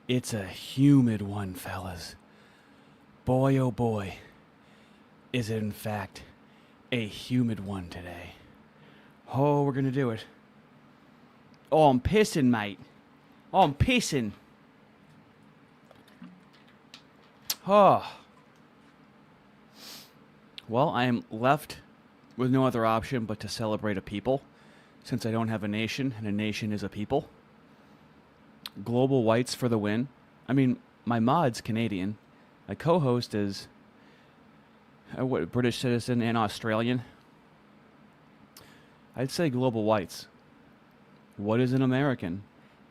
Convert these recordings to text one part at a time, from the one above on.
It's a humid one, fellas. Boy, oh boy, is it in fact a humid one today. Oh, we're gonna do it. Oh, I'm pissing, mate. Oh, I'm pissing. Oh. Well, I am left with no other option but to celebrate a people, since I don't have a nation, and a nation is a people. Global whites for the win. I mean, my mod's Canadian. My co-host is what, British citizen and Australian. I'd say global whites. What is an American?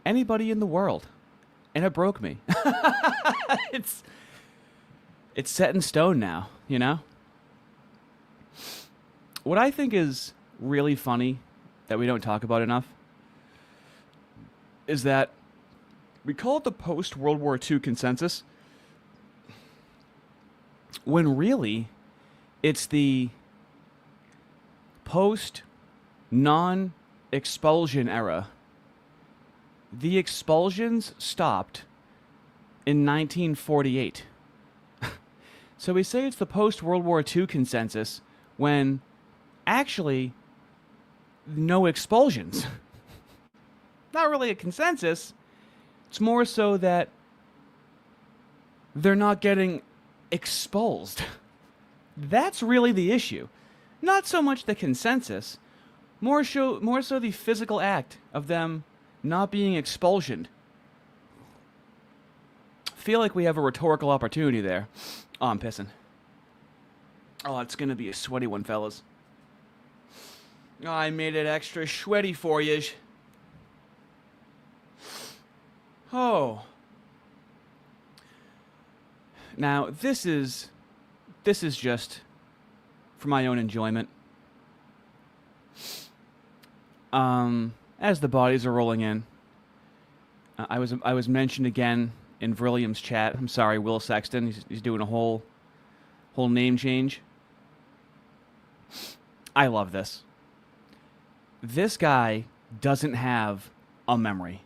Anybody in the world. And it broke me. It's set in stone now, you know? What I think is really funny that we don't talk about enough is that we call it the post-World War II consensus, when really it's the post-non-expulsion era. The expulsions stopped in 1948. So we say it's the post-World War II consensus when actually no expulsions. Not really a consensus. It's more so that they're not getting expulsed. That's really the issue. Not so much the consensus, more so the physical act of them not being expulsioned. Feel like we have a rhetorical opportunity there. Oh, I'm pissing. Oh, it's gonna be a sweaty one, fellas. Oh, I made it extra sweaty for you. Oh. Now, this is just for my own enjoyment. As the bodies are rolling in, I was mentioned again in Vrilliam's chat. I'm sorry, Will Sexton. He's doing a whole name change. I love this. This guy doesn't have a memory.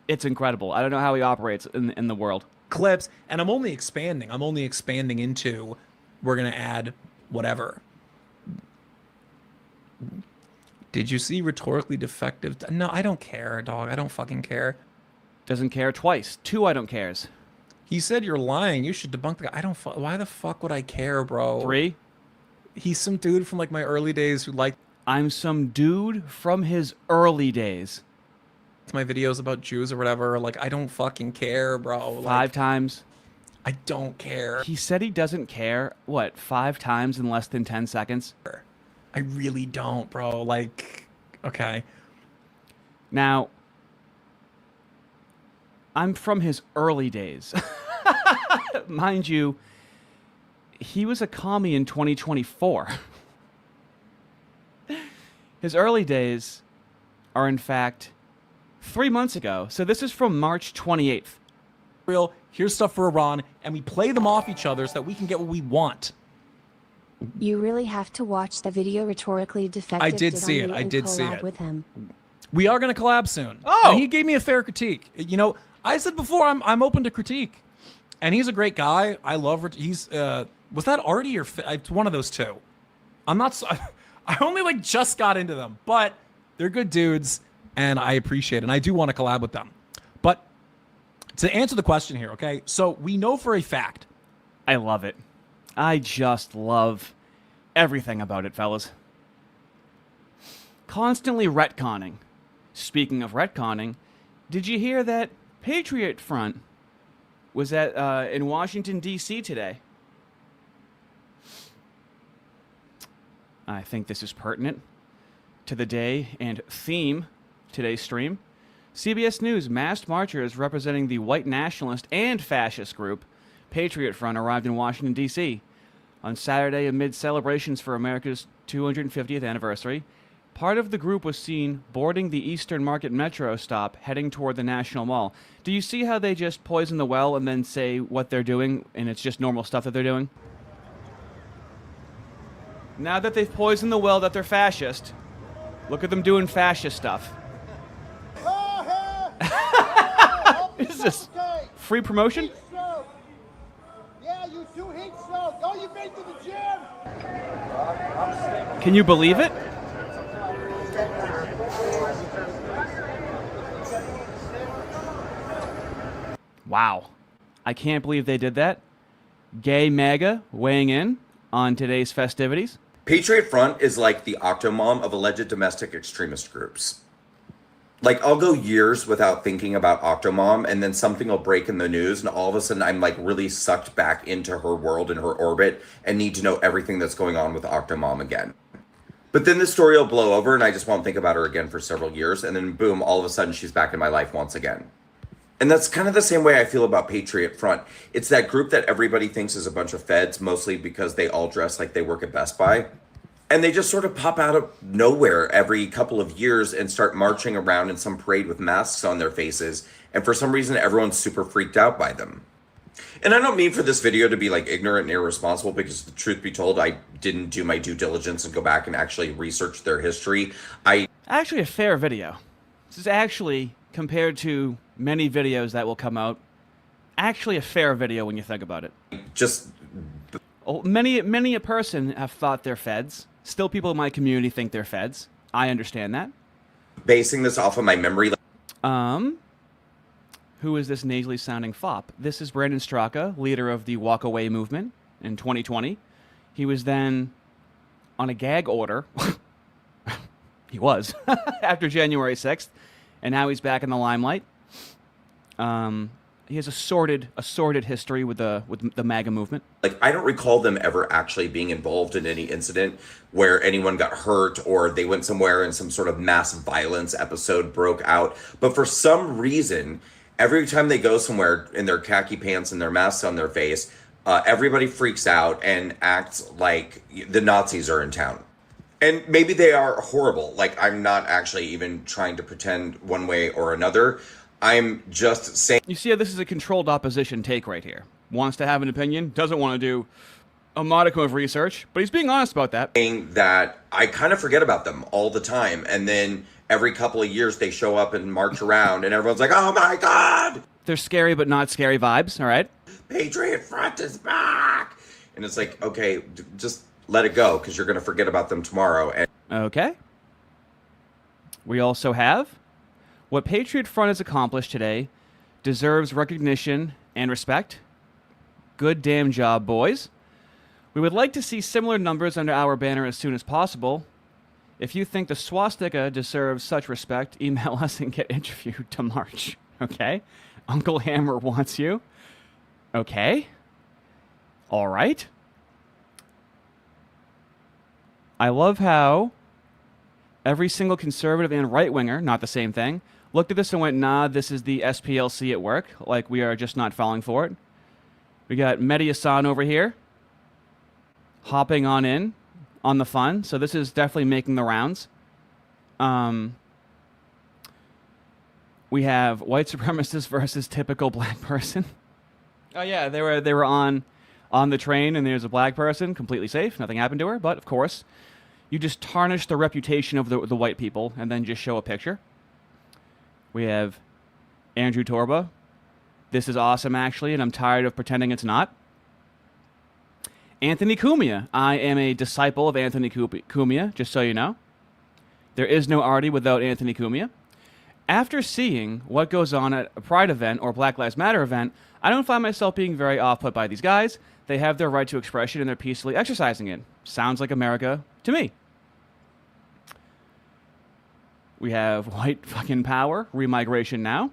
It's incredible. I don't know how he operates in the world. Clips, and I'm only expanding. I'm only expanding into, we're going to add whatever. Did you see rhetorically defective? No, I don't care, dog. I don't fucking care. Doesn't care twice. 2 I don't cares. He said you're lying. You should debunk the guy. I don't. Why the fuck would I care, bro? 3. He's some dude from like my early days who liked. I'm some dude from his early days. My videos about Jews or whatever. Like, I don't fucking care, bro. 5 like, times. I don't care. He said he doesn't care. What? 5 times in less than 10 seconds? I really don't, bro. Like, okay. Now, I'm from his early days. Mind you, he was a commie in 2024. His early days are, in fact, 3 months ago. So this is from March 28th. Real, here's stuff for Iran, and we play them off each other so that we can get what we want. You really have to watch the video rhetorically defective. I did see it. I did see it. With him. We are going to collab soon. Oh! And he gave me a fair critique. You know, I said before, I'm open to critique. And he's a great guy. I love he's was that Ardy or it's one of those two. I'm not I only like just got into them, but they're good dudes and I appreciate it. And I do want to collab with them. But to answer the question here, okay? So we know for a fact. I love it. I just love everything about it, fellas. Constantly retconning. Speaking of retconning, did you hear that Patriot Front was in Washington, D.C. today? I think this is pertinent to the day and theme today's stream. CBS News masked marchers representing the white nationalist and fascist group Patriot Front arrived in Washington, D.C. on Saturday amid celebrations for America's 250th anniversary. Part of the group was seen boarding the Eastern Market Metro stop heading toward the National Mall. Do you see how they just poison the well and then say what they're doing, and it's just normal stuff that they're doing? Now that they've poisoned the well that they're fascist, look at them doing fascist stuff. It's is this? Free promotion? Yeah, you do heat stroke. Oh, you've been to the gym. Can you believe it? Wow. I can't believe they did that. Gay MAGA weighing in on today's festivities. Patriot Front is like the Octomom of alleged domestic extremist groups. Like, I'll go years without thinking about Octomom, and then something will break in the news, and all of a sudden I'm like really sucked back into her world and her orbit and need to know everything that's going on with Octomom again. But then the story will blow over and I just won't think about her again for several years, and then boom, all of a sudden she's back in my life once again. And that's kind of the same way I feel about Patriot Front. It's that group that everybody thinks is a bunch of feds, mostly because they all dress like they work at Best Buy. And they just sort of pop out of nowhere every couple of years and start marching around in some parade with masks on their faces. And for some reason, everyone's super freaked out by them. And I don't mean for this video to be like ignorant and irresponsible, because the truth be told, I didn't do my due diligence and go back and actually research their history. Actually, a fair video. This is actually, compared to many videos that will come out, actually a fair video when you think about it. Just... Many a person have thought they're feds. Still, people in my community think they're feds. I understand that. Basing this off of my memory. Who is this nasally sounding fop? This is Brandon Straka, leader of the Walk Away movement in 2020. He was then on a gag order. He was after January 6th, and now he's back in the limelight. He has a sordid history with the MAGA movement. Like, I don't recall them ever actually being involved in any incident where anyone got hurt or they went somewhere and some sort of mass violence episode broke out. But for some reason, every time they go somewhere in their khaki pants and their masks on their face, everybody freaks out and acts like the Nazis are in town. And maybe they are horrible. Like, I'm not actually even trying to pretend one way or another. I'm just saying... You see how this is a controlled opposition take right here. Wants to have an opinion, doesn't want to do a modicum of research, but he's being honest about that. That I kind of forget about them all the time, and then every couple of years they show up and march around, and everyone's like, oh my God! They're scary but not scary vibes, all right? Patriot Front is back! And it's like, okay, just let it go, because you're going to forget about them tomorrow. And okay. We also have... What Patriot Front has accomplished today deserves recognition and respect. Good damn job, boys. We would like to see similar numbers under our banner as soon as possible. If you think the swastika deserves such respect, email us and get interviewed to March. Okay? Uncle Hammer wants you. Okay. All right. I love how every single conservative and right-winger, not the same thing, looked at this and went, nah, this is the SPLC at work. Like, we are just not falling for it. We got Mehdi Hassan over here, hopping on in on the fun. So this is definitely making the rounds. We have white supremacist versus typical black person. Oh yeah, they were on the train, and there's a black person, completely safe, nothing happened to her. But of course, you just tarnish the reputation of the white people and then just show a picture. We have Andrew Torba. This is awesome, actually, and I'm tired of pretending it's not. Anthony Cumia. I am a disciple of Anthony Cumia, just so you know. There is no Ardy without Anthony Cumia. After seeing what goes on at a Pride event or Black Lives Matter event, I don't find myself being very off-put by these guys. They have their right to expression, and they're peacefully exercising it. Sounds like America to me. We have white fucking power, remigration now.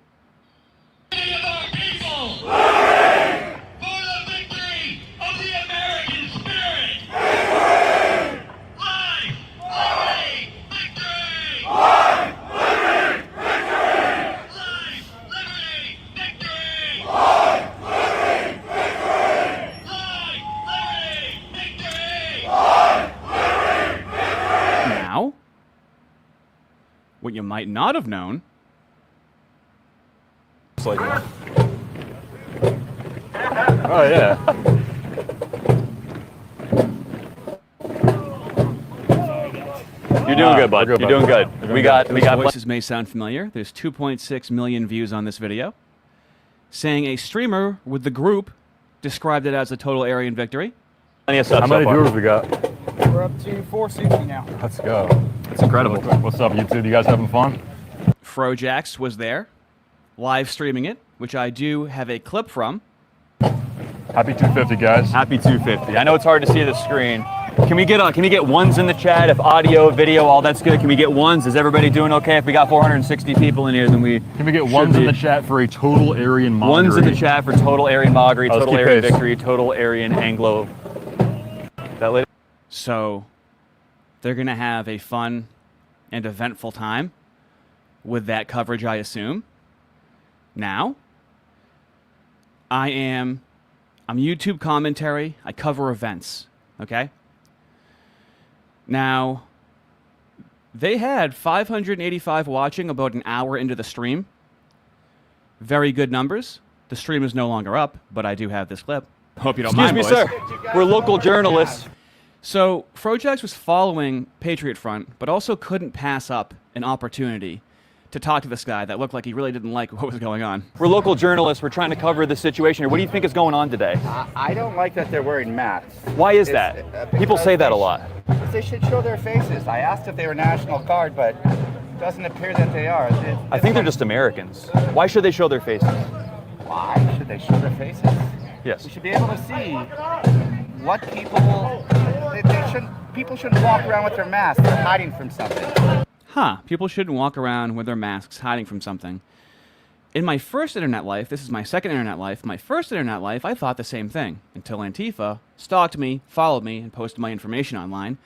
What you might not have known. Oh, yeah. You're doing good, bud. You're doing good. We got. Voices may sound familiar. There's 2.6 million views on this video. saying a streamer with the group described it as a total Aryan victory. Plenty of stuff How so many far. viewers we got? We're up to 460 now. Let's go. It's incredible. What's up, YouTube? You guys having fun? FroJax was there, live streaming it, which I do have a clip from. Happy 250, guys. Happy 250. I know it's hard to see the screen. Can we get ones in the chat? If audio, video, all that's good, can we get ones? Is everybody doing okay? If we got 460 people in here, then we Can we get ones in the chat for a total Aryan mockery? ones in the chat for total Aryan mockery, Let's total keep Aryan pace. victory, total Aryan Anglo. That lady. So they're going to have a fun and eventful time with that coverage, I assume. Now, I'm YouTube commentary. I cover events, okay? Now, they had 585 watching about an hour into the stream. Very good numbers. The stream is no longer up, but I do have this clip. Hope you don't Excuse mind, me, boys. sir. We're local journalists. So, FroJax was following Patriot Front, but also couldn't pass up an opportunity to talk to this guy that looked like he really didn't like what was going on. We're local journalists. We're trying to cover the situation here. What do you think is going on today? I don't like that they're wearing masks. Why is It's, that? People say that a lot. They should show their faces. I asked if they were National Guard, but it doesn't appear that they are. I think they're just Americans. Why should they show their faces? Why should they show their faces? Yes. We should be able to see what people. People shouldn't walk around with their masks. They're hiding from something. Huh, people shouldn't walk around with their masks hiding from something. In my first internet life, this is my second internet life, my first internet life, I thought the same thing until Antifa stalked me, followed me, and posted my information online.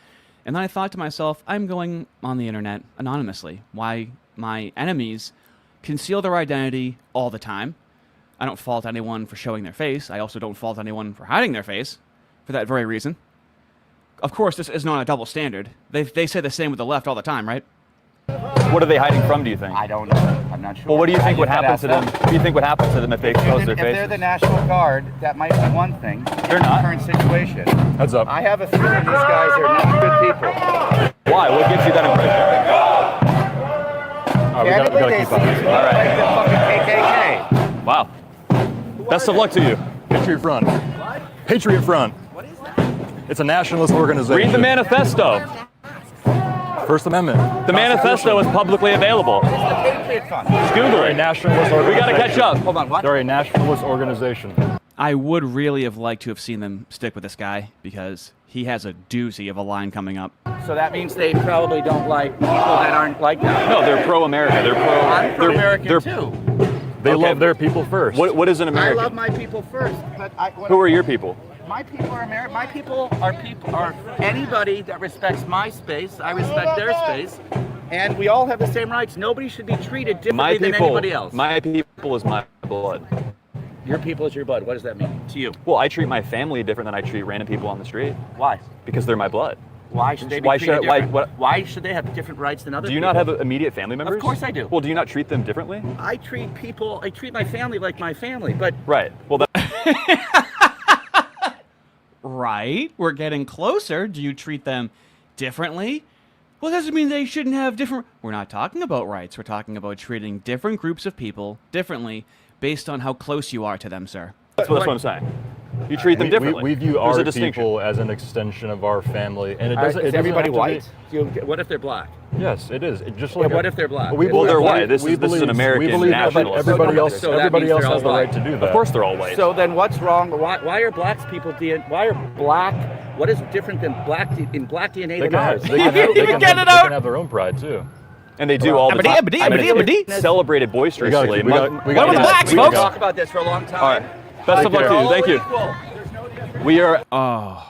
And then I thought to myself, I'm going on the internet anonymously. Why my enemies conceal their identity all the time. I don't fault anyone for showing their face. I also don't fault anyone for hiding their face for that very reason. Of course, this is not a double standard. They say the same with the left all the time, right? What are they hiding from, do you think? I don't know. I'm not sure. Well, what do you think would I happen to them? What do you think would happen to them if they expose their If they're faces? the National Guard, that might be one thing. They're not. In the current situation. Heads up. I have a feeling these guys are not good people. Why? What gives you that impression? All right, we Candidly, gotta they keep seem up. to look like the fucking KKK. Wow. Best of luck to you. Patriot Front. Patriot Front. What is that? It's a nationalist organization. Read the manifesto. First Amendment. The manifesto is publicly available. Patriot Fund. Just Google They're a it. nationalist We organization. got to catch up. Hold on, what? They're a nationalist organization. I would really have liked to have seen them stick with this guy because he has a doozy of a line coming up. So that means they probably don't like people that aren't like them. No, they're pro-America. They're pro. I'm pro-American they're- too. They Okay. love their people first. What is an I American? love my people first, but Who are your people? My people are American. My people are anybody that respects my space. I respect their space, and we all have the same rights. Nobody should be treated My differently than people. anybody else. My people is my blood. Your people is your blood. What does that mean to you? Well, I treat my family different than I treat random people on the street Why? because they're my blood. Why should they be Why treated should- why- different? what- Why should they have different rights than other Do you people? not have immediate family members? course I do. Well, do you not treat them differently? I treat my family like my family, but Right. Well, Right? We're getting closer. Do you treat them differently? Well, doesn't mean they shouldn't have different. We're not talking about rights. We're talking about treating different groups of people differently based on how close you are to them, sir. that's what I'm saying. You treat them differently. We view There's our a distinction. people as an extension of our family, and it Is doesn't. It doesn't everybody have to white? What if they're black? Be, yes, it is. It just Yeah, like what if they're black? We Well, believe, they're white. This we is an believe- American we believe nationalist. everybody else. So that everybody means else they're has the all right to white. do that. Of course, they're all white. So then, what's wrong? Why are blacks people? Why are black? What is different than black in black DNA They than can, ours? have, they can, have, they You can get have, it they out. can have their own pride too. And they do all the Abadi, time. abadi, I mean, abadi, it's abadi. celebrated boisterously. We got What about the blacks, we folks? Talk about this for a long time. All right. Best of luck to you. Thank you. We are.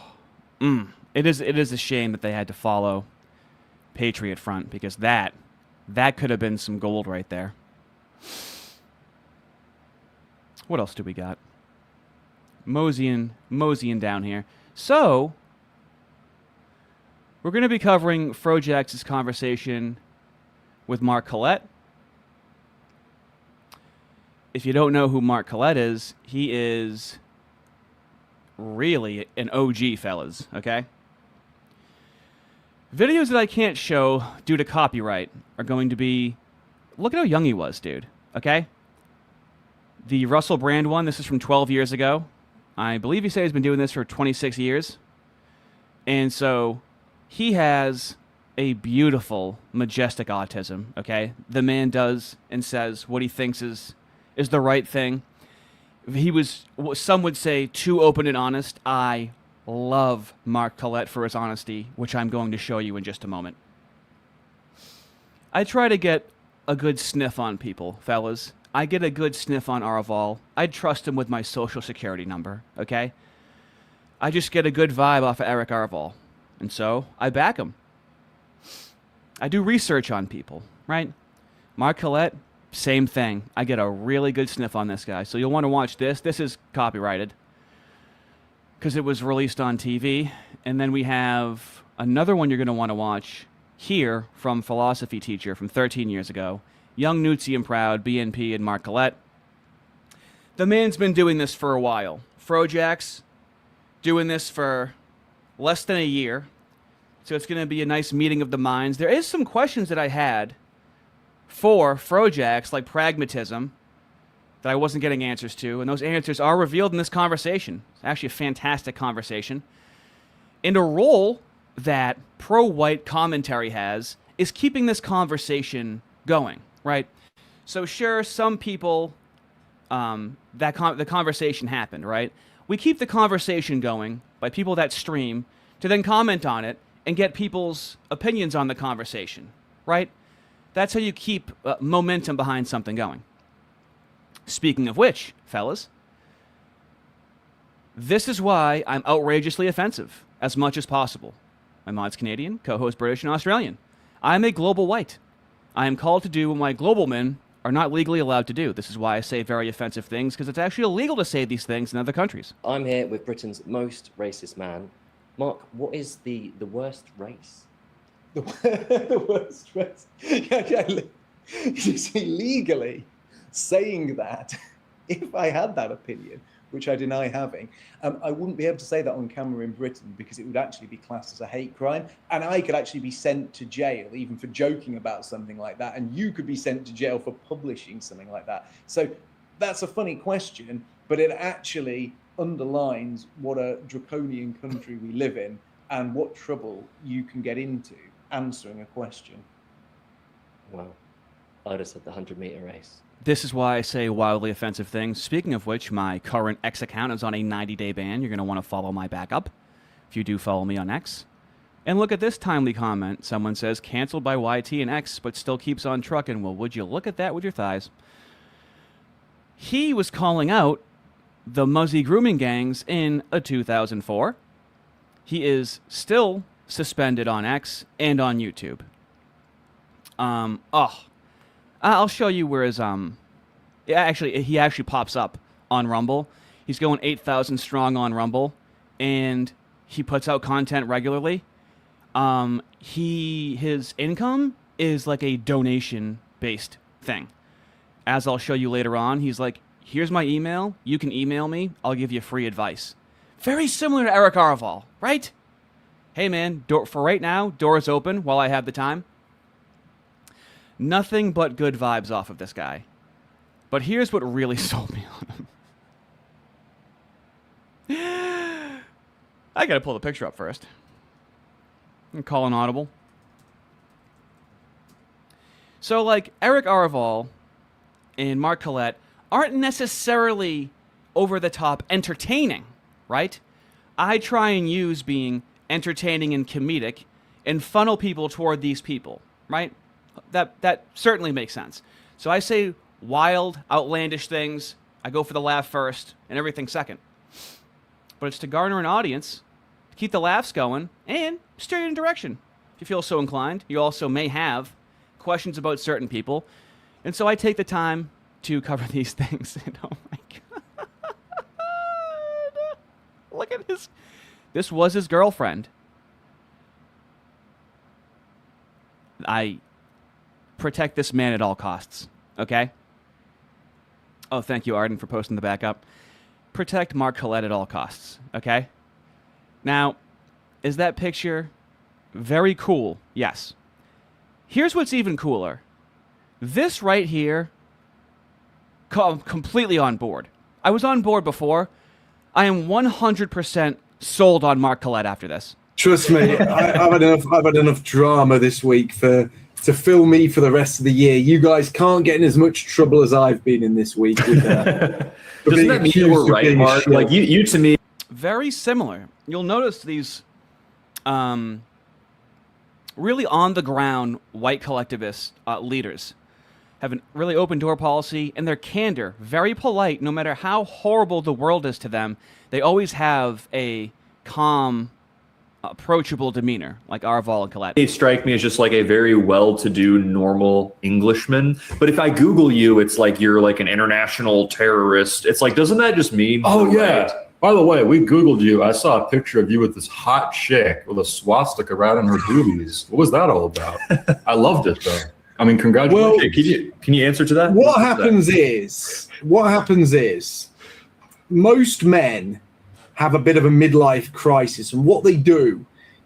It is a shame that they had to follow Patriot Front because that could have been some gold right there. What else do we got? Moseying down here. So we're going to be covering FroJax's conversation with Mark Collett. If you don't know who Mark Collett is, he is really an OG, fellas, okay? Videos that I can't show due to copyright are going to be... Look at how young he was, dude, okay? The Russell Brand one, this is from 12 years ago. I believe he said he's been doing this for 26 years. And so he has a beautiful, majestic autism, okay? The man does and says what he thinks is the right thing. He was, some would say, too open and honest. I love Mark Collett for his honesty, which I'm going to show you in just a moment. I try to get a good sniff on people, fellas. I get a good sniff on Arval. I'd trust him with my social security number, okay? I just get a good vibe off of Eric Arval. And so I back him. I do research on people, right? Mark Collett, same thing. I get a really good sniff on this guy. So you'll want to watch this. This is copyrighted because it was released on TV. And then we have another one you're going to want to watch here from Philosophy Teacher from 13 years ago. Young, Newtsy, and Proud, BNP, and Mark Collett. The man's been doing this for a while. FroJax, doing this for less than a year. So it's going to be a nice meeting of the minds. There is some questions that I had for FroJax, like pragmatism, that I wasn't getting answers to. And those answers are revealed in this conversation. It's actually a fantastic conversation. And a role that pro-white commentary has is keeping this conversation going, right? So sure, some people, the conversation happened, right? We keep the conversation going by people that stream to then comment on it and get people's opinions on the conversation, right? That's how you keep momentum behind something going. Speaking of which, fellas, this is why I'm outrageously offensive as much as possible. My mod's Canadian, co-host British and Australian. I'm a global white. I am called to do what my global men are not legally allowed to do. This is why I say very offensive things, because it's actually illegal to say these things in other countries. I'm here with Britain's most racist man. Mark, what is the worst race? The worst race? You see, legally saying that, if I had that opinion, which I deny having, I wouldn't be able to say that on camera in Britain because it would actually be classed as a hate crime. And I could actually be sent to jail even for joking about something like that. And you could be sent to jail for publishing something like that. So that's a funny question, but it actually underlines what a draconian country we live in and what trouble you can get into answering a question. Wow. I'd have said the 100-meter race. This is why I say wildly offensive things. Speaking of which, my current X account is on a 90-day ban. You're going to want to follow my backup if you do follow me on X. And look at this timely comment. Someone says, canceled by YT and X, but still keeps on trucking. Well, would you look at that with your thighs? He was calling out the Muzzy grooming gangs in a 2004. He is still suspended on X and on YouTube. I'll show you where his he actually pops up on Rumble. He's going 8,000 strong on Rumble, and he puts out content regularly. His income is like a donation-based thing. As I'll show you later on, he's like, here's my email. You can email me. I'll give you free advice. Very similar to Eric Arval, right? Hey, man, for right now, doors open while I have the time. Nothing but good vibes off of this guy. But here's what really sold me on him. I gotta pull the picture up first. I'm calling audible. So, like, Eric Arval and Mark Collett aren't necessarily over-the-top entertaining, right? I try and use being entertaining and comedic and funnel people toward these people, right? That certainly makes sense. So I say wild, outlandish things. I go for the laugh first and everything second. But it's to garner an audience, to keep the laughs going, and steer you in direction. If you feel so inclined, you also may have questions about certain people. And so I take the time to cover these things. And oh my God. Look at this. This was his girlfriend. I protect this man at all costs, okay? Oh, thank you, Arden, for posting the backup. Protect Mark Collett at all costs, okay? Now, is that picture very cool? Yes. Here's what's even cooler. This right here completely on board. I was on board before. I am 100% sold on Mark Collett after this. Trust me, I've had enough drama this week to fill me for the rest of the year. You guys can't get in as much trouble as I've been in this week. With, Doesn't that mean you were right, Mark? Like you to me. Very similar. You'll notice these really on-the-ground white collectivist leaders have a really open door policy, and their candor, very polite, no matter how horrible the world is to them. They always have a calm, approachable demeanor, like Arval and Collett. They strike me as just like a very well-to-do, normal Englishman. But if I Google you, it's like you're like an international terrorist. It's like, doesn't that just mean? Oh, yeah. By the way, we Googled you. I saw a picture of you with this hot chick with a swastika right on her boobies. What was that all about? I loved it, though. I mean, congratulations. Well, can you answer to that? What happens is most men have a bit of a midlife crisis, and what they do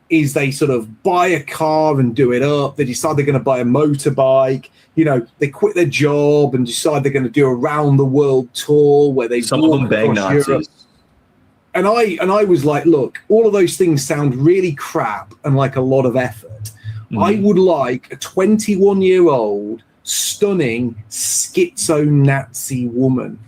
is they sort of buy a car and do it up. They decide they're going to buy a motorbike. You know, they quit their job and decide they're going to do a round the world tour where they some of them bang Nazis. Europe. And I was like, look, all of those things sound really crap and like a lot of effort. I would like a 21-year-old, stunning, schizo-Nazi woman.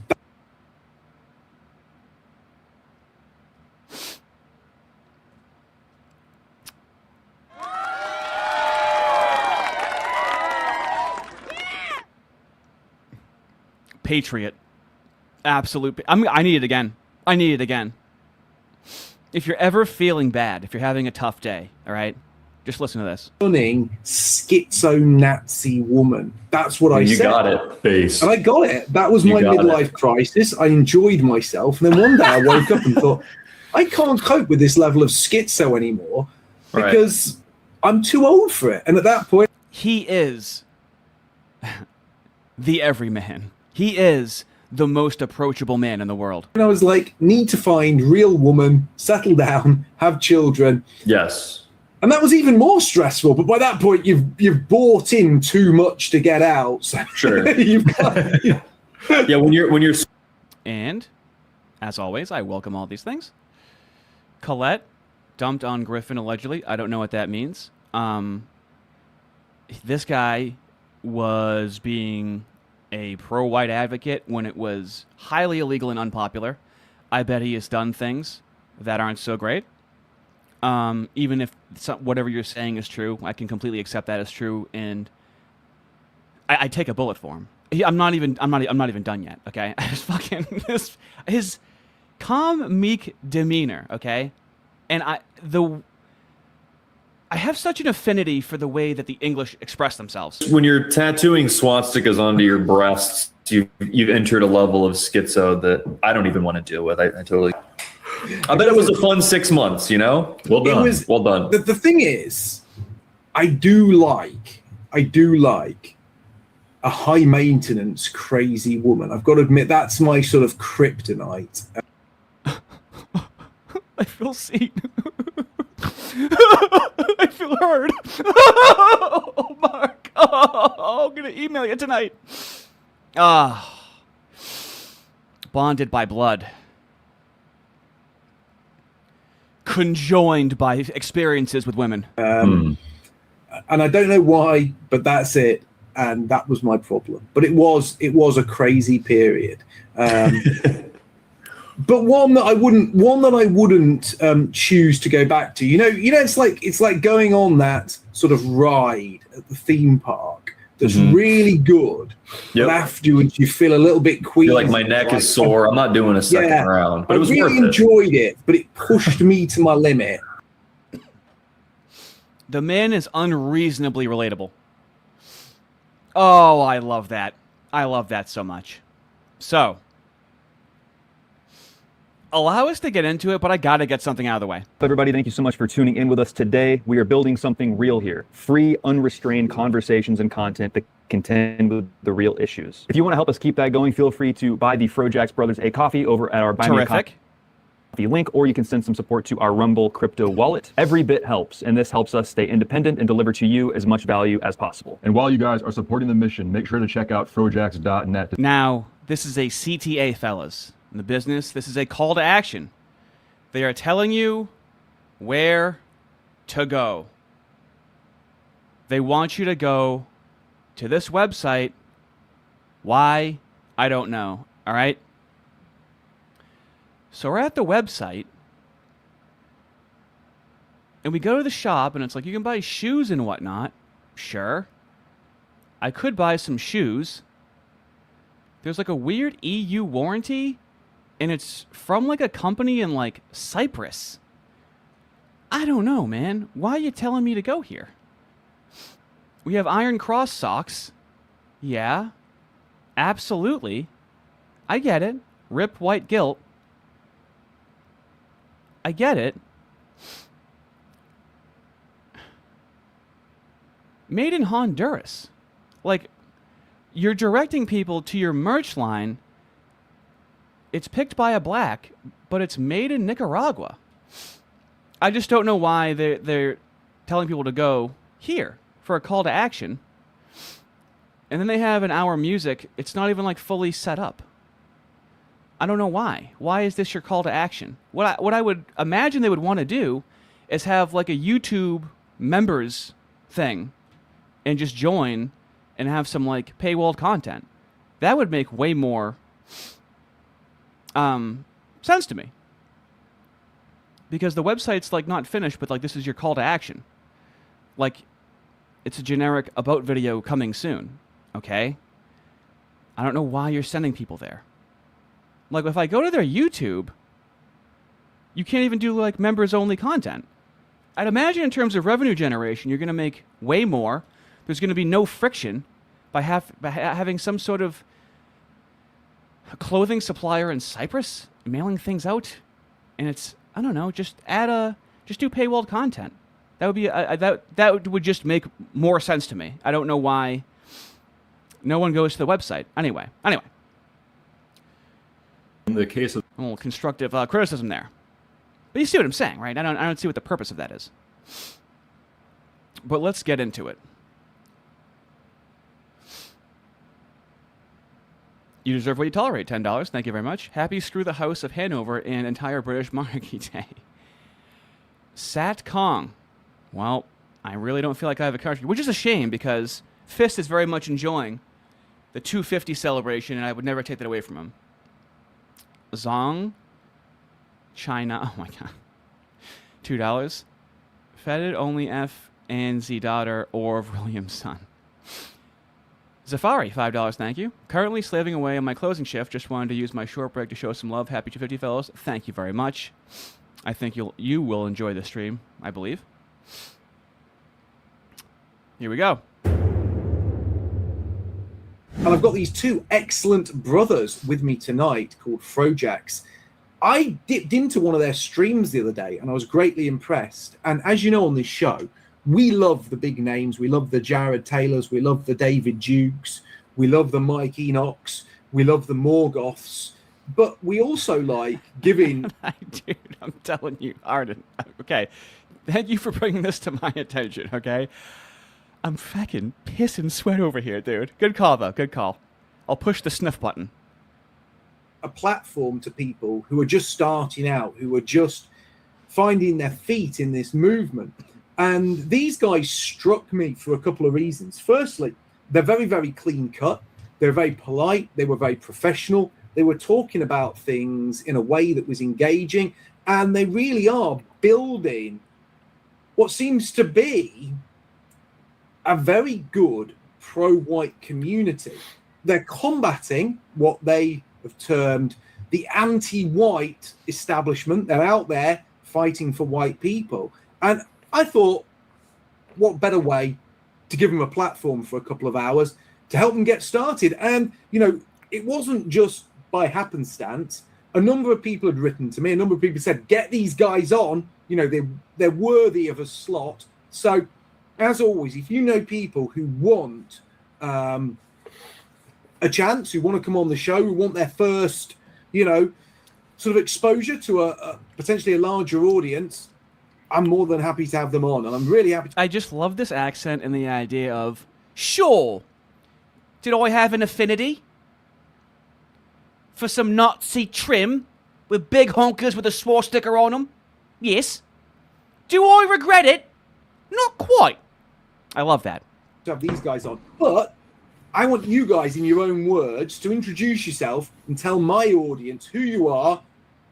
Patriot. Absolute. I need it again. I need it again. If you're ever feeling bad, if you're having a tough day, all right, just listen to this. Stunning, schizo-Nazi woman. That's what I said. You got it. Base. And I got it. That was my midlife crisis. I enjoyed myself. And then one day I woke up and thought, I can't cope with this level of schizo anymore because I'm too old for it. And at that point... He is the everyman. He is the most approachable man in the world. And I was like, need to find real woman, settle down, have children. Yes. And that was even more stressful. But by that point, you've bought in too much to get out. So sure. You've got, yeah, when you're. And as always, I welcome all these things. Collett dumped on Griffin allegedly. I don't know what that means. This guy was being a pro-white advocate when it was highly illegal and unpopular. I bet he has done things that aren't so great. Even if whatever you're saying is true, I can completely accept that as true, and I take a bullet for him. I'm not even done yet. Okay, I just fucking his calm, meek demeanor. Okay, and I have such an affinity for the way that the English express themselves. When you're tattooing swastikas onto your breasts, you've entered a level of schizo that I don't even want to deal with. I totally. I bet it was a fun 6 months, you know? Well done. Well done. The thing is, I do like a high maintenance, crazy woman. I've got to admit, that's my sort of kryptonite. I feel seen. I feel heard. Oh, Mark. Oh, I'm going to email you tonight. Bonded by blood. Conjoined by experiences with women. And I don't know why, but that's it. And that was my problem. But it was a crazy period. But one that I wouldn't choose to go back to. You know, it's like going on that sort of ride at the theme park that's really good. But afterwards you feel a little bit queasy. You're like, my neck is sore. I'm not doing a second round. But it was I really enjoyed it, but it pushed me to my limit. The man is unreasonably relatable. Oh, I love that. I love that so much. So, allow us to get into it, but I got to get something out of the way. Everybody, thank you so much for tuning in with us today. We are building something real here. Free, unrestrained conversations and content that contend with the real issues. If you want to help us keep that going, feel free to buy the FroJax Brothers a coffee over at our Buy Me a Coffee link, or you can send some support to our Rumble crypto wallet. Every bit helps, and this helps us stay independent and deliver to you as much value as possible. And while you guys are supporting the mission, make sure to check out FroJax.net. Now, This is a CTA, fellas. In the business, this is a call to action. They are telling you where to go. They want you to go to this website. Why? I don't know. All right? So we're at the website, and we go to the shop, and it's like, you can buy shoes and whatnot. Sure. I could buy some shoes. There's like a weird EU warranty, and it's from like a company in like Cyprus. I don't know, man. Why are you telling me to go here? We have Iron Cross socks. Yeah. Absolutely. I get it. Rip white guilt. I get it. Made in Honduras. Like, you're directing people to your merch line. It's picked by a black, but it's made in Nicaragua. I just don't know why they're telling people to go here for a call to action. And then they have an hour music. It's not even like fully set up. I don't know why. Why is this your call to action? What I would imagine they would want to do is have like a YouTube members thing and just join and have some like paywalled content. That would make way more sense to me. Because the website's like not finished, but like this is your call to action. Like it's a generic about video coming soon. Okay? I don't know why you're sending people there. Like, if I go to their YouTube, you can't even do, like, members-only content. I'd imagine in terms of revenue generation, you're going to make way more. There's going to be no friction by having some sort of clothing supplier in Cyprus mailing things out. And it's, I don't know, just do paywalled content. That would be, that would just make more sense to me. I don't know why no one goes to the website. Anyway. In the case of a little constructive criticism there, but you see what I'm saying, right? I don't see what the purpose of that is. But let's get into it. You deserve what you tolerate. $10. Thank you very much. Happy Screw the House of Hanover and entire British monarchy day. Sat Kong. Well, I really don't feel like I have a country, which is a shame because Fist is very much enjoying the 250 celebration, and I would never take that away from him. Zong, China, oh my god, $2. Feted only F and Z daughter or of William's son. Zafari, $5, thank you. Currently slaving away on my closing shift. Just wanted to use my short break to show some love. Happy 250 fellows. Thank you very much. I think you will enjoy the stream, I believe. Here we go. And I've got these two excellent brothers with me tonight called FroJax. I dipped into one of their streams the other day and I was greatly impressed. And as you know on this show, we love the big names. We love the Jared Taylors. We love the David Dukes. We love the Mike Enochs. We love the Morgoths. But we also like giving... Dude, I'm telling you, Arden. Okay, thank you for bringing this to my attention, okay? I'm fucking pissing sweat over here, dude. Good call, though. Good call. I'll push the sniff button. A platform to people who are just starting out, who are just finding their feet in this movement. And these guys struck me for a couple of reasons. Firstly, they're very, very clean cut. They're very polite. They were very professional. They were talking about things in a way that was engaging. And they really are building what seems to be a very good pro-white community. They're combating what they have termed the anti-white establishment. They're out there fighting for white people. And I thought, what better way to give them a platform for a couple of hours to help them get started? And, you know, it wasn't just by happenstance. A number of people had written to me. A number of people said, get these guys on. You know, they're worthy of a slot. So, as always, if you know people who want a chance, who want to come on the show, who want their first, you know, sort of exposure to a potentially a larger audience, I'm more than happy to have them on. And I'm really happy to... I just love this accent and the idea of, sure, did I have an affinity? for some Nazi trim with big honkers with a swastika on them? Yes. Do I regret it? Not quite. I love that. To have these guys on, but I want you guys, in your own words, to introduce yourself and tell my audience who you are,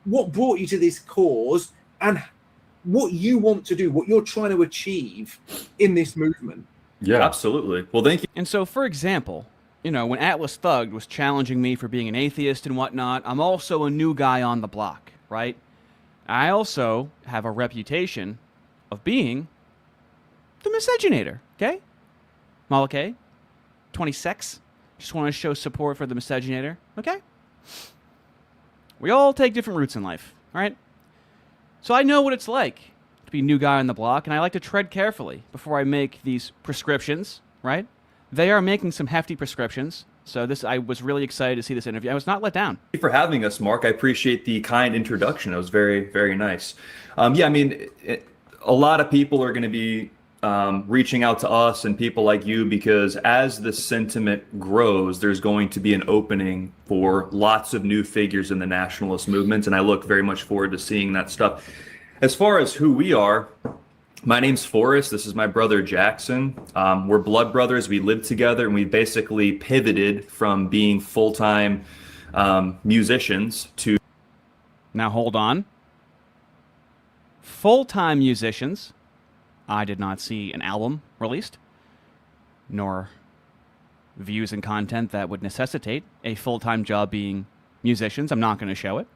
what brought you to this cause, and what you want to do, what you're trying to achieve in this movement. Yeah, absolutely. Well, thank you. And so, for example, you know, when Atlas Thugged was challenging me for being an atheist and whatnot, I'm also a new guy on the block, right? I also have a reputation of being the miscegenator, okay? Malakay, 26. Just want to show support for the miscegenator, okay? We all take different routes in life, right? So I know what it's like to be a new guy on the block, and I like to tread carefully before I make these prescriptions, right? They are making some hefty prescriptions, so I was really excited to see this interview. I was not let down. Thank you for having us, Mark. I appreciate the kind introduction. It was very, very nice. Yeah, I mean, a lot of people are going to be reaching out to us and people like you because as the sentiment grows, there's going to be an opening for lots of new figures in the nationalist movement, and I look very much forward to seeing that stuff. As far as who we are, my name's Forrest. This is my brother Jackson. We're blood brothers. We live together, and we basically pivoted from being full-time musicians to... Now hold on. Full-time musicians. I did not see an album released, nor views and content that would necessitate a full-time job being musicians. I'm not going to show it.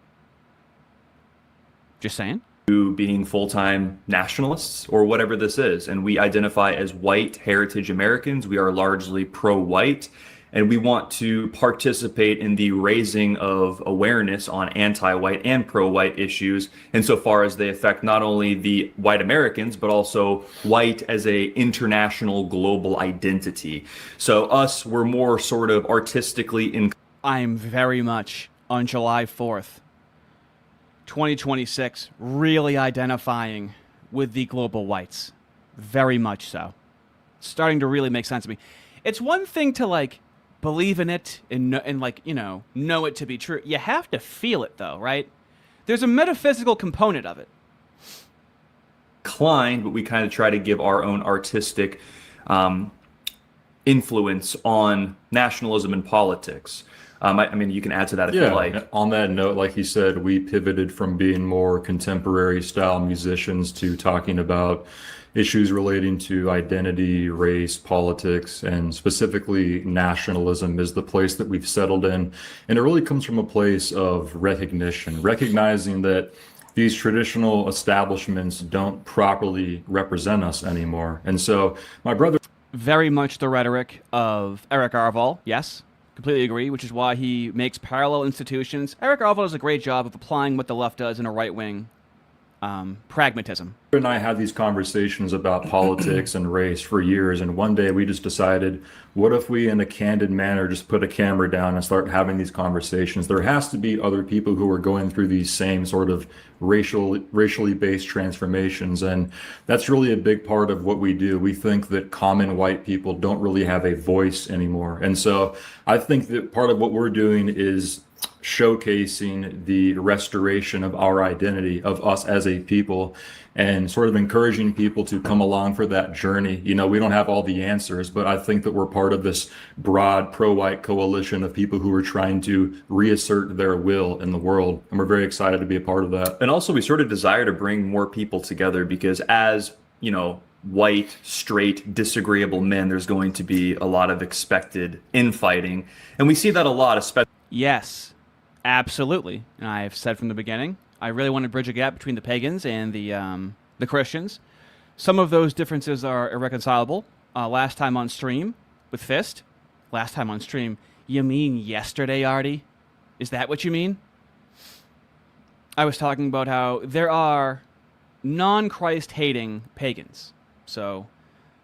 Just saying. To being full-time nationalists or whatever this is. And we identify as white heritage Americans. We are largely pro-white. And we want to participate in the raising of awareness on anti-white and pro-white issues insofar as they affect not only the white Americans, but also white as a international global identity. So us, we're more sort of artistically in... I'm very much on July 4th, 2026, really identifying with the global whites. Very much so. It's starting to really make sense to me. It's one thing to, like, believe in it and like, you know it to be true. You have to feel it, though, right? There's a metaphysical component of it. Inclined, but we kind of try to give our own artistic influence on nationalism and politics. I mean, you can add to that if you like. On that note, like you said, we pivoted from being more contemporary style musicians to talking about issues relating to identity, race, politics, and specifically nationalism is the place that we've settled in. And it really comes from a place of recognition, recognizing that these traditional establishments don't properly represent us anymore. And so my brother... Very much the rhetoric of Eric Arval, yes. Completely agree, which is why he makes parallel institutions. Eric Arval does a great job of applying what the left does in a right-wing pragmatism. And I had these conversations about politics and race for years, and one day we just decided, what if we in a candid manner just put a camera down and start having these conversations? There has to be other people who are going through these same sort of racially based transformations, and that's really a big part of what we do. We think that common white people don't really have a voice anymore, and so I think that part of what we're doing is showcasing the restoration of our identity, of us as a people, and sort of encouraging people to come along for that journey. You know, we don't have all the answers, but I think that we're part of this broad pro-white coalition of people who are trying to reassert their will in the world. And we're very excited to be a part of that. And also we sort of desire to bring more people together because as, you know, white, straight, disagreeable men, there's going to be a lot of expected infighting. And we see that a lot, especially... Yes, absolutely. And I've said from the beginning, I really want to bridge a gap between the pagans and the Christians. Some of those differences are irreconcilable. Last time on stream with Fist, last time on stream, you mean yesterday, Ardy? Is that what you mean? I was talking about how there are non-Christ hating pagans. So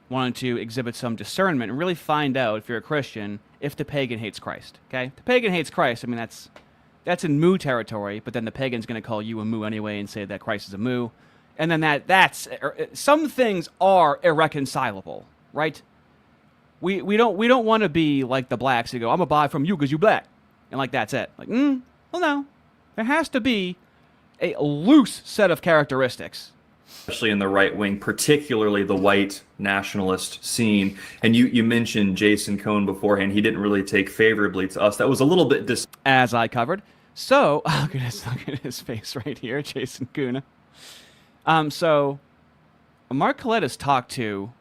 wanted to exhibit some discernment and really find out, if you're a Christian, if the pagan hates Christ. Okay? If the pagan hates Christ, I mean, that's in moo territory, but then the pagan's going to call you a moo anyway and say that Christ is a moo. And then that's some things are irreconcilable, right? We don't want to be like the blacks who go, I'm a buy from you because you black. And like, that's it. Like, Well, no. There has to be a loose set of characteristics. Especially in the right wing, particularly the white nationalist scene. And you mentioned Jason Cohn beforehand. He didn't really take favorably to us. That was a little bit as I covered. So, look at his face right here, Jason Kuna. So, Mark Collett has talked to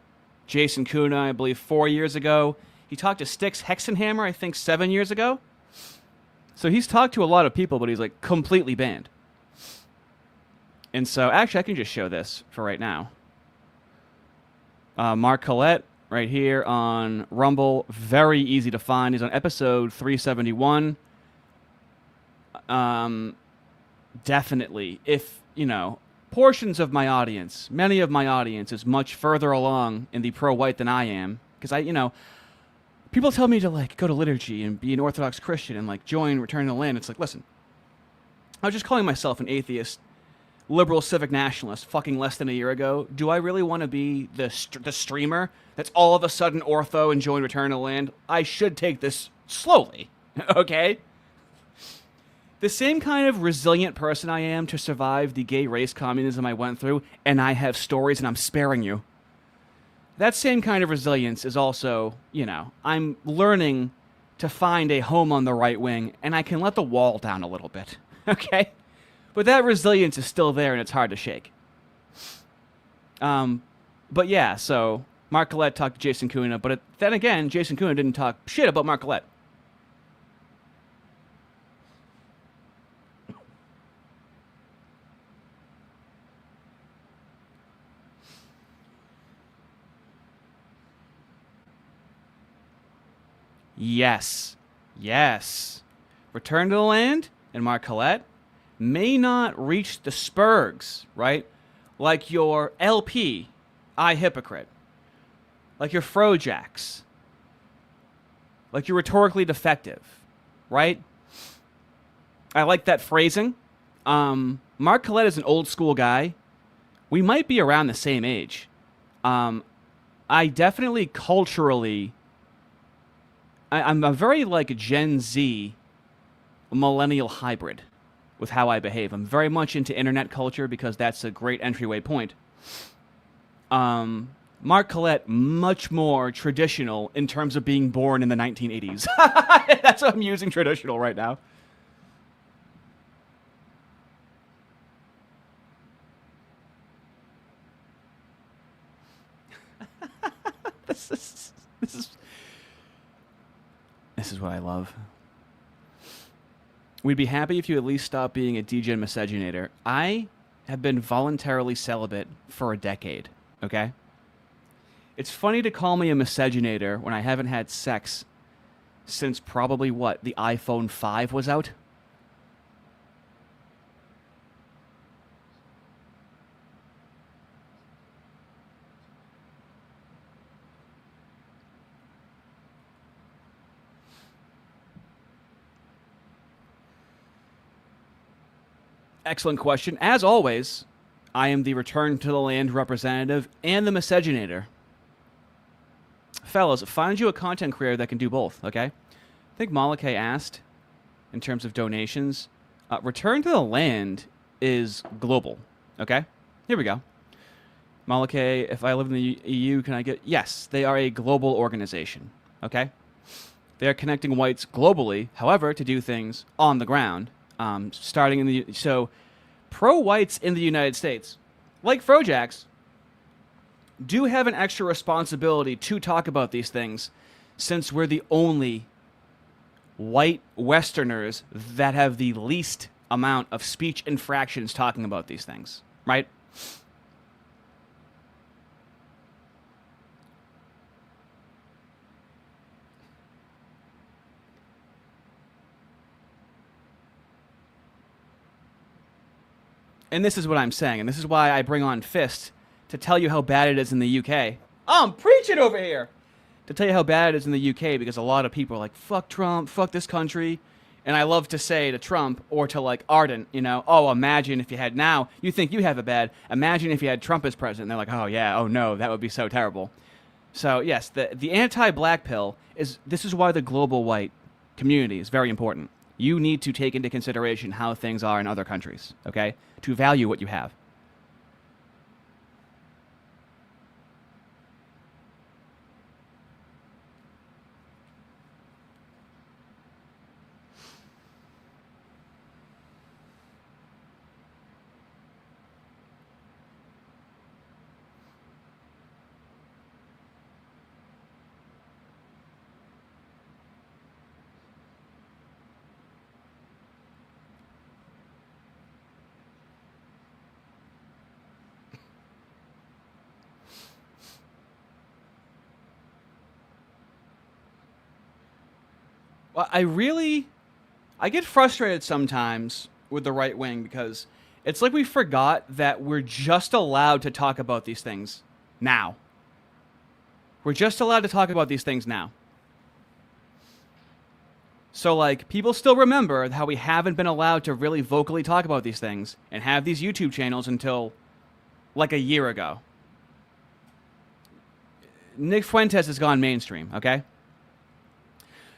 Jason Kuna, I believe, 4 years ago. He talked to Styx Hexenhammer, I think, 7 years ago. So he's talked to a lot of people, but he's like completely banned. And so, actually, I can just show this for right now. Mark Collett, right here on Rumble, very easy to find. He's on episode 371. Definitely, if, you know, portions of my audience, many of my audience is much further along in the pro-white than I am, because people tell me to, like, go to liturgy and be an Orthodox Christian and, like, join Return to the Land. It's like, listen, I was just calling myself an atheist, liberal civic nationalist fucking less than a year ago. Do I really want to be the streamer that's all of a sudden ortho and join Return to the Land? I should take this slowly, okay? The same kind of resilient person I am to survive the gay race communism I went through, and I have stories and I'm sparing you. That same kind of resilience is also, I'm learning to find a home on the right wing, and I can let the wall down a little bit, okay? But that resilience is still there, and it's hard to shake. But yeah, so Mark Collett talked to Jason Kuna, but then again, Jason Kuna didn't talk shit about Mark Collett. Yes. Return to the Land and Mark Collett may not reach the spurgs, right? Like your LP, I Hypocrite. Like your FroJax. Like you're rhetorically defective, right? I like that phrasing. Mark Collett is an old school guy. We might be around the same age. I definitely culturally... I'm a very, like, Gen Z millennial hybrid with how I behave. I'm very much into internet culture because that's a great entryway point. Mark Collett, much more traditional in terms of being born in the 1980s. That's what I'm using, traditional, right now. This is what I love. We'd be happy if you at least stop being a degen miscegenator. I have been voluntarily celibate for a decade, okay? It's funny to call me a miscegenator when I haven't had sex since probably, the iPhone 5 was out? Excellent question. As always, I am the Return to the Land representative and the miscegenator. Fellas, find you a content creator that can do both, okay? I think Malakay asked, in terms of donations, Return to the Land is global, okay? Here we go. Malakay, if I live in the EU, can I get... Yes, they are a global organization, okay? They are connecting whites globally, however, to do things on the ground. Starting in the... So, pro-whites in the United States, like FroJax, do have an extra responsibility to talk about these things, since we're the only white Westerners that have the least amount of speech infractions talking about these things, right? And this is what I'm saying, and this is why I bring on Fist to tell you how bad it is in the UK. I'm preaching over here! To tell you how bad it is in the UK, because a lot of people are like, fuck Trump, fuck this country. And I love to say to Trump, or to, like, Arden, oh, imagine if you had now, you think you have it bad, imagine if you had Trump as president. And they're like, oh yeah, oh no, that would be so terrible. So yes, the anti-black pill this is why the global white community is very important. You need to take into consideration how things are in other countries, okay? To value what you have. Well, I get frustrated sometimes with the right wing because it's like we forgot that we're just allowed to talk about these things now. We're just allowed to talk about these things now. So, like, people still remember how we haven't been allowed to really vocally talk about these things and have these YouTube channels until, like, a year ago. Nick Fuentes has gone mainstream, okay?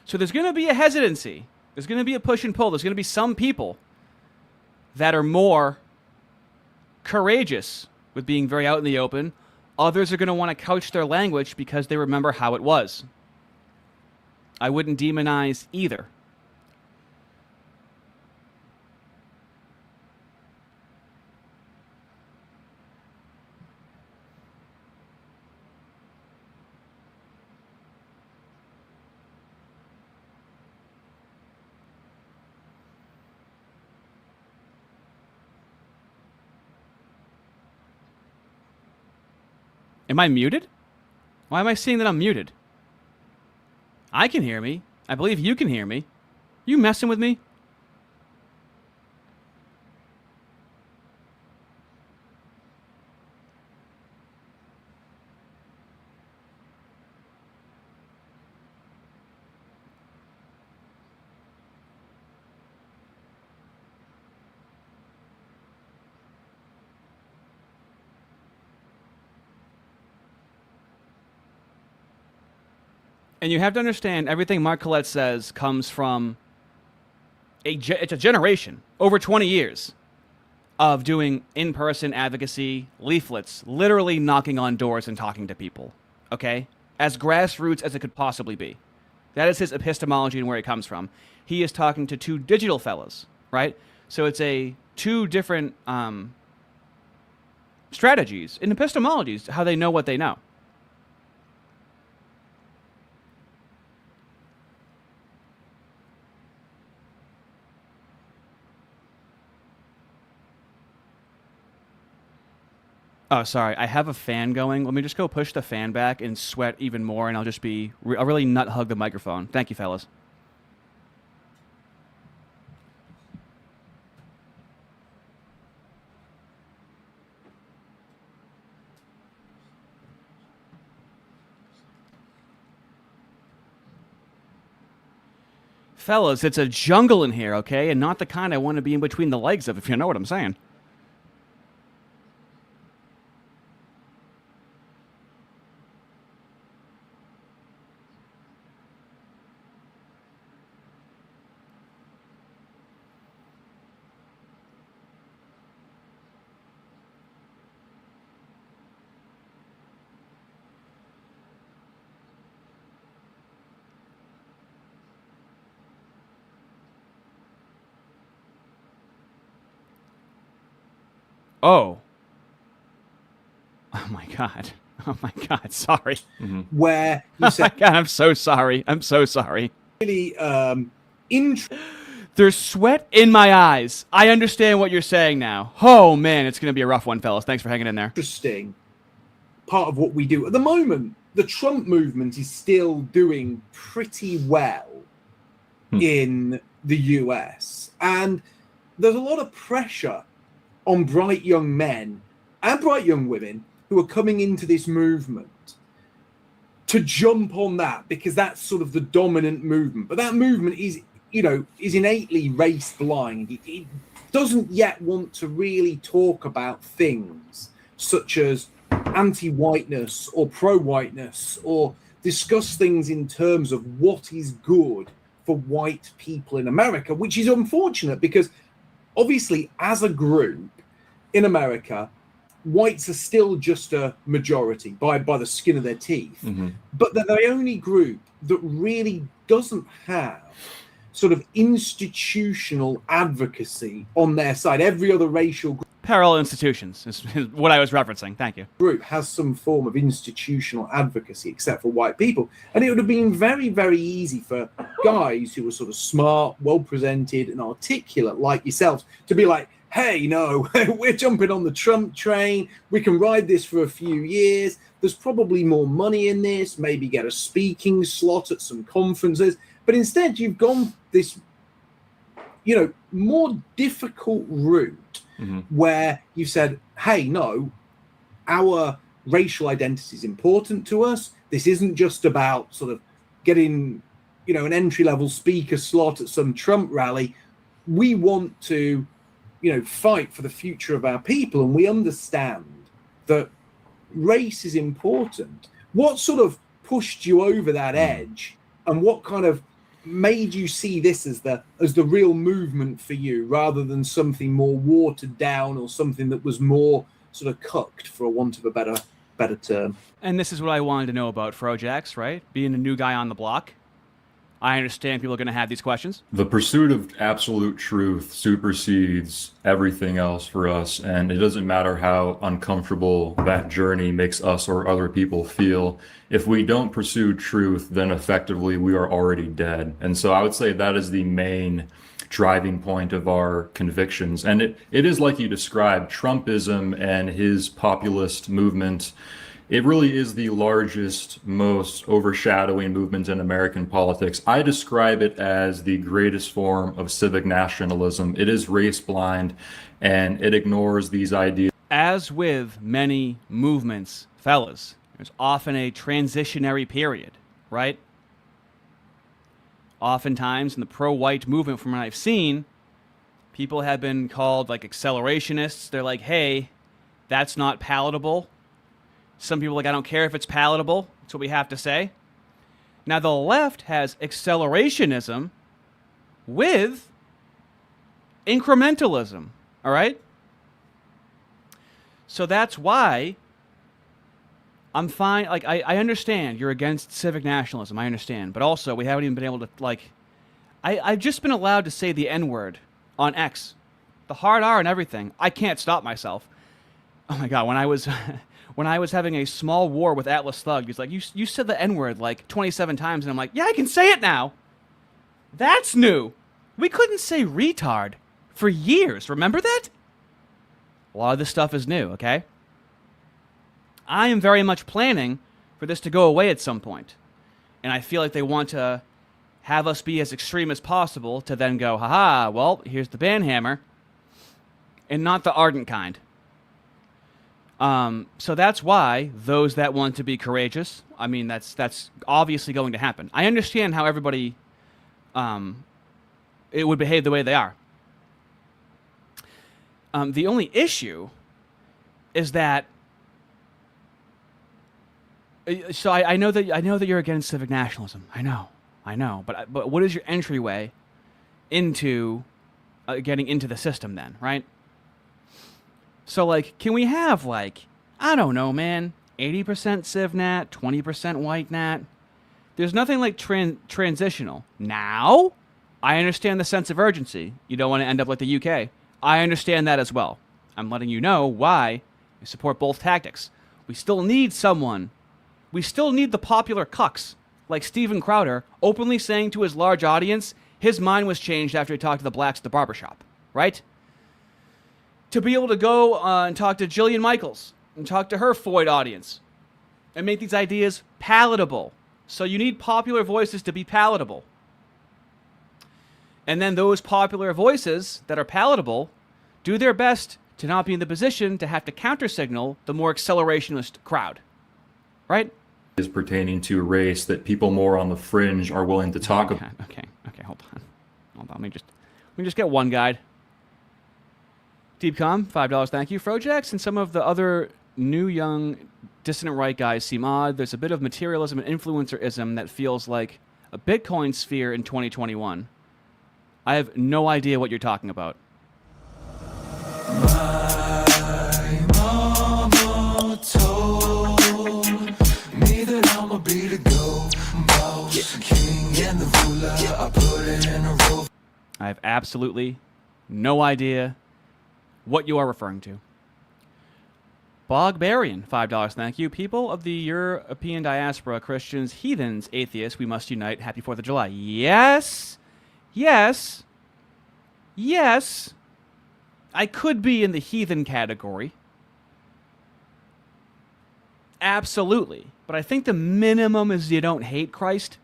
So there's going to be a hesitancy. There's going to be a push and pull. There's going to be some people that are more courageous with being very out in the open. Others are going to want to couch their language because they remember how it was. I wouldn't demonize either. Am I muted? Why am I seeing that I'm muted? I can hear me. I believe you can hear me. You messing with me? And you have to understand, everything Mark Collett says comes from it's a generation, over 20 years, of doing in-person advocacy, leaflets, literally knocking on doors and talking to people, okay? As grassroots as it could possibly be. That is his epistemology and where it comes from. He is talking to two digital fellas, right? So it's two different strategies in epistemologies, how they know what they know. Oh, sorry. I have a fan going. Let me just go push the fan back and sweat even more, and I'll really nut hug the microphone. Thank you, fellas. Fellas, it's a jungle in here, okay? And not the kind I want to be in between the legs of, if you know what I'm saying. Oh. Oh my God. Oh my God. Sorry. Where you Oh said, my God. I'm so sorry. I'm so sorry. really There's sweat in my eyes. I understand what you're saying now. Oh man, it's going to be a rough one, fellas. Thanks for hanging in there. interesting part of what we do at the moment. The Trump movement is still doing pretty well in the US, and there's a lot of pressure on bright young men and bright young women who are coming into this movement to jump on that because that's sort of the dominant movement. But that movement is innately race blind. It doesn't yet want to really talk about things such as anti-whiteness or pro-whiteness, or discuss things in terms of what is good for white people in America, which is unfortunate because obviously as a group in America, whites are still just a majority by the skin of their teeth, but they're the only group that really doesn't have sort of institutional advocacy on their side. Every other racial group, Parallel institutions is what I was referencing. Thank you. Group has some form of institutional advocacy except for white people. And it would have been very, very easy for guys who were sort of smart, well presented and articulate like yourselves to be like, hey, no, we're jumping on the Trump train. We can ride this for a few years. There's probably more money in this, maybe get a speaking slot at some conferences. But instead, you've gone this, more difficult route where you've said, hey, no, our racial identity is important to us. This isn't just about sort of getting, an entry-level speaker slot at some Trump rally. We want to, fight for the future of our people, and we understand that race is important. What sort of pushed you over that edge, and what kind of made you see this as the real movement for you, rather than something more watered down or something that was more sort of cucked, for a want of a better term? And this is what I wanted to know about FroJax, right? Being a new guy on the block. I understand people are going to have these questions. The pursuit of absolute truth supersedes everything else for us, and it doesn't matter how uncomfortable that journey makes us or other people feel. If we don't pursue truth, then effectively we are already dead. And so I would say that is the main driving point of our convictions. And it is like you described, Trumpism and his populist movement. It really is the largest, most overshadowing movement in American politics. I describe it as the greatest form of civic nationalism. It is race blind, and it ignores these ideas. As with many movements, fellas, there's often a transitionary period, right? Oftentimes in the pro-white movement, from what I've seen, people have been called like accelerationists. They're like, hey, that's not palatable. Some people are like, I don't care if it's palatable. That's what we have to say. Now, the left has accelerationism with incrementalism, all right? So that's why I'm fine. Like, I understand you're against civic nationalism. I understand. But also, we haven't even been able to, like, I've just been allowed to say the N-word on X. The hard R and everything. I can't stop myself. Oh, my God. When I was... When I was having a small war with Atlas Thug, he's like, you said the N-word like 27 times. And I'm like, yeah, I can say it now. That's new. We couldn't say retard for years. Remember that? A lot of this stuff is new, okay? I am very much planning for this to go away at some point. And I feel like they want to have us be as extreme as possible to then go, haha, well, here's the banhammer. And not the ardent kind. So that's why those that want to be courageous, I mean, that's obviously going to happen. I understand how everybody, it would behave the way they are. The only issue is that, so I know that you're against civic nationalism. I know. But what is your entryway into getting into the system then, right? So, like, can we have, like, I don't know, man, 80% civ nat, 20% white nat? There's nothing like transitional. Now, I understand the sense of urgency. You don't want to end up like the UK. I understand that as well. I'm letting you know why I support both tactics. We still need someone. We still need the popular cucks, like Steven Crowder, openly saying to his large audience his mind was changed after he talked to the blacks at the barbershop, right? To be able to go and talk to Jillian Michaels and talk to her Floyd audience and make these ideas palatable. So you need popular voices to be palatable. And then those popular voices that are palatable do their best to not be in the position to have to counter-signal the more accelerationist crowd. Right? Is pertaining to race that people more on the fringe are willing to talk about. Okay, hold on. Let me just get one guide. Deepcom, $5, thank you. FroJax and some of the other new young dissident right guys seem odd. There's a bit of materialism and influencerism that feels like a Bitcoin sphere in 2021. I have no idea what you're talking about. My mama told me that I'ma be the boss, king and the ruler. I put it in a row. I have absolutely no idea what you are referring to. Bogbarian, $5, thank you. People of the European diaspora, Christians, heathens, atheists, we must unite. Happy 4th of July. Yes. Yes. Yes. I could be in the heathen category. Absolutely. But I think the minimum is you don't hate Christ,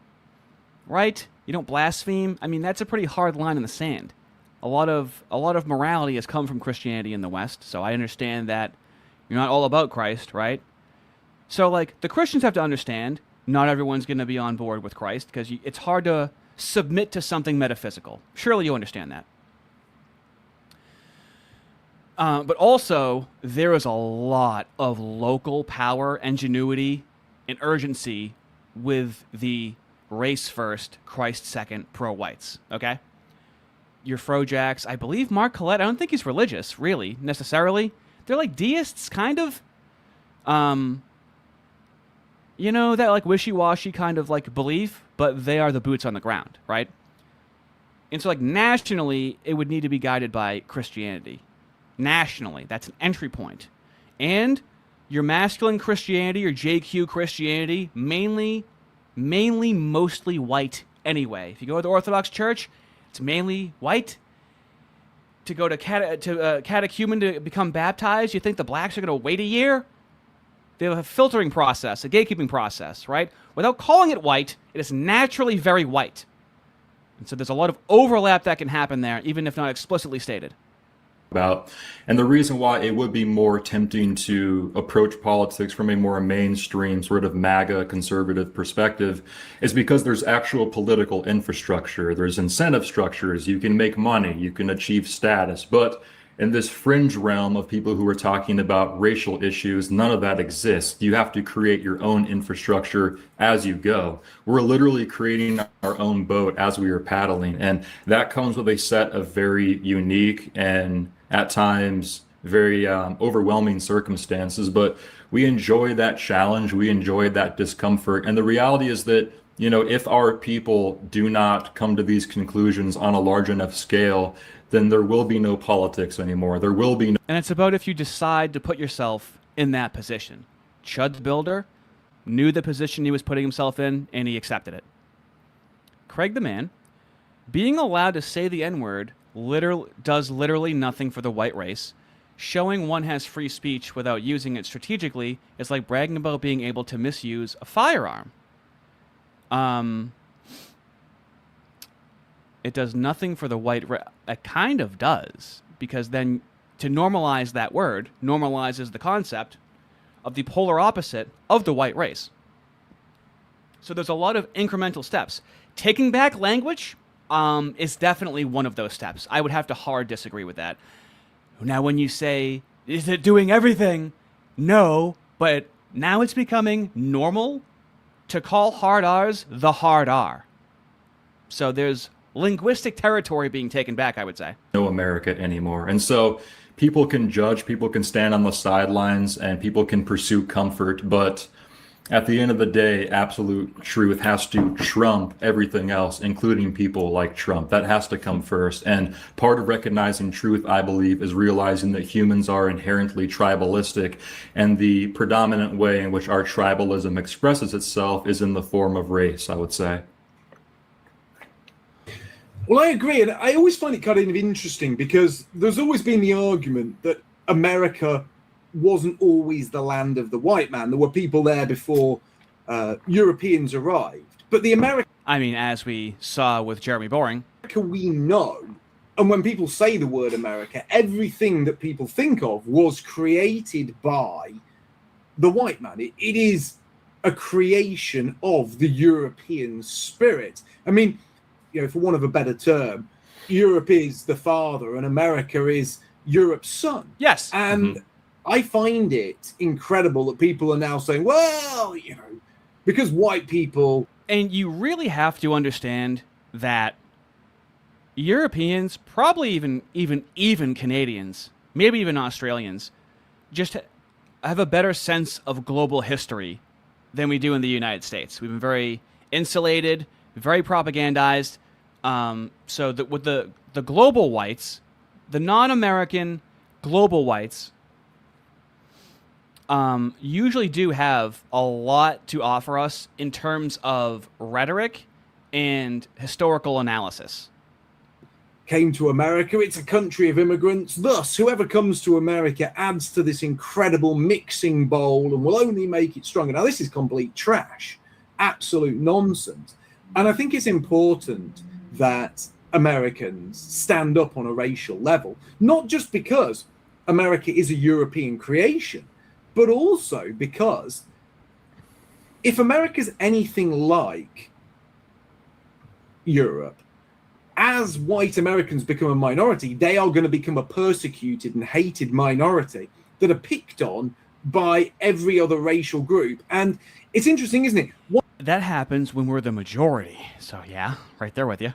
right? You don't blaspheme. I mean, that's a pretty hard line in the sand. A lot of morality has come from Christianity in the West, so I understand that you're not all about Christ, right? So, like, the Christians have to understand not everyone's going to be on board with Christ because it's hard to submit to something metaphysical. Surely you understand that. But also, there is a lot of local power, ingenuity, and urgency with the race first, Christ second, pro-whites, okay? Your FroJax, I believe Mark Collett, I don't think he's religious, really, necessarily. They're like deists, kind of. You know, that like wishy-washy kind of like belief, but they are the boots on the ground, right? And so like nationally, it would need to be guided by Christianity. Nationally, that's an entry point. And your masculine Christianity, your JQ Christianity, mainly mostly white anyway. If you go to the Orthodox Church, it's mainly white. To go to catechumen to become baptized, you think the blacks are going to wait a year? They have a filtering process, a gatekeeping process, right? Without calling it white, it is naturally very white. And so there's a lot of overlap that can happen there, even if not explicitly stated. And the reason why it would be more tempting to approach politics from a more mainstream sort of MAGA conservative perspective is because there's actual political infrastructure, there's incentive structures, you can make money, you can achieve status. But in this fringe realm of people who are talking about racial issues, none of that exists. You have to create your own infrastructure as you go. We're literally creating our own boat as we are paddling. And that comes with a set of very unique and at times very overwhelming circumstances. But we enjoy that challenge. We enjoy that discomfort. And the reality is that, you know, if our people do not come to these conclusions on a large enough scale, then there will be no politics anymore. There will be no... And it's about if you decide to put yourself in that position. Chud the Builder knew the position he was putting himself in, and he accepted it. Craig the Man, being allowed to say the N-word does literally nothing for the white race. Showing one has free speech without using it strategically is like bragging about being able to misuse a firearm. It does nothing for the white race. It kind of does, because then to normalize that word normalizes the concept of the polar opposite of the white race. So there's a lot of incremental steps. Taking back language is definitely one of those steps. I would have to hard disagree with that. Now, when you say, is it doing everything? No, but now it's becoming normal to call hard R's the hard R. So there's linguistic territory being taken back, I would say. No America anymore. And so people can judge, people can stand on the sidelines, and people can pursue comfort. But at the end of the day, absolute truth has to trump everything else, including people like Trump. That has to come first. And part of recognizing truth, I believe, is realizing that humans are inherently tribalistic. And the predominant way in which our tribalism expresses itself is in the form of race, I would say. Well, I agree. And I always find it kind of interesting because there's always been the argument that America wasn't always the land of the white man. There were people there before Europeans arrived. But the America... I mean, as we saw with Jeremy Boring. We know, and when people say the word America, everything that people think of was created by the white man. It is a creation of the European spirit. I mean, you know, for want of a better term, Europe is the father and America is Europe's son. Yes. And I find it incredible that people are now saying, well, you know, because white people And you really have to understand that Europeans, probably even Canadians, maybe even Australians, just have a better sense of global history than we do in the United States. We've been very insulated, very propagandized. So that with the global whites, the non-American global whites, usually do have a lot to offer us in terms of rhetoric and historical analysis. Came to America, it's a country of immigrants. Thus, whoever comes to America adds to this incredible mixing bowl and will only make it stronger. Now, this is complete trash, absolute nonsense. And I think it's important that Americans stand up on a racial level, not just because America is a European creation, but also because if America's anything like Europe, as white Americans become a minority, they are going to become a persecuted and hated minority that are picked on by every other racial group. And it's interesting, isn't it? That happens when we're the majority. So yeah, right there with you.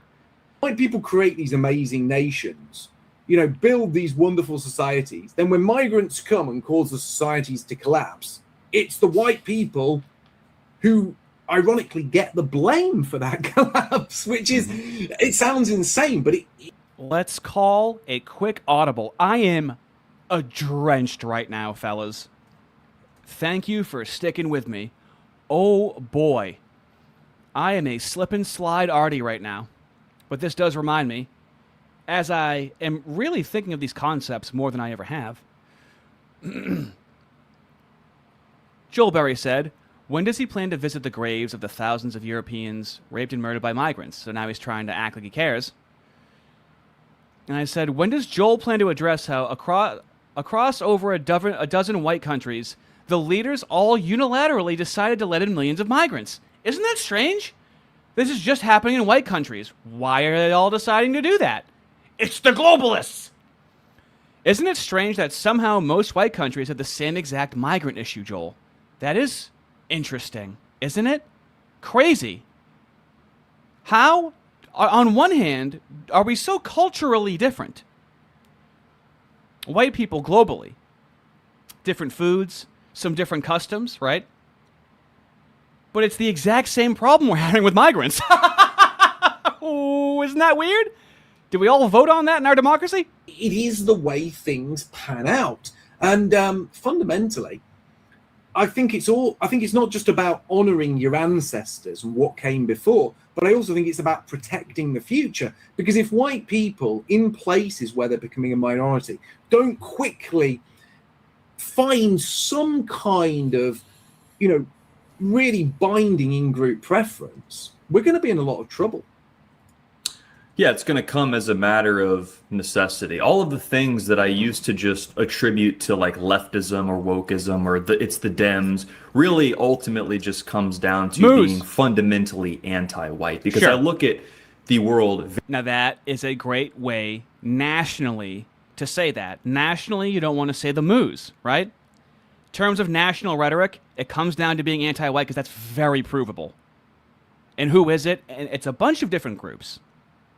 White people create these amazing nations, you know, build these wonderful societies. Then when migrants come and cause the societies to collapse, it's the white people who ironically get the blame for that collapse, which is, it sounds insane, but let's call a quick audible. I am drenched right now, fellas. Thank you for sticking with me. Oh boy, I am a slip and slide Ardy right now. But this does remind me, as I am really thinking of these concepts more than I ever have. Joel Berry said, when does he plan to visit the graves of the thousands of Europeans raped and murdered by migrants? So now he's trying to act like he cares. And I said, when does Joel plan to address how across over a dozen white countries, the leaders all unilaterally decided to let in millions of migrants? Isn't that strange? This is just happening in white countries. Why are they all deciding to do that? It's the globalists! Isn't it strange that somehow most white countries have the same exact migrant issue, Joel? That is interesting, isn't it? Crazy. How, on one hand, are we so culturally different? White people globally. Different foods, some different customs, right? But it's the exact same problem we're having with migrants. Oh, isn't that weird? Did we all vote on that in our democracy? it is the way things pan out. And fundamentally, I think it's not just about honoring your ancestors and what came before, but I also think it's about protecting the future. Because if white people in places where they're becoming a minority don't quickly find some kind of, really binding in-group preference, we're going to be in a lot of trouble. Yeah, it's going to come as a matter of necessity. All of the things that I used to just attribute to like leftism or wokeism or it's the Dems really ultimately just comes down to being fundamentally anti-white. Because I look at the world. Now that is a great way nationally to say that. Nationally, you don't want to say the moose, right? In terms of national rhetoric, it comes down to being anti-white because that's very provable. And who is it? And it's a bunch of different groups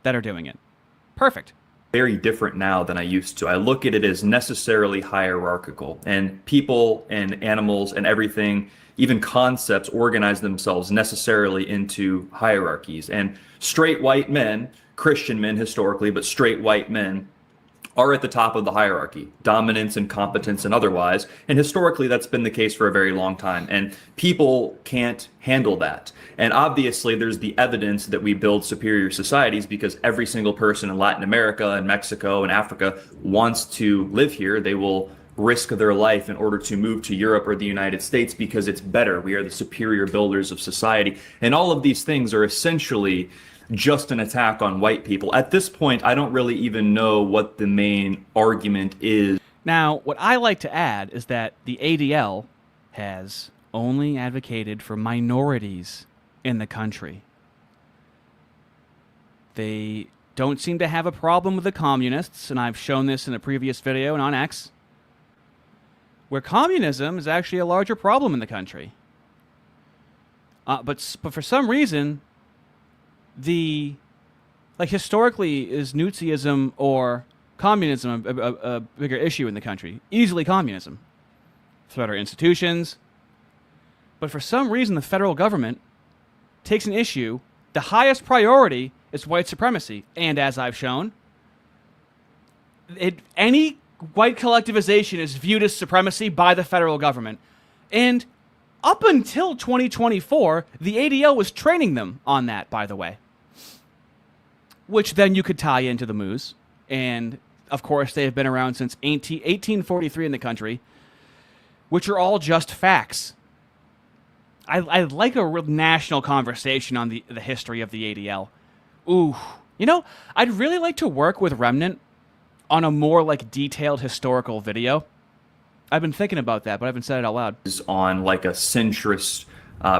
that are doing it. Perfect. Very different now than I used to. I look at it as necessarily hierarchical, and people and animals and everything, even concepts, organize themselves necessarily into hierarchies. And straight white men, Christian men historically, but straight white men are at the top of the hierarchy, dominance and competence and otherwise. And historically, that's been the case for a very long time. And people can't handle that. And obviously, there's the evidence that we build superior societies because every single person in Latin America and Mexico and Africa wants to live here. They will risk their life in order to move to Europe or the United States because it's better. We are the superior builders of society. And all of these things are essentially just an attack on white people. At this point, I don't really even know what the main argument is. Now, what I like to add is that the ADL has only advocated for minorities in the country. They don't seem to have a problem with the communists, and I've shown this in a previous video and on X, where communism is actually a larger problem in the country. But for some reason, historically, is Nazism or communism a bigger issue in the country? Easily communism. Threat our institutions. But for some reason, the federal government takes an issue. The highest priority is white supremacy. And as I've shown, any white collectivization is viewed as supremacy by the federal government. And up until 2024, the ADL was training them on that, by the way. Which then you could tie into the Moos. And, of course, they have been around since 1843 in the country, which are all just facts. I'd like a real national conversation on the history of the ADL. Ooh. You know, I'd really like to work with Remnant on a more, detailed historical video. I've been thinking about that, but I haven't said it out loud. On, a centrist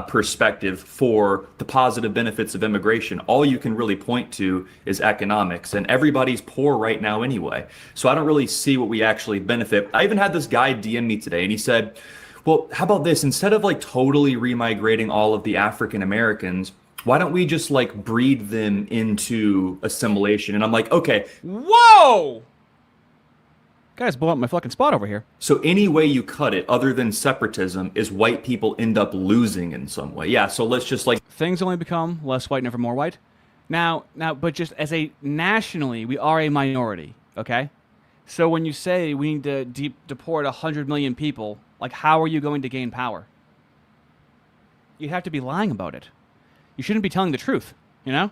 perspective for the positive benefits of immigration. All you can really point to is economics, and everybody's poor right now anyway. So I don't really see what we actually benefit. I even had this guy DM me today, and he said, well, how about this? Instead of totally remigrating all of the African Americans, why don't we just breed them into assimilation? And I'm like, okay. Whoa! Guys, blow up my fucking spot over here. So any way you cut it, other than separatism, is white people end up losing in some way. Yeah, so let's just things only become less white, never more white. Now, but just nationally, we are a minority, okay? So when you say we need to deport 100 million people, how are you going to gain power? You'd have to be lying about it. You shouldn't be telling the truth, you know?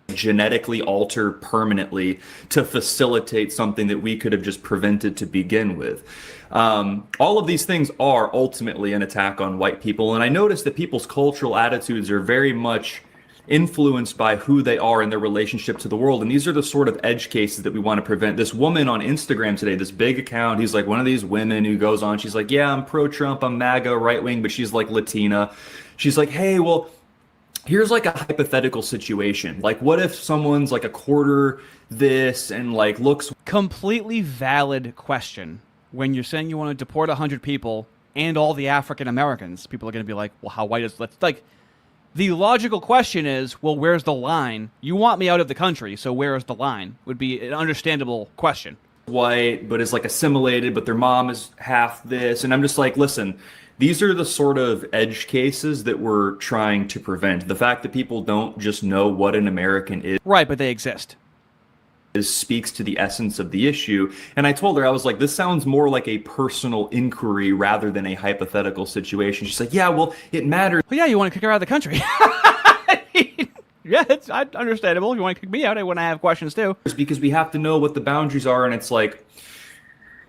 Genetically alter permanently to facilitate something that we could have just prevented to begin with. All of these things are ultimately an attack on white people, and I notice that people's cultural attitudes are very much influenced by who they are in their relationship to the world, and these are the sort of edge cases that we want to prevent. This woman on Instagram today, this big account, he's one of these women who goes on, she's like, yeah, I'm pro-Trump, I'm MAGA, right-wing, but she's Latina. She's like, hey, well, here's a hypothetical situation. What if someone's a quarter this and looks... Completely valid question. When you're saying you want to deport 100 people and all the African Americans, people are going to be like, well, how white is... The logical question is, well, where's the line? You want me out of the country, so where is the line? Would be an understandable question. White, but is assimilated, but their mom is half this. And I'm just listen... These are the sort of edge cases that we're trying to prevent. The fact that people don't just know what an American is. Right, but they exist. Speaks to the essence of the issue. And I told her, I was like, this sounds more like a personal inquiry rather than a hypothetical situation. She's like, yeah, well, it matters. Well, yeah, you want to kick her out of the country. Yeah, it's understandable. If you want to kick me out, I want to have questions too. Because we have to know what the boundaries are, and it's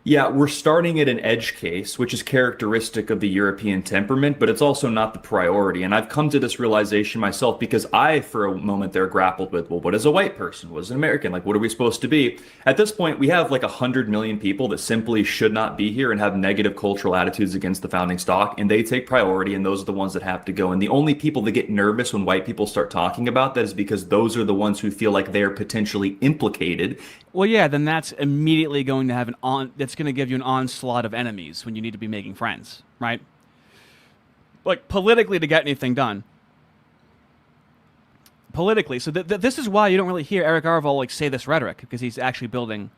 yeah, we're starting at an edge case, which is characteristic of the European temperament, but it's also not the priority. And I've come to this realization myself because I, for a moment there, grappled with, well, what is a white person? What is an American? What are we supposed to be? At this point, we have 100 million people that simply should not be here and have negative cultural attitudes against the founding stock, and they take priority, and those are the ones that have to go. And the only people that get nervous when white people start talking about that is because those are the ones who feel like they're potentially implicated. Well, yeah, then that's immediately going to have that's going to give you an onslaught of enemies when you need to be making friends, right? Politically to get anything done. Politically. So this is why you don't really hear Eric Arvol say this rhetoric, because he's actually building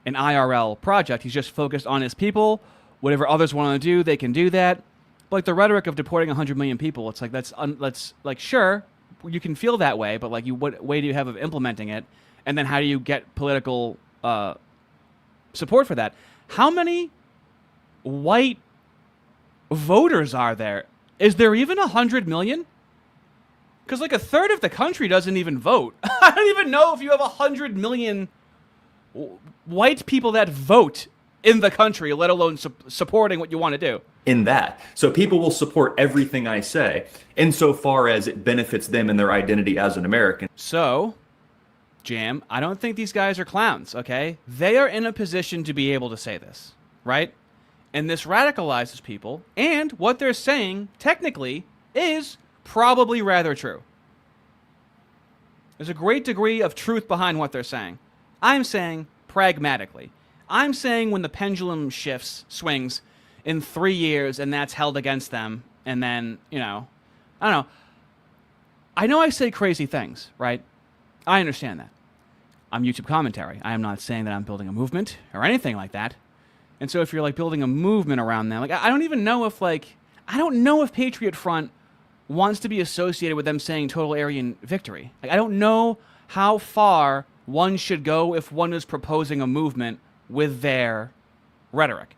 an IRL project. He's just focused on his people. Whatever others want to do, they can do that. But the rhetoric of deporting 100 million people, it's that's sure, you can feel that way, but what way do you have of implementing it? And then how do you get political support for that? How many white voters are there? Is there even 100 million? Because a third of the country doesn't even vote. I don't even know if you have 100 million white people that vote in the country, let alone supporting what you want to do. In that. So people will support everything I say, insofar as it benefits them and their identity as an American. So... Jam, I don't think these guys are clowns, okay? They are in a position to be able to say this, right? And this radicalizes people, and what they're saying, technically, is probably rather true. There's a great degree of truth behind what they're saying. I'm saying pragmatically. I'm saying when the pendulum swings in 3 years and that's held against them, and then, I don't know. I know I say crazy things, right? I understand that. I'm YouTube commentary. I am not saying that I'm building a movement or anything like that. And so if you're building a movement around them, I don't even know if I don't know if Patriot Front wants to be associated with them saying total Aryan victory. I don't know how far one should go if one is proposing a movement with their rhetoric.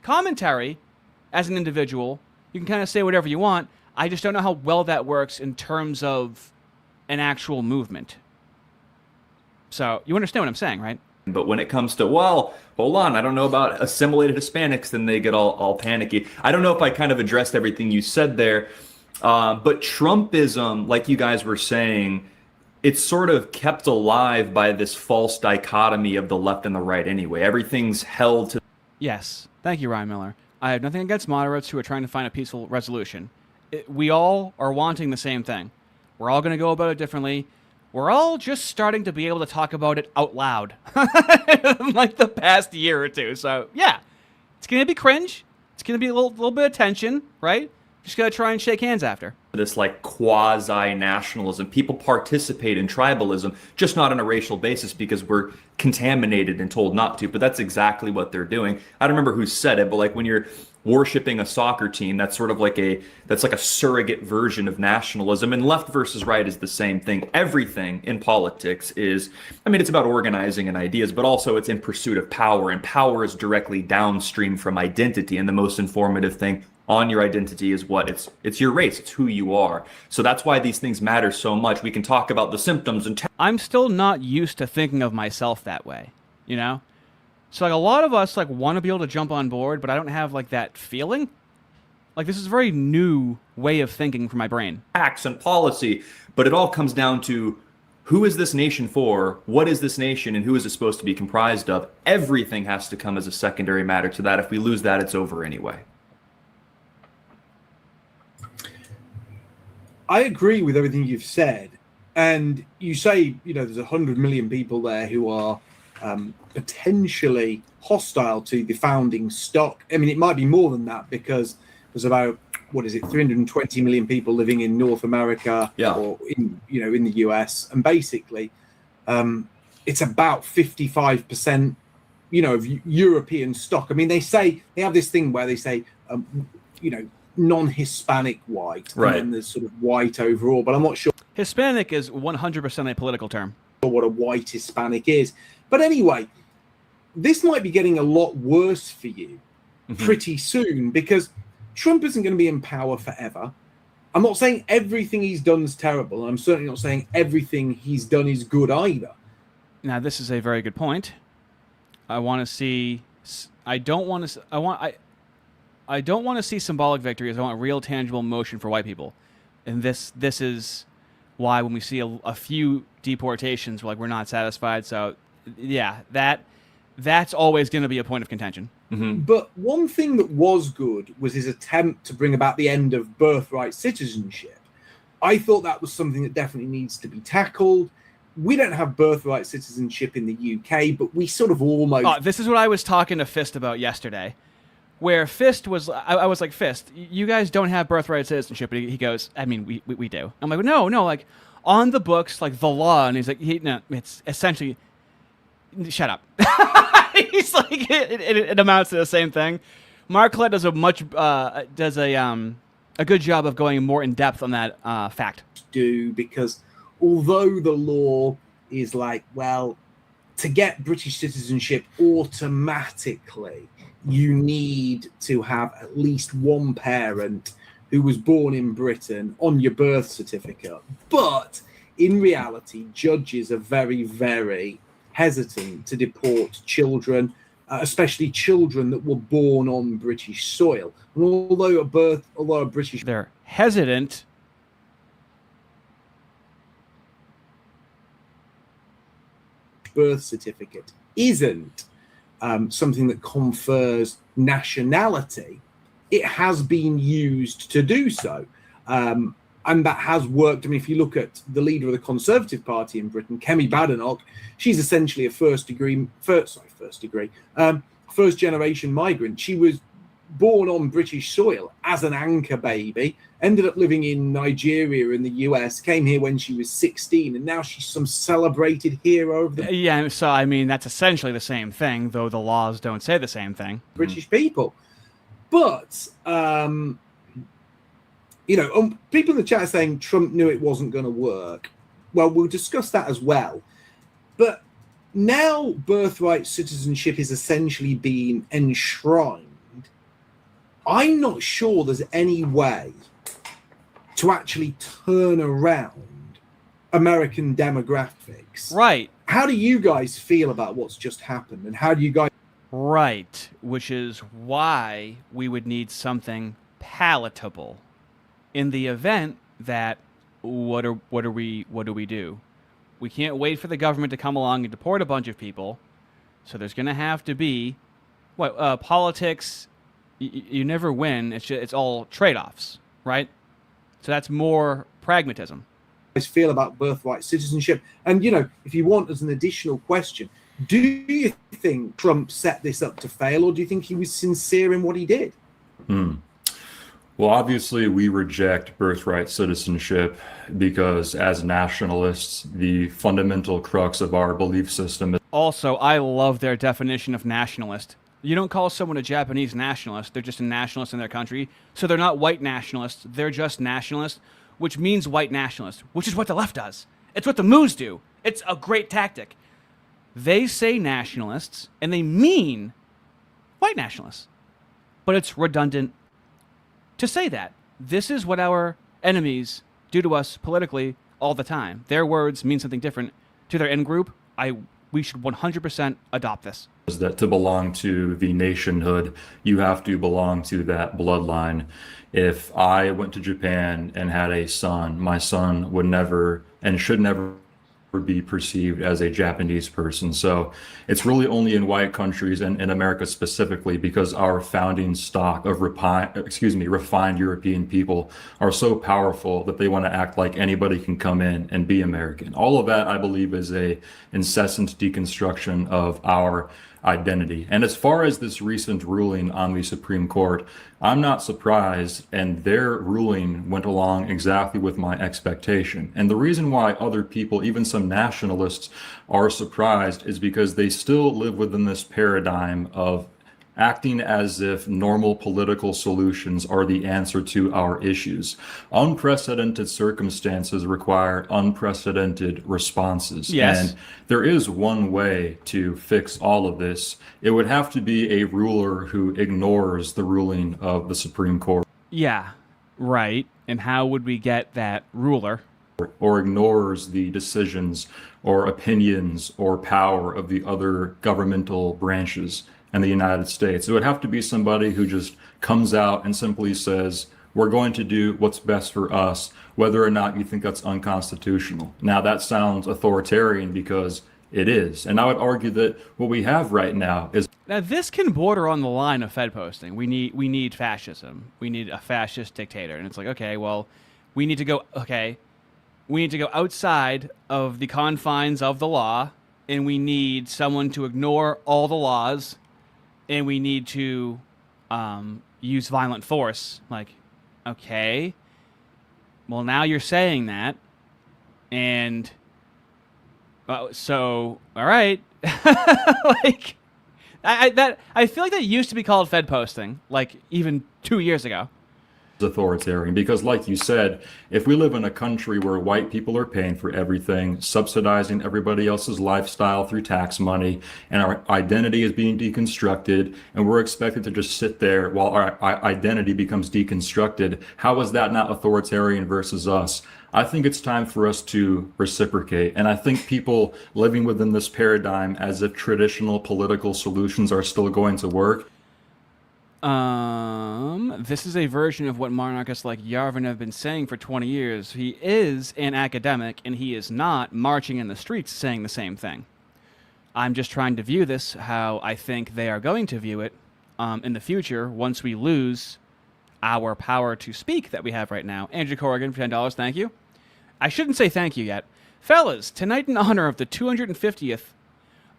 Commentary, as an individual, you can kind of say whatever you want. I just don't know how well that works in terms of an actual movement. So you understand what I'm saying, right? But when it comes to, well, hold on, I don't know about assimilated Hispanics, then they get all panicky. I don't know if I kind of addressed everything you said there, but Trumpism, like you guys were saying, it's sort of kept alive by this false dichotomy of the left and the right anyway. Everything's held to... Yes. Thank you, Ryan Miller. I have nothing against moderates who are trying to find a peaceful resolution. We all are wanting the same thing. We're all going to go about it differently. We're all just starting to be able to talk about it out loud in the past year or two. So, yeah, it's going to be cringe. It's going to be a little bit of tension, right? Just got to try and shake hands after. This quasi-nationalism. People participate in tribalism, just not on a racial basis because we're contaminated and told not to. But that's exactly what they're doing. I don't remember who said it, but when you're worshiping a soccer team, that's sort of like a surrogate version of nationalism. And left versus right is the same thing. Everything in politics is, it's about organizing and ideas, but also it's in pursuit of power. And power is directly downstream from identity. And the most informative thing on your identity is what? It's your race. It's who you are. So that's why these things matter so much. We can talk about the symptoms and... I'm still not used to thinking of myself that way, So a lot of us want to be able to jump on board, but I don't have that feeling. This is a very new way of thinking for my brain. Acts and policy, but it all comes down to who is this nation for? What is this nation and who is it supposed to be comprised of? Everything has to come as a secondary matter to that. If we lose that, it's over anyway. I agree with everything you've said. And you say, there's 100 million people there who are potentially hostile to the founding stock. It might be more than that because there's about, 320 million people living in North America or in the US. And basically, it's about 55%, of European stock. They say, they have this thing where they say, non-Hispanic white, right? And then there's sort of white overall, but I'm not sure. Hispanic is 100% a political term. What a white Hispanic is. But anyway, this might be getting a lot worse for you pretty soon because Trump isn't going to be in power forever. I'm not saying everything he's done is terrible, and I'm certainly not saying everything he's done is good either. Now, this is a very good point. I don't want to see symbolic victories. I want real, tangible motion for white people. And this is why when we see a few deportations, we're not satisfied. So, yeah, that's always going to be a point of contention. But one thing that was good was his attempt to bring about the end of birthright citizenship. I thought that was something that definitely needs to be tackled. We don't have birthright citizenship in the UK, but we sort of almost... Oh, this is what I was talking to Fist about yesterday. Where Fist was, I was like, Fist, you guys don't have birthright citizenship. And he goes, we do. I'm like, no, on the books, the law. And he's like, no, it's essentially, shut up. He's like, it amounts to the same thing. Mark Collett does a good job of going more in depth on that fact. Because although the law is to get British citizenship automatically, you need to have at least one parent who was born in Britain on your birth certificate. But in reality, judges are very, very hesitant to deport children, especially children that were born on British soil. And although a British... They're hesitant. Birth certificate isn't something that confers nationality, it has been used to do so. And that has worked. If you look at the leader of the Conservative Party in Britain, Kemi Badenoch, she's essentially a first generation migrant. She was born on British soil as an anchor baby, ended up living in Nigeria in the US, came here when she was 16, and now she's some celebrated hero of the Yeah, so I mean, that's essentially the same thing, though the laws don't say the same thing. British people. But, people in the chat are saying Trump knew it wasn't going to work. Well, we'll discuss that as well. But now birthright citizenship is essentially being enshrined. I'm not sure there's any way to actually turn around American demographics. Right. How do you guys feel about what's just happened? And how do you guys... Right, which is why we would need something palatable in the event that what do we do? We can't wait for the government to come along and deport a bunch of people. So there's going to have to be politics. You never win. It's all trade-offs, right? So that's more pragmatism. Feel about birthright citizenship? And if you want as an additional question, do you think Trump set this up to fail, or do you think he was sincere in what he did? Well, obviously, we reject birthright citizenship because, as nationalists, the fundamental crux of our belief system is. Also, I love their definition of nationalist. You don't call someone a Japanese nationalist. They're just a nationalist in their country. So they're not white nationalists. They're just nationalists, which means white nationalists, which is what the left does. It's what the Moos do. It's a great tactic. They say nationalists, and they mean white nationalists. But it's redundant to say that. This is what our enemies do to us politically all the time. Their words mean something different to their end group. We should 100% adopt this. Is that to belong to the nationhood, you have to belong to that bloodline. If I went to Japan and had a son, my son would never and should never be perceived as a Japanese person. So it's really only in white countries and in America specifically, because our founding stock of refined European people are so powerful that they want to act like anybody can come in and be American. All of that, I believe, is a incessant deconstruction of our identity. And as far as this recent ruling on the Supreme Court, I'm not surprised, and their ruling went along exactly with my expectation. And the reason why other people, even some nationalists, are surprised is because they still live within this paradigm of acting as if normal political solutions are the answer to our issues. Unprecedented circumstances require unprecedented responses. Yes. And there is one way to fix all of this. It would have to be a ruler who ignores the ruling of the Supreme Court. Yeah, right. And how would we get that ruler? Or ignores the decisions or opinions or power of the other governmental branches in the United States. It would have to be somebody who just comes out and simply says, we're going to do what's best for us, whether or not you think that's unconstitutional. Now, that sounds authoritarian because it is. And I would argue that what we have right now is... Now, this can border on the line of Fed posting. We need fascism. We need a fascist dictator. And it's like, okay, well, we need to go outside of the confines of the law, and we need someone to ignore all the laws, and we need to use violent force. Like, okay, well, now you're saying that, and so, all right. Like, I feel like that used to be called Fed posting, like, even 2 years ago. Authoritarian, because like you said, if we live in a country where white people are paying for everything, subsidizing everybody else's lifestyle through tax money, and our identity is being deconstructed, and we're expected to just sit there while our identity becomes deconstructed, how is that not authoritarian versus us? I think it's time for us to reciprocate. And I think people living within this paradigm as if traditional political solutions are still going to work. This is a version of what monarchists like Yarvin have been saying for 20 years. He is an academic, and he is not marching in the streets saying the same thing. I'm just trying to view this how I think they are going to view it in the future once we lose our power to speak that we have right now. Andrew Corrigan for $10, thank you. I shouldn't say thank you yet. Fellas, tonight in honor of the 250th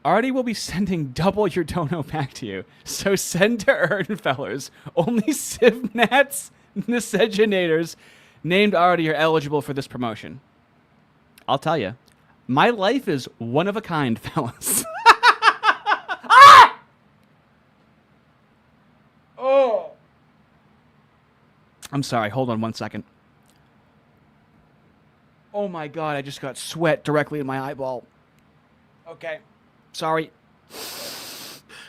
Ardy will be sending double your dono back to you. So send to Erdenfellers. Only Civnats miscegenators named Ardy are eligible for this promotion. I'll tell you, my life is one of a kind, fellas. Ah! Oh. I'm sorry. Hold on 1 second. Oh my God, I just got sweat directly in my eyeball. Okay. Sorry.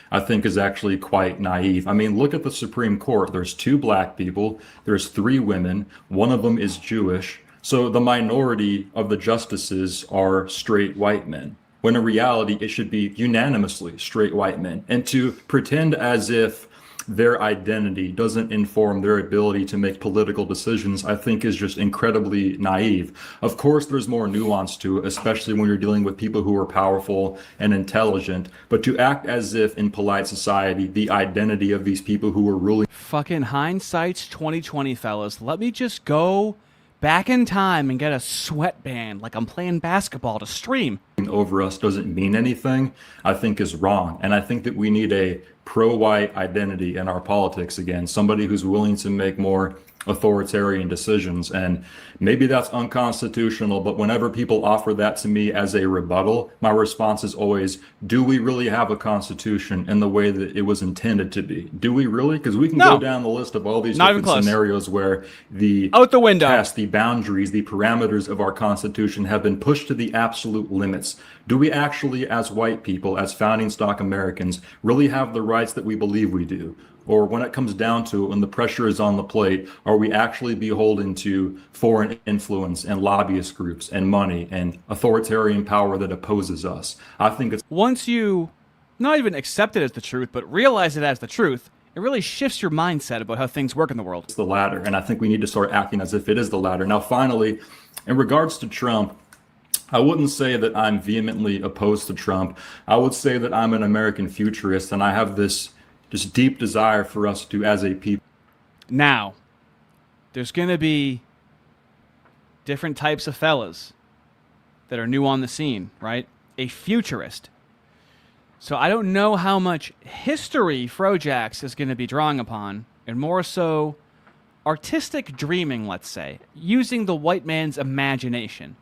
I think is actually quite naive. I mean, look at the Supreme Court. There's 2 black people, there's 3 women, one of them is Jewish. So the minority of the justices are straight white men, when in reality it should be unanimously straight white men. And to pretend as if their identity doesn't inform their ability to make political decisions, I think is just incredibly naive. Of course, there's more nuance to it, especially when you're dealing with people who are powerful and intelligent. But to act as if in polite society, the identity of these people who are ruling... Fucking hindsight's 2020, fellas. Let me just go back in time and get a sweatband like I'm playing basketball to stream over us doesn't mean anything, I think is wrong. And I think that we need a pro-white identity in our politics again, somebody who's willing to make more authoritarian decisions. And maybe that's unconstitutional, but whenever people offer that to me as a rebuttal, my response is always, do we really have a constitution in the way that it was intended to be? Do we really? Because we can go down the list of all these different scenarios where the out the window test, the boundaries, the parameters of our constitution have been pushed to the absolute limits. Do we actually, as white people, as founding stock Americans, really have the rights that we believe we do? Or when it comes down to it, when the pressure is on the plate, are we actually beholden to foreign influence and lobbyist groups and money and authoritarian power that opposes us? I think it's... Once you not even accept it as the truth, but realize it as the truth, it really shifts your mindset about how things work in the world. It's the latter, and I think we need to start acting as if it is the latter. Now, finally, in regards to Trump, I wouldn't say that I'm vehemently opposed to Trump. I would say that I'm an American futurist, and I have this just deep desire for us to, as a people. Now, there's going to be different types of fellas that are new on the scene, right? A futurist. So I don't know how much history FroJax is going to be drawing upon, and more so artistic dreaming, let's say, using the white man's imagination.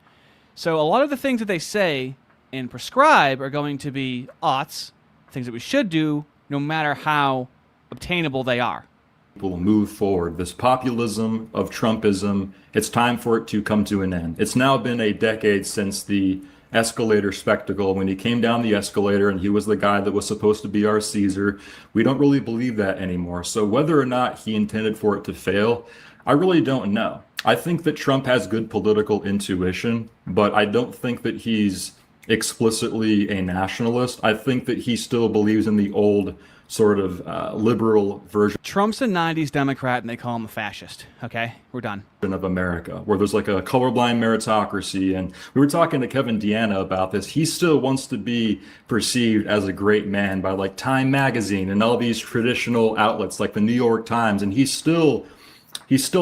So a lot of the things that they say and prescribe are going to be oughts, things that we should do, no matter how obtainable they are. People move forward. This populism of Trumpism, it's time for it to come to an end. It's now been a decade since the escalator spectacle, when he came down the escalator and he was the guy that was supposed to be our Caesar. We don't really believe that anymore. So whether or not he intended for it to fail, I really don't know. I think that Trump has good political intuition, but I don't think that he's explicitly a nationalist. I think that he still believes in the old sort of liberal version. Trump's a 90s Democrat and they call him a fascist. Okay, we're done. Of America, where there's like a colorblind meritocracy. And we were talking to Kevin Deanna about this. He still wants to be perceived as a great man by like Time Magazine and all these traditional outlets like the New York Times. And he still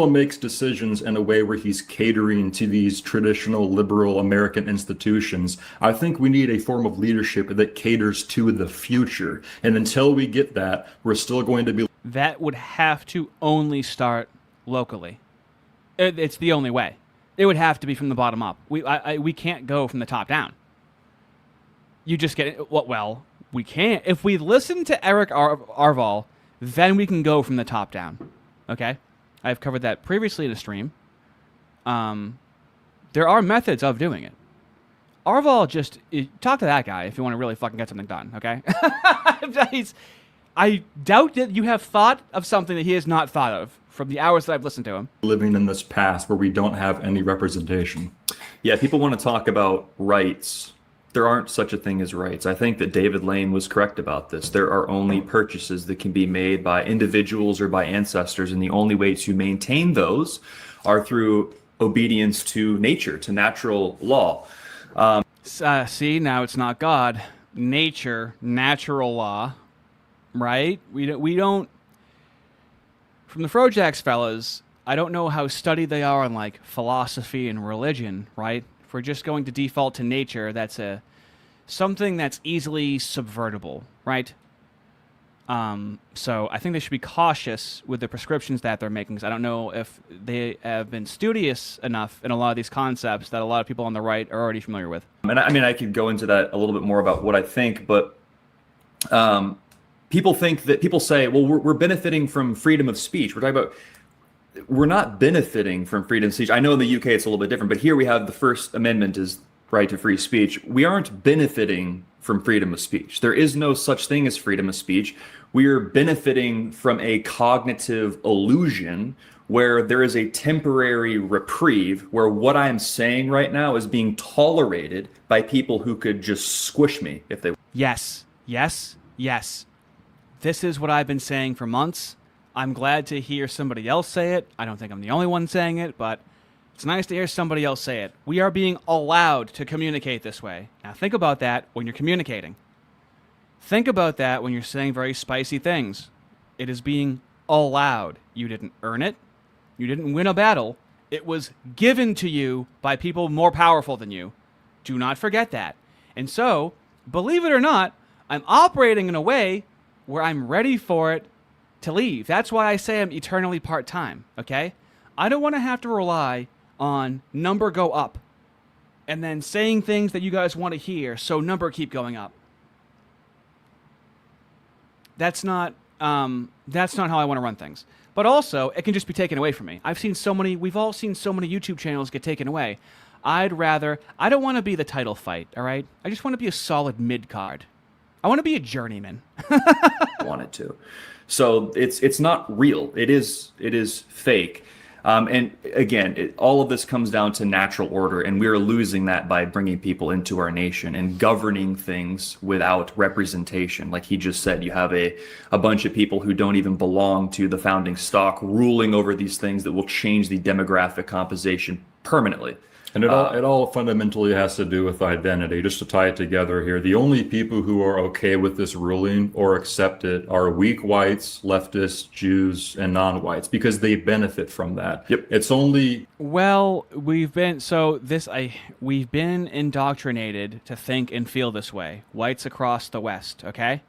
makes decisions in a way where he's catering to these traditional liberal American institutions. I think we need a form of leadership that caters to the future. And until we get that, we're still going to be... That would have to only start locally. It's the only way. It would have to be from the bottom up. We can't go from the top down. You just get it. Well, we can't. If we listen to Eric Arval, then we can go from the top down. Okay? I've covered that previously in a stream. There are methods of doing it. Arval talk to that guy if you want to really fucking get something done, okay? I doubt that you have thought of something that he has not thought of from the hours that I've listened to him. Living in this past where we don't have any representation. Yeah, people want to talk about rights. There aren't such a thing as rights. I think that David Lane was correct about this. There are only purchases that can be made by individuals or by ancestors, and the only way to maintain those are through obedience to nature, to natural law. See, now it's not God. Nature, natural law, right? We don't... From the FroJax fellas, I don't know how studied they are on like philosophy and religion, right? If we're just going to default to nature, that's a something that's easily subvertible, right? So I think they should be cautious with the prescriptions that they're making, because I don't know if they have been studious enough in a lot of these concepts that a lot of people on the right are already familiar with. And I mean, I could go into that a little bit more about what I think, but people say, well, we're benefiting from freedom of speech. We're talking about, we're not benefiting from freedom of speech. I know in the UK it's a little bit different, but here we have the First Amendment is right to free speech. We aren't benefiting from freedom of speech. There is no such thing as freedom of speech. We are benefiting from a cognitive illusion where there is a temporary reprieve, where what I'm saying right now is being tolerated by people who could just squish me if they. Yes, yes, yes. This is what I've been saying for months. I'm glad to hear somebody else say it. I don't think I'm the only one saying it, but it's nice to hear somebody else say it. We are being allowed to communicate this way. Now think about that when you're communicating. Think about that when you're saying very spicy things. It is being allowed. You didn't earn it. You didn't win a battle. It was given to you by people more powerful than you. Do not forget that. And so, believe it or not, I'm operating in a way where I'm ready for it to leave. That's why I say I'm eternally part-time, okay? I don't want to have to rely on number go up and then saying things that you guys want to hear so number keep going up. That's not how I want to run things. But also, it can just be taken away from me. We've all seen so many YouTube channels get taken away. I don't want to be the title fight, all right? I just want to be a solid mid-card. I want to be a journeyman. Wanted to. So it's not real. It is fake. And again, all of this comes down to natural order, and we're losing that by bringing people into our nation and governing things without representation. Like he just said, you have a bunch of people who don't even belong to the founding stock ruling over these things that will change the demographic composition permanently. And it all fundamentally has to do with identity. Just to tie it together here, the only people who are okay with this ruling or accept it are weak whites, leftists, Jews, and non-whites, because they benefit from that. Yep. It's only... Well, we've been indoctrinated to think and feel this way. Whites across the West, okay?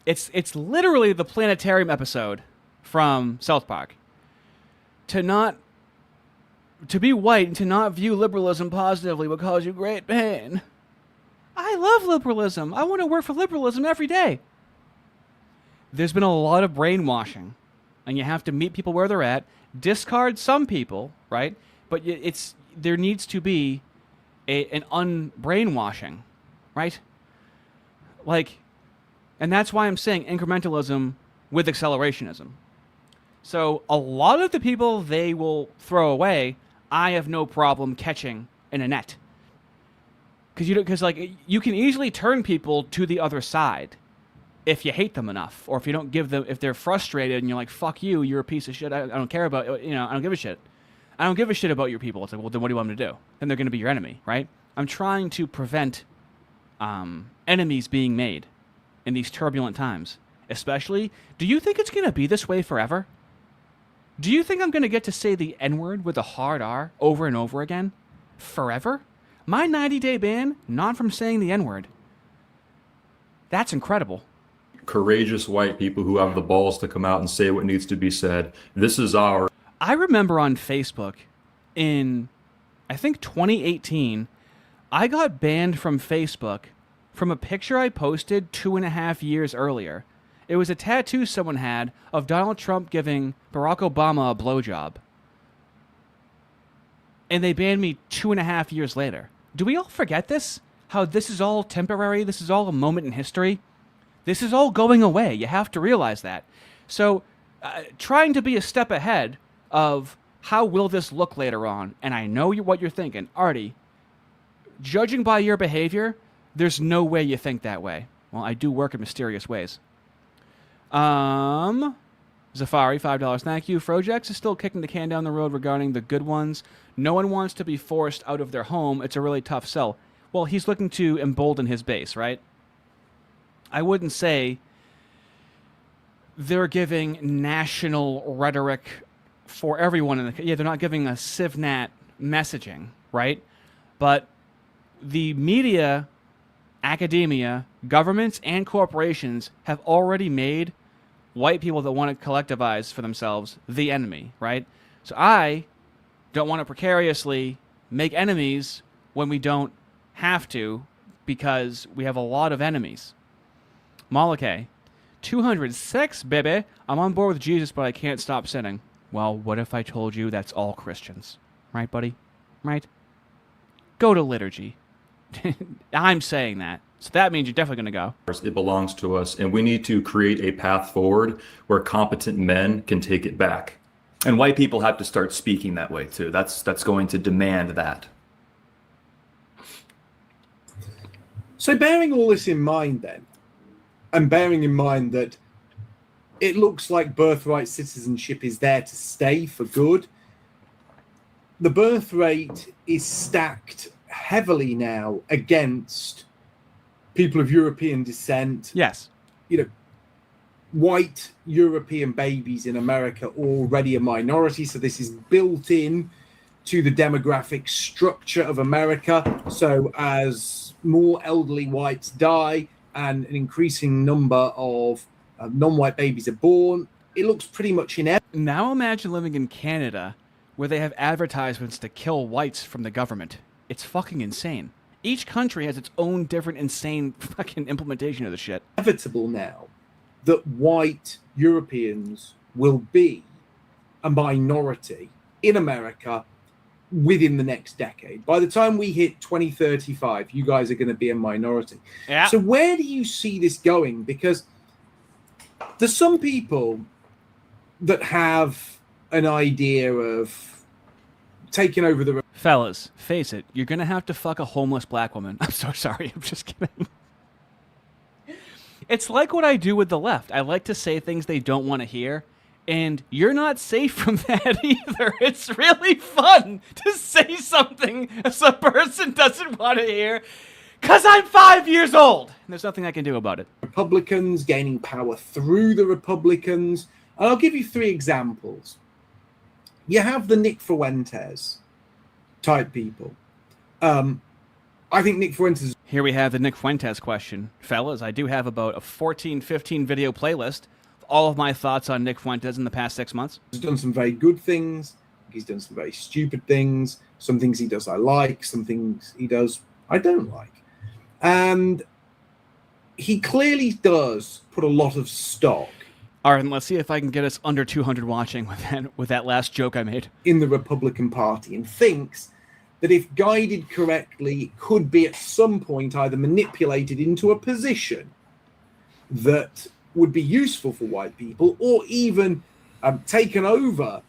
It's literally the planetarium episode from South Park. To be white and to not view liberalism positively will cause you great pain. I love liberalism. I want to work for liberalism every day. There's been a lot of brainwashing, and you have to meet people where they're at, discard some people, right? But there needs to be an unbrainwashing, right? And that's why I'm saying incrementalism with accelerationism. So a lot of the people they will throw away, I have no problem catching in a net. Because you can easily turn people to the other side if you hate them enough, or if you don't give them, if they're frustrated and you're like, fuck you, you're a piece of shit, I don't care about, I don't give a shit. I don't give a shit about your people. It's like, well, then what do you want me to do? Then they're going to be your enemy, right? I'm trying to prevent enemies being made in these turbulent times. Especially, do you think it's going to be this way forever? Do you think I'm going to get to say the N-word with a hard R over and over again? Forever? My 90-day ban, not from saying the N-word. That's incredible. Courageous white people who have the balls to come out and say what needs to be said. This is our... I remember on Facebook in, I think 2018, I got banned from Facebook from a picture I posted 2.5 years earlier. It was a tattoo someone had of Donald Trump giving Barack Obama a blowjob. And they banned me 2.5 years later. Do we all forget this? How this is all temporary? This is all a moment in history? This is all going away. You have to realize that. So, trying to be a step ahead of how will this look later on, and I know what you're thinking. Ardy, judging by your behavior, there's no way you think that way. Well, I do work in mysterious ways. Zafari, $5. Thank you. FroJax is still kicking the can down the road regarding the good ones. No one wants to be forced out of their home. It's a really tough sell. Well, he's looking to embolden his base, right? I wouldn't say they're giving national rhetoric for everyone. They're not giving a CivNat messaging, right? But the media, academia, governments, and corporations have already made white people that want to collectivize for themselves the enemy, right? So I don't want to precariously make enemies when we don't have to, because we have a lot of enemies. Malake, 206, baby. I'm on board with Jesus, but I can't stop sinning. Well, what if I told you that's all Christians? Right, buddy? Right? Go to liturgy. I'm saying that. So that means you're definitely going to go. It belongs to us, and we need to create a path forward where competent men can take it back. And white people have to start speaking that way too. That's going to demand that. So bearing all this in mind then, and bearing in mind that it looks like birthright citizenship is there to stay for good, the birth rate is stacked heavily now against people of European descent. Yes. You know, white European babies in America are already a minority, so this is built in to the demographic structure of America. So as more elderly whites die and an increasing number of non-white babies are born, it looks pretty much inevitable. Now imagine living in Canada where they have advertisements to kill whites from the government. It's fucking insane. Each country has its own different insane fucking implementation of the shit. Inevitable now that white Europeans will be a minority in America within the next decade. By the time we hit 2035, you guys are going to be a minority. Yeah. So where do you see this going? Because there's some people that have an idea of taking over the... Fellas, face it, you're going to have to fuck a homeless black woman. I'm so sorry, I'm just kidding. It's like what I do with the left. I like to say things they don't want to hear, and you're not safe from that either. It's really fun to say something a person doesn't want to hear, because I'm 5 years old, and there's nothing I can do about it. Republicans gaining power through the Republicans. And I'll give you 3 examples. You have the Nick Fuentes type people. I think Nick Fuentes... Here we have the Nick Fuentes question. Fellas, I do have about a 14, 15 video playlist of all of my thoughts on Nick Fuentes in the past 6 months. He's done some very good things. He's done some very stupid things. Some things he does I like. Some things he does I don't like. And he clearly does put a lot of stock. All right, and let's see if I can get us under 200 watching with that last joke I made. In the Republican Party, and thinks that if guided correctly, it could be at some point either manipulated into a position that would be useful for white people, or even taken over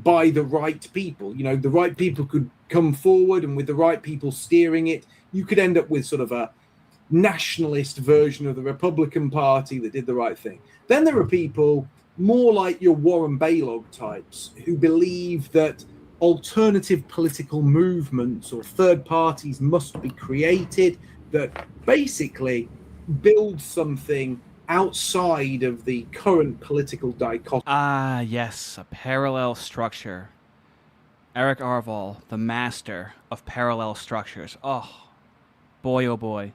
by the right people. You know, the right people could come forward, and with the right people steering it, you could end up with sort of a nationalist version of the Republican Party that did the right thing. Then there are people more like your Warren Balog types who believe that alternative political movements or third parties must be created that basically build something outside of the current political dichotomy. Ah, yes, a parallel structure. Eric Arval, the master of parallel structures. Oh boy.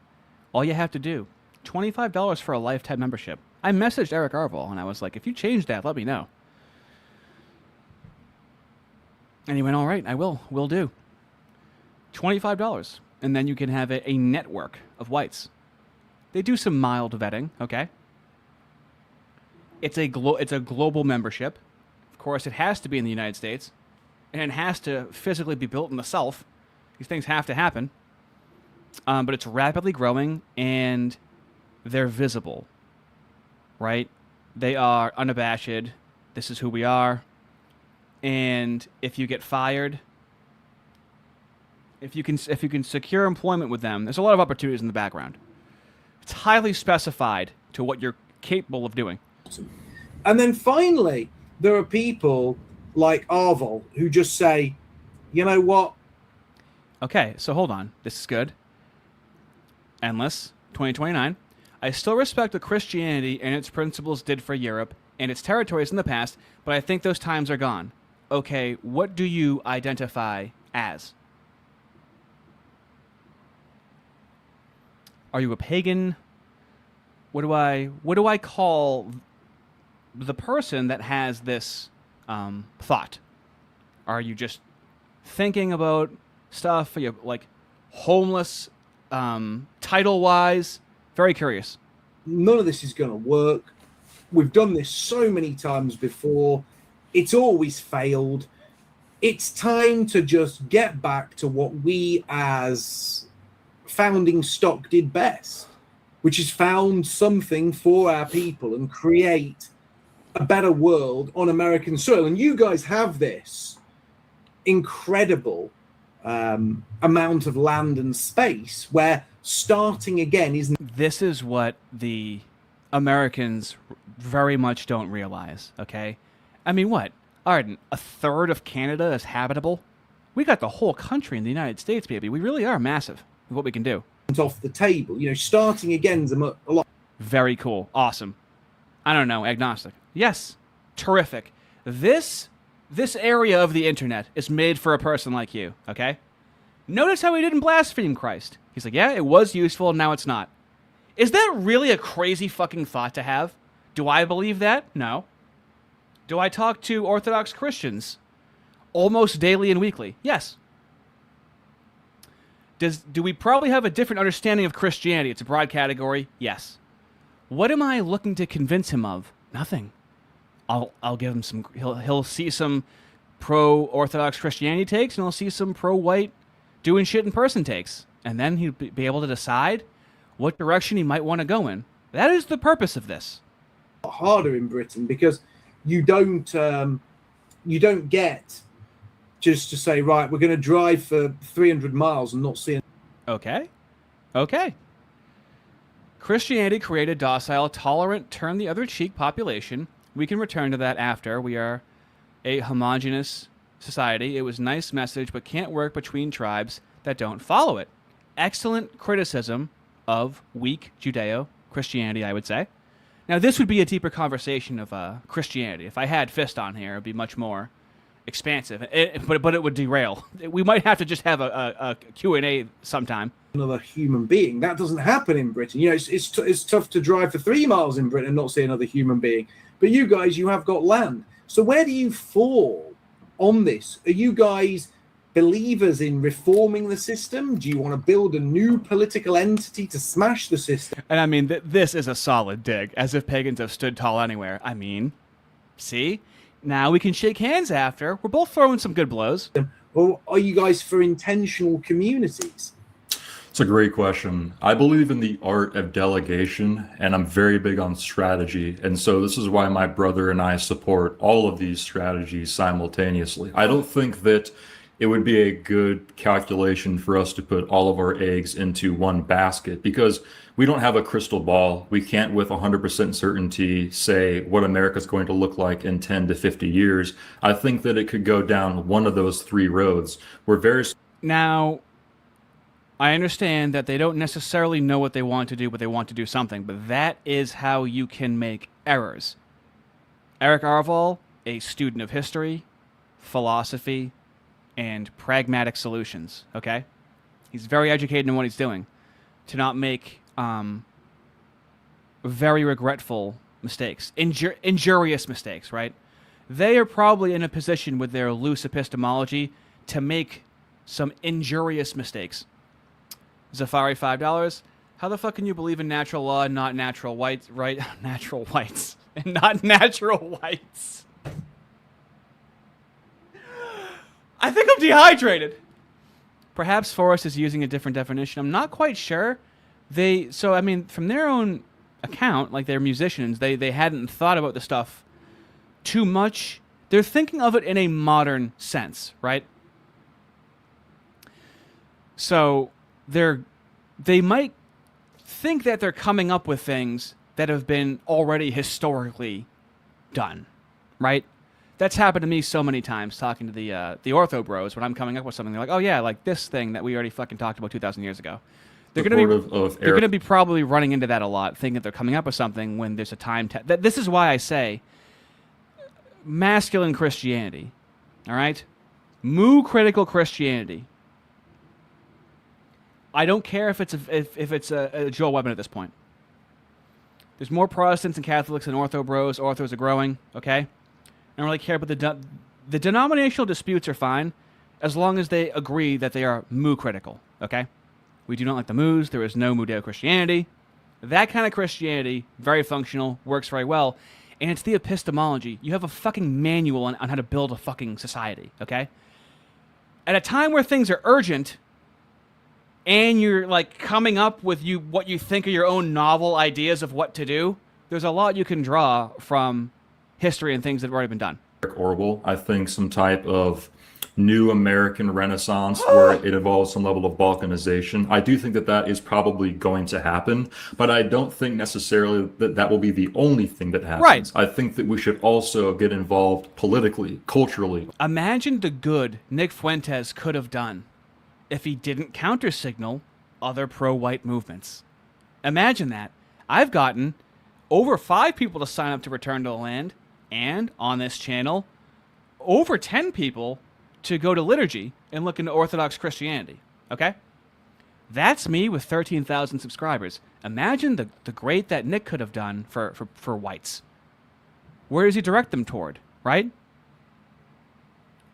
All you have to do, $25 for a lifetime membership. I messaged Eric Arval, and I was like, if you change that, let me know. And he went, all right, I will do. $25. And then you can have a network of whites. They do some mild vetting, okay? It's a global membership. Of course, it has to be in the United States. And it has to physically be built in the South. These things have to happen. But it's rapidly growing, and they're visible, right? They are unabashed. This is who we are. And if you get fired, if you can secure employment with them, there's a lot of opportunities in the background. It's highly specified to what you're capable of doing. And then finally, there are people like Arval who just say, you know what? Okay, so hold on. This is good. Endless, 2029. I still respect what Christianity and its principles did for Europe and its territories in the past, but I think those times are gone. Okay, what do you identify as? Are you a pagan? What do I call the person that has this thought? Are you just thinking about stuff? Are you like homeless, title-wise? Very curious. None of this is going to work. We've done this so many times before. It's always failed. It's time to just get back to what we as founding stock did best, which is found something for our people and create a better world on American soil. And you guys have this incredible amount of land and space where starting again is... This is what the Americans very much don't realize, okay? I mean, what? Arden, a third of Canada is habitable? We got the whole country in the United States, baby. We really are massive with what we can do. Off the table. You know, starting again is a lot... Very cool. Awesome. I don't know. Agnostic. Yes. Terrific. This area of the internet is made for a person like you, okay? Notice how he didn't blaspheme Christ. He's like, yeah, it was useful, now it's not. Is that really a crazy fucking thought to have? Do I believe that? No. Do I talk to Orthodox Christians almost daily and weekly? Yes. Do we probably have a different understanding of Christianity? It's a broad category. Yes. What am I looking to convince him of? Nothing. I'll give him some. He'll see some pro-Orthodox Christianity takes, and he'll see some pro-white doing shit in person takes, and then he'll be able to decide what direction he might want to go in. That is the purpose of this. Harder in Britain because you don't get just to say, right, we're going to drive for 300 miles and not see. Okay. Christianity created docile, tolerant, turn the other cheek population. We can return to that after. We are a homogenous society. It was a nice message, but can't work between tribes that don't follow it. Excellent criticism of weak Judeo-Christianity, I would say. Now, this would be a deeper conversation of Christianity. If I had Fist on here, it would be much more expansive, but it would derail. We might have to just have a Q&A sometime. Another human being. That doesn't happen in Britain. You know, it's tough to drive for 3 miles in Britain and not see another human being. But you guys, you have got land. So where do you fall on this? Are you guys believers in reforming the system? Do you want to build a new political entity to smash the system? And I mean, this is a solid dig, as if pagans have stood tall anywhere. I mean, see? Now we can shake hands after. We're both throwing some good blows. Or are you guys for intentional communities? It's a great question. I believe in the art of delegation, and I'm very big on strategy. And so this is why my brother and I support all of these strategies simultaneously. I don't think that it would be a good calculation for us to put all of our eggs into one basket because we don't have a crystal ball. We can't with 100% certainty say what America's going to look like in 10 to 50 years. I think that it could go down one of those three roads. Now, I understand that they don't necessarily know what they want to do, but they want to do something. But that is how you can make errors. Eric Arval, a student of history, philosophy, and pragmatic solutions, okay? He's very educated in what he's doing. To not make very regretful mistakes, injurious mistakes, right? They are probably in a position with their loose epistemology to make some injurious mistakes. Zafari, $5. How the fuck can you believe in natural law and not natural whites, right? Natural whites and not natural whites. I think I'm dehydrated. Perhaps Forrest is using a different definition. I'm not quite sure. So I mean, from their own account, like they're musicians, they hadn't thought about the stuff too much. They're thinking of it in a modern sense, right? So they might think that they're coming up with things that have been already historically done, right? That's happened to me so many times talking to the ortho bros when I'm coming up with something. They're like, oh yeah, like this thing that we already fucking talked about 2,000 years ago. They're going to be probably running into that a lot, thinking that they're coming up with something when there's a time. This is why I say masculine Christianity, all right? Moo critical Christianity. I don't care if it's a dual weapon at this point. There's more Protestants and Catholics than Ortho bros. Orthos are growing, okay? I don't really care, but the denominational disputes are fine as long as they agree that they are moo critical, okay? We do not like the moos. There is no Mudeo-Christianity. That kind of Christianity, very functional, works very well, and it's the epistemology. You have a fucking manual on how to build a fucking society, okay? At a time where things are urgent, and you're like coming up with what you think are your own novel ideas of what to do, there's a lot you can draw from history and things that have already been done. Orwell, I think some type of new American Renaissance where it involves some level of balkanization. I do think that that is probably going to happen, but I don't think necessarily that that will be the only thing that happens. Right. I think that we should also get involved politically, culturally. Imagine the good Nick Fuentes could have done if he didn't counter-signal other pro-white movements. Imagine that. I've gotten over 5 people to sign up to Return to the Land, and on this channel, over 10 people to go to liturgy and look into Orthodox Christianity, okay? That's me with 13,000 subscribers. Imagine the great that Nick could have done for whites. Where does he direct them toward, right?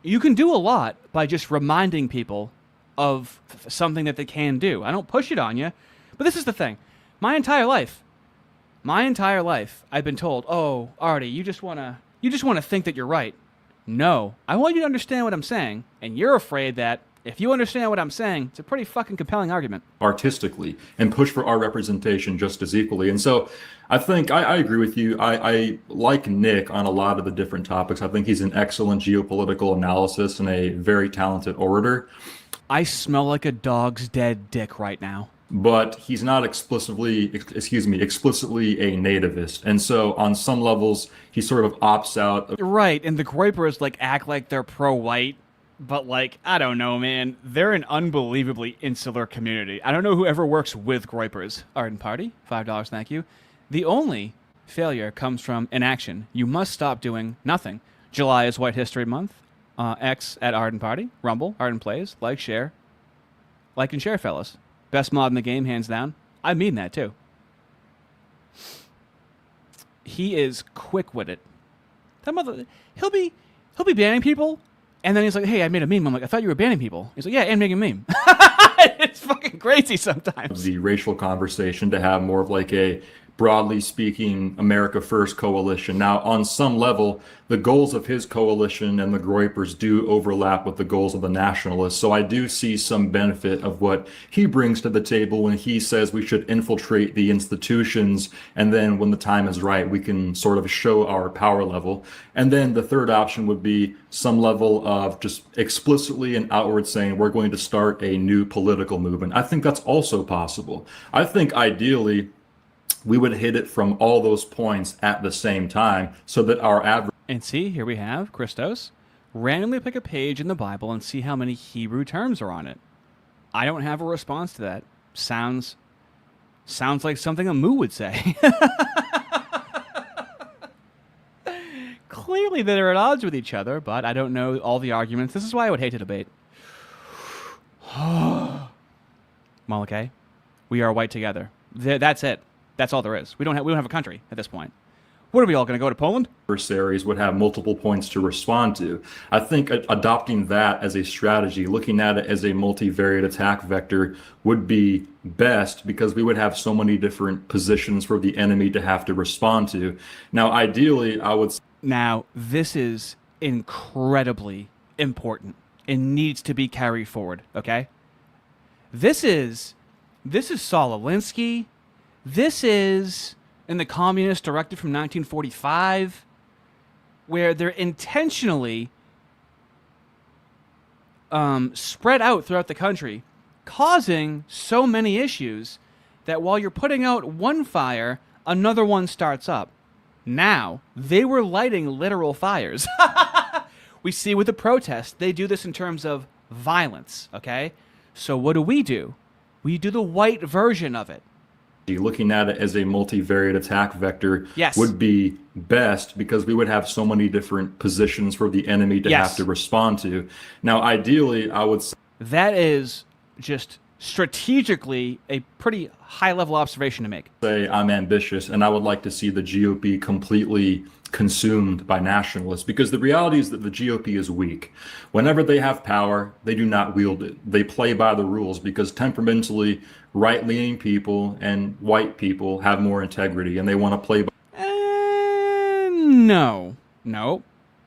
You can do a lot by just reminding people of something that they can do. I don't push it on you, but this is the thing. My entire life, I've been told, "Oh, Ardy, you just want to think that you're right." No, I want you to understand what I'm saying, and you're afraid that if you understand what I'm saying, it's a pretty fucking compelling argument. Artistically, and push for our representation just as equally. And so I think I agree with you. I like Nick on a lot of the different topics. I think he's an excellent geopolitical analyst and a very talented orator. I smell like a dog's dead dick right now. But he's not explicitly a nativist. And so on some levels, he sort of opts out. Right, and the Groypers act like they're pro-white, but I don't know, man. They're an unbelievably insular community. I don't know who ever works with Groypers. Arden Party, $5, thank you. The only failure comes from inaction. You must stop doing nothing. July is White History Month. X at Arden Party. Rumble, Arden Plays. Like, share. Like and share, fellas. Best mod in the game, hands down. I mean that, too. He is quick-witted. That mother... He'll be banning people, and then he's like, "Hey, I made a meme." I'm like, "I thought you were banning people." He's like, "Yeah, and making a meme." It's fucking crazy sometimes. The racial conversation to have more of a broadly speaking America First coalition. Now, on some level, the goals of his coalition and the Groypers do overlap with the goals of the Nationalists. So I do see some benefit of what he brings to the table when he says we should infiltrate the institutions, and then when the time is right, we can sort of show our power level. And then the third option would be some level of just explicitly and outward saying we're going to start a new political movement. I think that's also possible. I think ideally, we would hit it from all those points at the same time so that our average... And see, here we have Christos. Randomly pick a page in the Bible and see how many Hebrew terms are on it. I don't have a response to that. Sounds like something a moo would say. Clearly they're at odds with each other, but I don't know all the arguments. This is why I would hate to debate. Malachi, we are white together. That's it. That's all there is. We don't have a country at this point. What are we all going to go to Poland? Adversaries would have multiple points to respond to. I think adopting that as a strategy, looking at it as a multivariate attack vector would be best because we would have so many different positions for the enemy to have to respond to. Now, ideally, I would... Now, this is incredibly important. It needs to be carried forward, okay? This is Saul Alinsky. This is in the Communist Directive from 1945, where they're intentionally spread out throughout the country, causing so many issues that while you're putting out one fire, another one starts up. Now, they were lighting literal fires. We see with the protests, they do this in terms of violence, okay? So what do? We do the white version of it. Looking at it as a multivariate attack vector Yes. would be best because we would have so many different positions for the enemy to Yes. have to respond to. Now, ideally, I would say that is just strategically a pretty high-level observation to make. Say I'm ambitious and I would like to see the GOP completely consumed by nationalists, because the reality is that the GOP is weak. Whenever they have power, they do not wield it. They play by the rules because temperamentally right-leaning people and white people have more integrity and they want to play by No.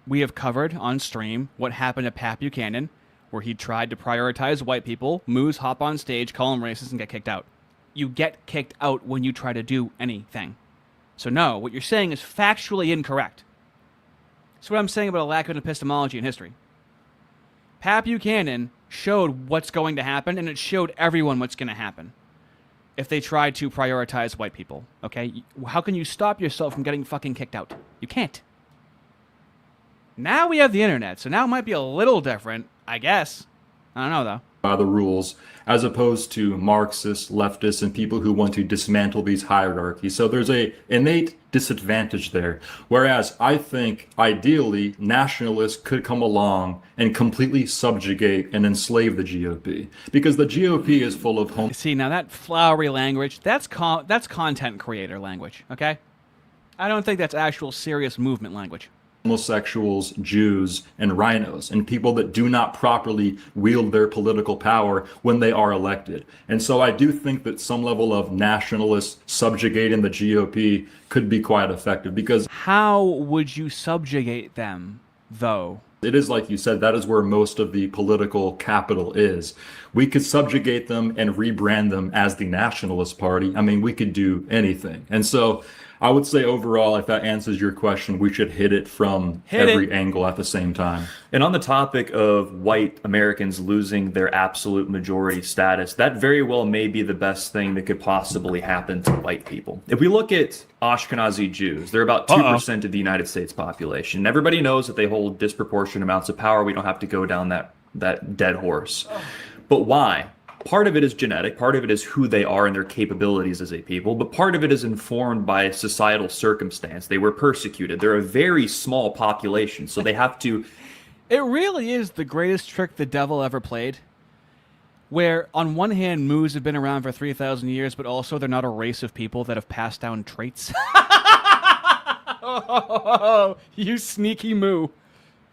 We have covered on stream what happened to Pat Buchanan, where he tried to prioritize white people, moose, hop on stage, call them racist, and get kicked out. You get kicked out when you try to do anything. So no, what you're saying is factually incorrect. That's what I'm saying about a lack of epistemology in history. Pat Buchanan showed what's going to happen, and it showed everyone what's going to happen if they try to prioritize white people, okay? How can you stop yourself from getting fucking kicked out? You can't. Now we have the internet, so now it might be a little different, I guess. I don't know, though. the rules, as opposed to Marxists, leftists, and people who want to dismantle these hierarchies. So there's a innate disadvantage there. Whereas I think ideally nationalists could come along and completely subjugate and enslave the GOP, because the GOP is full of home. See, now that flowery language, that's content creator language, okay? I don't think that's actual serious movement language. Homosexuals, Jews, and rhinos, and people that do not properly wield their political power when they are elected. And so I do think that some level of nationalist subjugating the GOP could be quite effective, because how would you subjugate them, though? It is like you said, that is where most of the political capital is. We could subjugate them and rebrand them as the Nationalist Party. I mean, we could do anything. And so I would say overall, if that answers your question, we should hit it from every angle at the same time. And on the topic of white Americans losing their absolute majority status, that very well may be the best thing that could possibly happen to white people. If we look at Ashkenazi Jews, they're about 2% of the United States population. Everybody knows that they hold disproportionate amounts of power. We don't have to go down that dead horse. But why? Part of it is genetic, part of it is who they are and their capabilities as a people, but part of it is informed by societal circumstance. They were persecuted. They're a very small population, so they have to... It really is the greatest trick the devil ever played, where on one hand, moos have been around for 3,000 years, but also they're not a race of people that have passed down traits. Oh, you sneaky moo.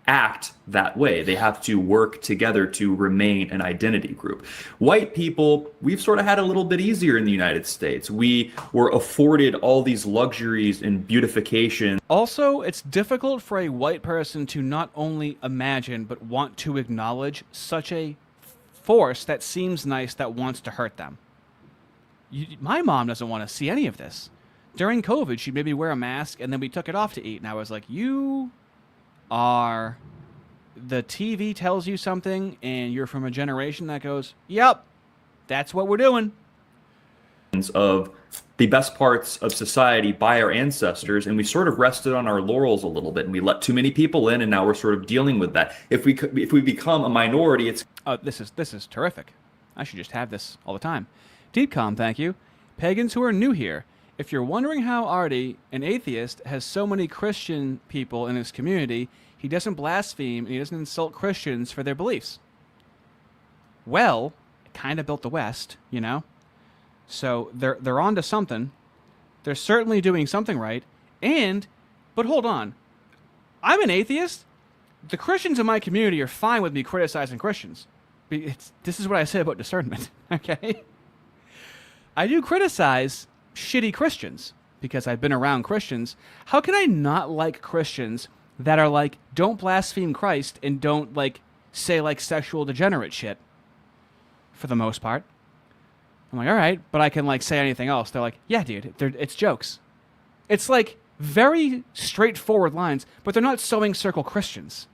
Act that way. They have to work together to remain an identity group. White people, we've sort of had a little bit easier in the United States. We were afforded all these luxuries and beautification. Also, it's difficult for a white person to not only imagine, but want to acknowledge such a force that seems nice that wants to hurt them. My mom doesn't want to see any of this. During COVID, she'd maybe wear a mask, and then we took it off to eat, and I was like, you are... The TV tells you something, and you're from a generation that goes, yep, that's what we're doing. Of the best parts of society by our ancestors, and we sort of rested on our laurels a little bit, and we let too many people in, and now we're sort of dealing with that. If we become a minority, it's... This is terrific. I should just have this all the time. Deepcom, thank you. Pagans who are new here, if you're wondering how Ardy, an atheist, has so many Christian people in his community, he doesn't blaspheme and he doesn't insult Christians for their beliefs. Well, it kind of built the West, you know? So they're onto something. They're certainly doing something right. But hold on. I'm an atheist. The Christians in my community are fine with me criticizing Christians. This is what I say about discernment, okay? I do criticize shitty Christians because I've been around Christians. How can I not like Christians that are like, don't blaspheme Christ and don't like say like sexual degenerate shit for the most part? I'm like, all right, but I can like say anything else. They're like, yeah, dude, it's jokes. It's like very straightforward lines, but they're not sewing circle Christians.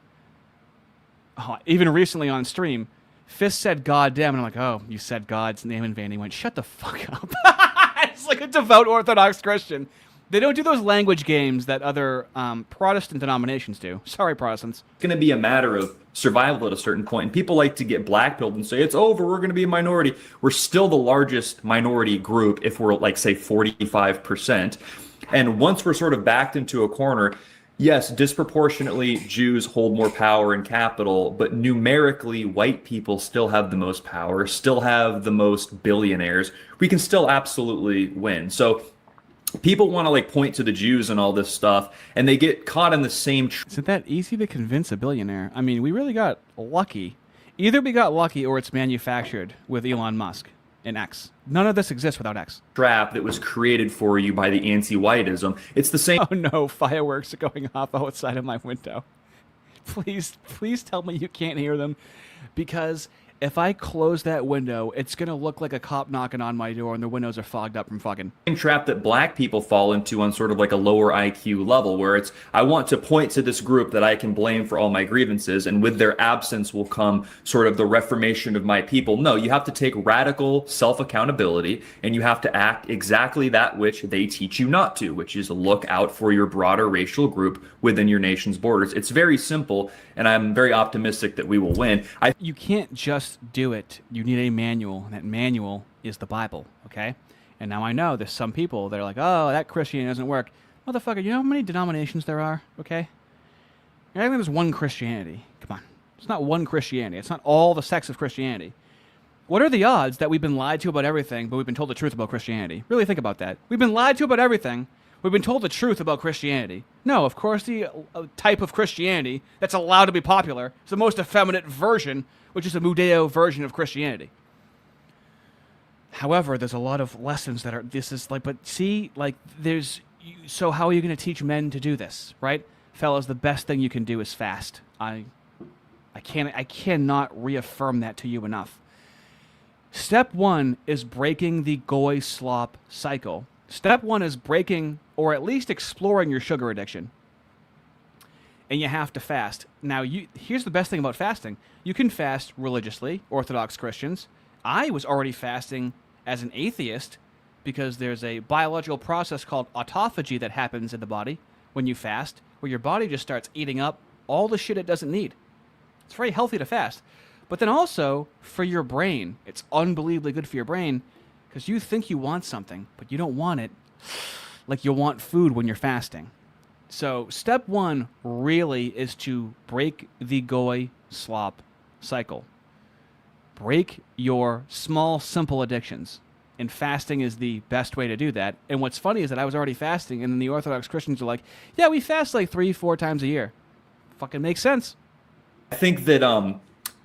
Oh, even recently on stream, Fist said goddamn, and I'm like, oh, you said God's name in vain. He went, shut the fuck up. It's like a devout Orthodox Christian. They don't do those language games that other Protestant denominations do. Sorry, Protestants. It's going to be a matter of survival at a certain point. And people like to get blackpilled and say, it's over, we're going to be a minority. We're still the largest minority group if we're like, say, 45%. And once we're sort of backed into a corner, Yes, disproportionately, Jews hold more power and capital, but numerically, white people still have the most power, still have the most billionaires. We can still absolutely win. So people want to like point to the Jews and all this stuff, and they get caught in the same. Isn't that easy to convince a billionaire? I mean, we really got lucky. Either we got lucky or it's manufactured with Elon Musk and X. None of this exists without X. Trap that was created for you by the anti-whiteism. It's the same. Oh no, fireworks are going off outside of my window. Please tell me you can't hear them, because if I close that window, it's going to look like a cop knocking on my door and the windows are fogged up from fucking. Same trap that black people fall into on sort of like a lower IQ level, where it's, I want to point to this group that I can blame for all my grievances, and with their absence will come sort of the reformation of my people. No, you have to take radical self-accountability, and you have to act exactly that which they teach you not to, which is look out for your broader racial group within your nation's borders. It's very simple, and I'm very optimistic that we will win. You can't just do it. You need a manual, and that manual is the Bible, okay? And now I know there's some people that are like, oh, that Christianity doesn't work. Motherfucker, you know how many denominations there are, okay? I think there's one Christianity. Come on. It's not one Christianity. It's not all the sects of Christianity. What are the odds that we've been lied to about everything, but we've been told the truth about Christianity? Really think about that. We've been lied to about everything. We've been told the truth about Christianity. No, of course, the type of Christianity that's allowed to be popular is the most effeminate version, which is a Mudeo version of Christianity. However, there's a lot of lessons that are, this is like, but see, like, there's, so how are you going to teach men to do this, right? Fellas, the best thing you can do is fast. I cannot reaffirm that to you enough. Step one is breaking the goy slop cycle. Step one is breaking, or at least exploring, your sugar addiction. And you have to fast. Now, here's the best thing about fasting. You can fast religiously, Orthodox Christians. I was already fasting as an atheist because there's a biological process called autophagy that happens in the body when you fast, where your body just starts eating up all the shit it doesn't need. It's very healthy to fast. But then also, for your brain, it's unbelievably good for your brain, because you think you want something, but you don't want it like you want food when you're fasting. So step one really is to break the goy slop cycle. Break your small, simple addictions. And fasting is the best way to do that. And what's funny is that I was already fasting, and then the Orthodox Christians are like, yeah, we fast like 3-4 times a year. Fucking makes sense. I think that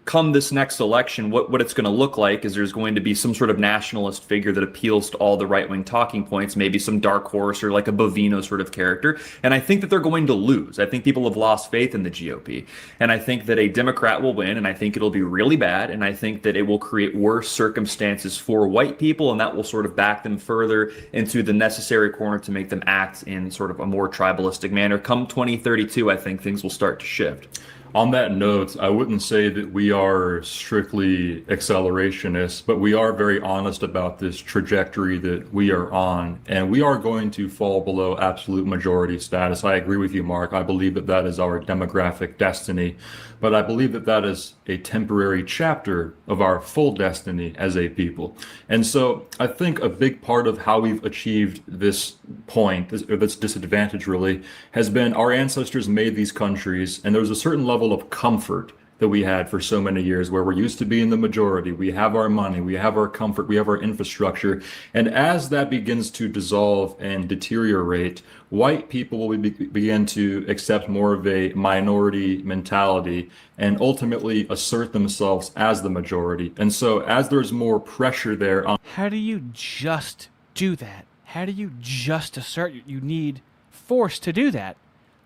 come this next election, what it's going to look like is there's going to be some sort of nationalist figure that appeals to all the right-wing talking points, maybe some dark horse or like a Bovino sort of character. And I think that they're going to lose. I think people have lost faith in the GOP. And I think that a Democrat will win, and I think it'll be really bad. And I think that it will create worse circumstances for white people, and that will sort of back them further into the necessary corner to make them act in sort of a more tribalistic manner. Come 2032, I think things will start to shift. On that note, I wouldn't say that we are strictly accelerationists, but we are very honest about this trajectory that we are on, and we are going to fall below absolute majority status. I agree with you, Mark. I believe that that is our demographic destiny, but I believe that that is a temporary chapter of our full destiny as a people. And so I think a big part of how we've achieved this point, this disadvantage really, has been our ancestors made these countries, and there was a certain level of comfort that we had for so many years where we're used to being the majority. We have our money, we have our comfort, we have our infrastructure. And as that begins to dissolve and deteriorate, white people will begin to accept more of a minority mentality and ultimately assert themselves as the majority. And so as there's more pressure there on... How do you just do that? How do you just assert? You need force to do that.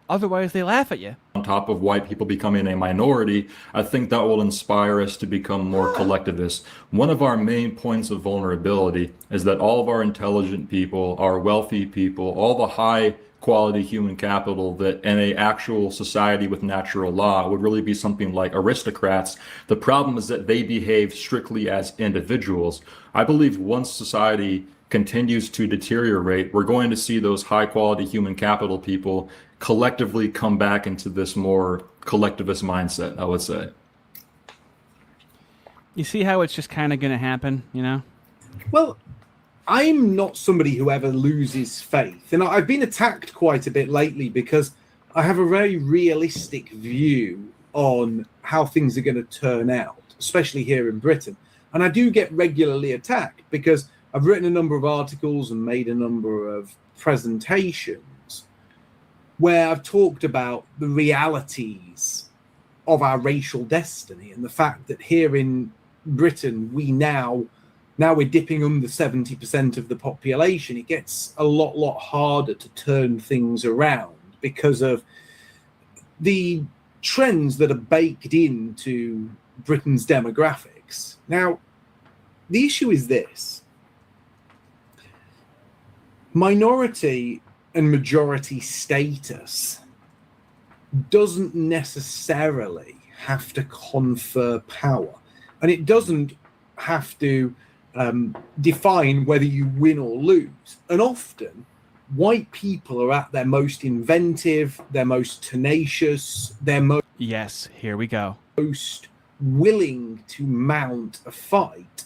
Otherwise, they laugh at you. On top of white people becoming a minority, I think that will inspire us to become more collectivist. One of our main points of vulnerability is that all of our intelligent people, our wealthy people, all the high quality human capital that in a actual society with natural law would really be something like aristocrats. The problem is that they behave strictly as individuals. I believe once society continues to deteriorate, we're going to see those high quality human capital people collectively come back into this more collectivist mindset, I would say. You see how it's just kind of going to happen, you know? Well, I'm not somebody who ever loses faith. And I've been attacked quite a bit lately because I have a very realistic view on how things are going to turn out, especially here in Britain. And I do get regularly attacked because I've written a number of articles and made a number of presentations where I've talked about the realities of our racial destiny and the fact that here in Britain, we now we're dipping under 70% of the population. It gets a lot harder to turn things around because of the trends that are baked into Britain's demographics. Now, the issue is this. Minority and majority status doesn't necessarily have to confer power, and it doesn't have to define whether you win or lose. And often, white people are at their most inventive, their most tenacious, their Yes, here we go. most willing to mount a fight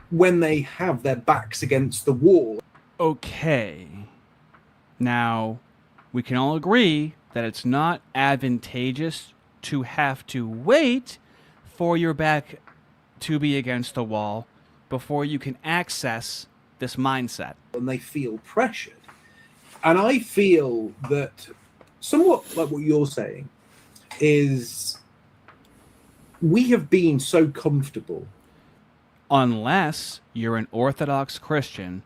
when they have their backs against the wall. Okay. Now, we can all agree that it's not advantageous to have to wait for your back to be against the wall before you can access this mindset. And they feel pressured. And I feel that somewhat like what you're saying is we have been so comfortable. Unless you're an Orthodox Christian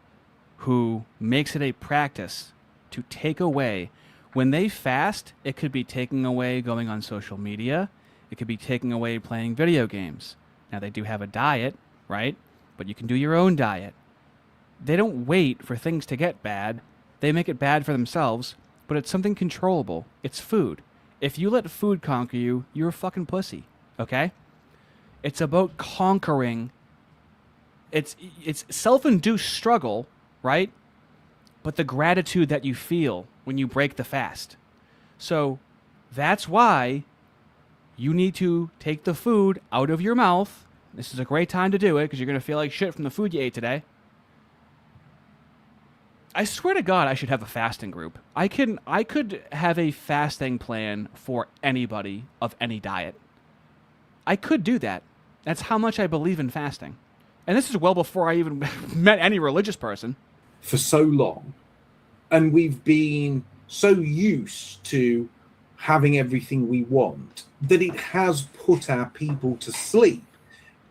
who makes it a practice to take away. When they fast, it could be taking away going on social media. It could be taking away playing video games. Now, they do have a diet, right? But you can do your own diet. They don't wait for things to get bad. They make it bad for themselves, but it's something controllable. It's food. If you let food conquer you, you're a fucking pussy, okay? It's about conquering. It's self-induced struggle, right? But the gratitude that you feel when you break the fast. So that's why you need to take the food out of your mouth. This is a great time to do it because you're going to feel like shit from the food you ate today. I swear to God, I should have a fasting group. I could have a fasting plan for anybody of any diet. I could do that. That's how much I believe in fasting. And this is well before I even met any religious person. For so long, and we've been so used to having everything we want that it has put our people to sleep.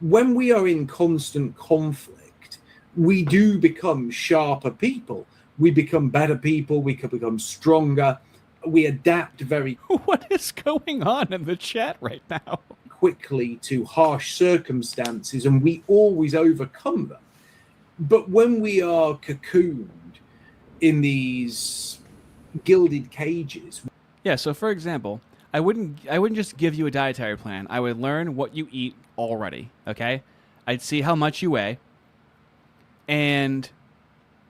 When we are in constant conflict, we do become sharper people. We become better people. We can become stronger. We adapt very What is going on in the chat right now? quickly to harsh circumstances, and we always overcome them. But when we are cocooned in these gilded cages. Yeah, so for example, I wouldn't just give you a dietary plan. I would learn what you eat already, okay? I'd see how much you weigh. And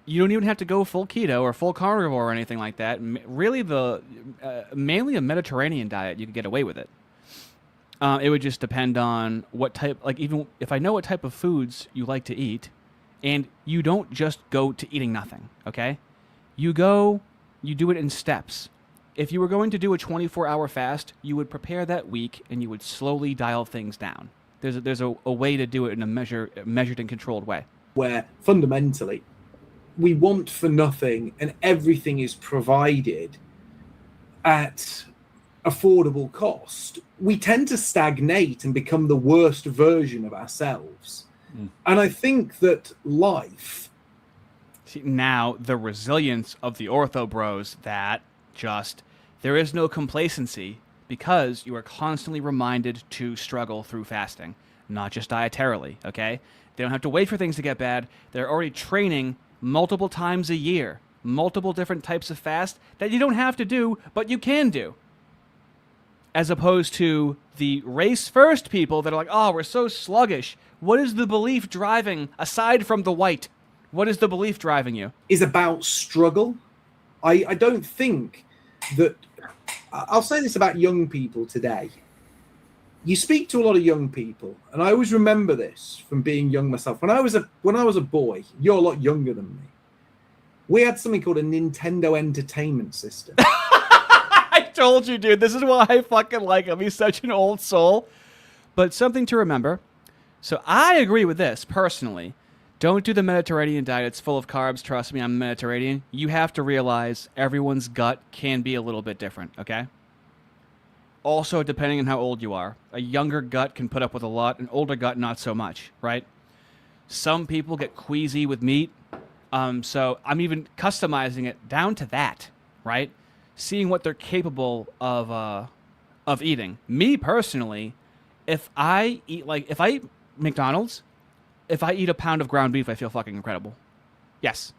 you don't even have to go full keto or full carnivore or anything like that. Really, mainly a Mediterranean diet, you could get away with it. It would just depend on what type, like even if I know what type of foods you like to eat, and you don't just go to eating nothing, okay? You do it in steps. If you were going to do a 24-hour fast, you would prepare that week and you would slowly dial things down. There's a way to do it in a measured and controlled way. Where fundamentally we want for nothing and everything is provided at affordable cost. We tend to stagnate and become the worst version of ourselves. And I think that life... See, now, the resilience of the ortho bros, that just... There is no complacency because you are constantly reminded to struggle through fasting, not just dietarily, okay? They don't have to wait for things to get bad. They're already training multiple times a year, multiple different types of fast that you don't have to do, but you can do. As opposed to the race-first people that are like, oh, we're so sluggish. What is the belief driving, aside from the white? What is the belief driving you? Is about struggle. I don't think that... I'll say this about young people today. You speak to a lot of young people, and I always remember this from being young myself. When I was a boy, you're a lot younger than me. We had something called a Nintendo Entertainment System. I told you, dude. This is why I fucking like him. He's such an old soul. But something to remember. So I agree with this, personally. Don't do the Mediterranean diet. It's full of carbs. Trust me, I'm Mediterranean. You have to realize everyone's gut can be a little bit different, okay? Also, depending on how old you are. A younger gut can put up with a lot. An older gut, not so much, right? Some people get queasy with meat. So I'm even customizing it down to that, right? Seeing what they're capable of eating. Me, personally, if I eat McDonald's, if I eat a pound of ground beef, I feel fucking incredible. Yes.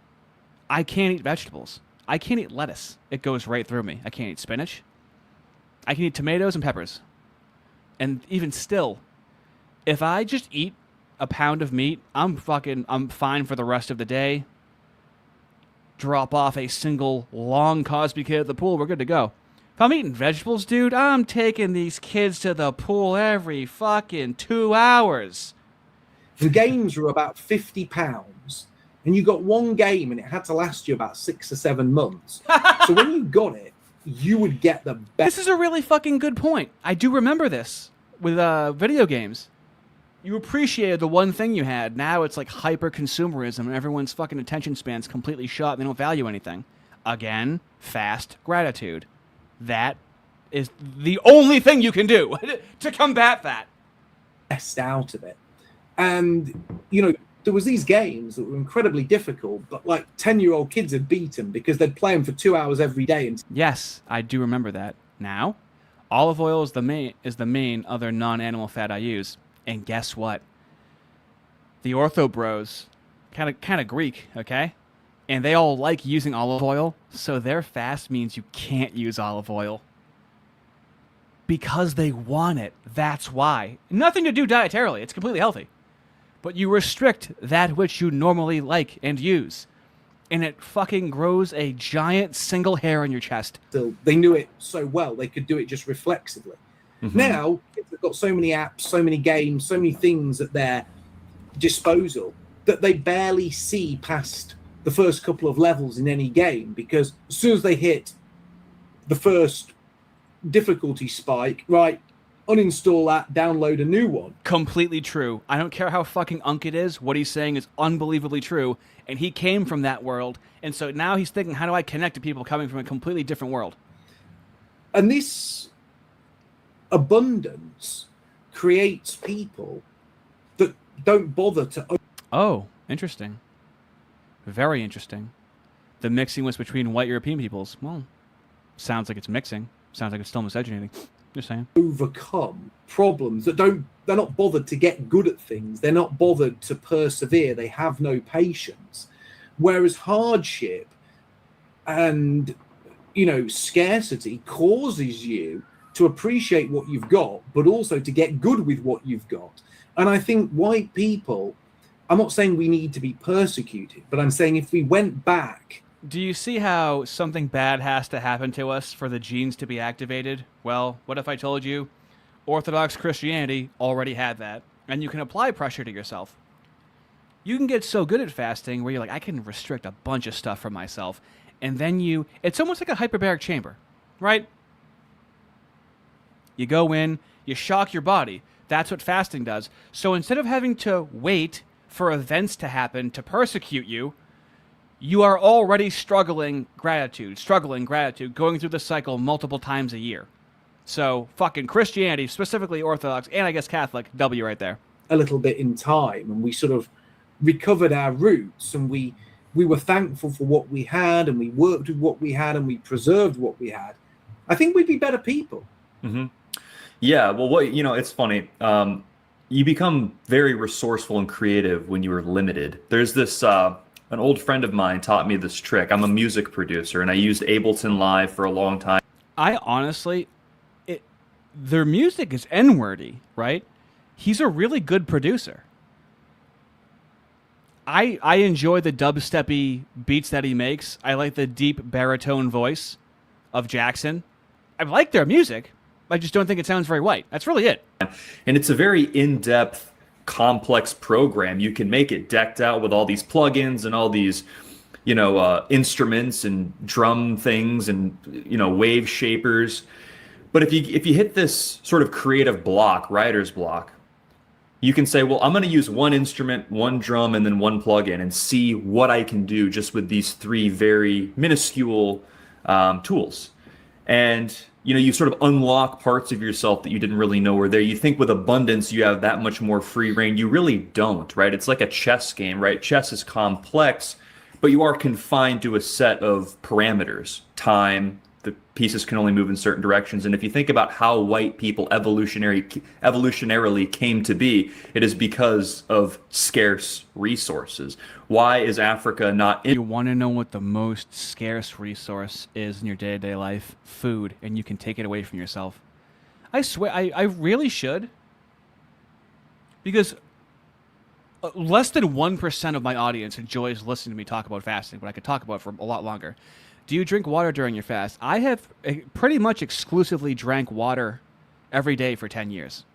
I can't eat vegetables. I can't eat lettuce. It goes right through me. I can't eat spinach. I can eat tomatoes and peppers. And even still, if I just eat a pound of meat, I'm fine for the rest of the day. Drop off a single long Cosby kid at the pool, we're good to go. If I'm eating vegetables, dude, I'm taking these kids to the pool every fucking 2 hours. The games were about £50, and you got one game, and it had to last you about 6 or 7 months. So when you got it, you would get the best. This is a really fucking good point. I do remember this with video games. You appreciated the one thing you had. Now it's like hyper-consumerism, and everyone's fucking attention span's completely shot, and they don't value anything. Again, fast gratitude. That is the only thing you can do to combat that. Best out of it. And, there was these games that were incredibly difficult, but like 10-year-old kids had beat them because they'd play them for 2 hours every day. And yes, I do remember that. Now, olive oil is the main other non-animal fat I use. And guess what? The ortho bros, kind of Greek, okay? And they all like using olive oil, so their fast means you can't use olive oil. Because they want it. That's why. Nothing to do dietarily. It's completely healthy. But you restrict that which you normally like and use. And it fucking grows a giant single hair on your chest. So they knew it so well, they could do it just reflexively. Mm-hmm. Now, kids have got so many apps, so many games, so many things at their disposal that they barely see past the first couple of levels in any game, because as soon as they hit the first difficulty spike, right, uninstall that, download a new one. Completely true. I don't care how fucking unk it is. What he's saying is unbelievably true. And he came from that world. And so now he's thinking, how do I connect to people coming from a completely different world? And this abundance creates people that don't bother to... Oh, interesting. Very interesting. The mixing was between white European peoples. Well, sounds like it's mixing. Sounds like it's still miscegenating. Just saying. Overcome problems that they're not bothered to get good at things. They're not bothered to persevere. They have no patience. Whereas hardship and, scarcity causes you to appreciate what you've got, but also to get good with what you've got. And I think white people, I'm not saying we need to be persecuted, but I'm saying if we went back... Do you see how something bad has to happen to us for the genes to be activated? Well, what if I told you Orthodox Christianity already had that, and you can apply pressure to yourself? You can get so good at fasting where you're like, I can restrict a bunch of stuff for myself, and then it's almost like a hyperbaric chamber, right? You go in, you shock your body. That's what fasting does. So instead of having to wait for events to happen to persecute you, you are already struggling gratitude, going through the cycle multiple times a year. So fucking Christianity, specifically Orthodox, and I guess Catholic, W right there. A little bit in time, and we sort of recovered our roots, and we were thankful for what we had, and we worked with what we had, and we preserved what we had. I think we'd be better people. Mm-hmm. Yeah, well, it's funny. You become very resourceful and creative when you are limited. There's this... an old friend of mine taught me this trick. I'm a music producer, and I used Ableton Live for a long time. I honestly, their music is N-wordy, right? He's a really good producer. I enjoy the dubsteppy beats that he makes. I like the deep baritone voice of Jackson. I like their music. I just don't think it sounds very white. That's really it. And it's a very in-depth, complex program. You can make it decked out with all these plugins and all these instruments and drum things and wave shapers. But if you hit this sort of creative block, writer's block, you can say, well, I'm going to use one instrument, one drum, and then one plugin and see what I can do just with these three very minuscule tools. And you sort of unlock parts of yourself that you didn't really know were there. You think with abundance you have that much more free reign. You really don't, right? It's like a chess game, right? Chess is complex, but you are confined to a set of parameters. Time, the pieces can only move in certain directions. And if you think about how white people evolutionarily came to be, it is because of scarce resources. Why is Africa not You want to know what the most scarce resource is in your day-to-day life? Food, and you can take it away from yourself. I swear, I really should. Because less than 1% of my audience enjoys listening to me talk about fasting, but I could talk about it for a lot longer. Do you drink water during your fast? I have pretty much exclusively drank water every day for 10 years.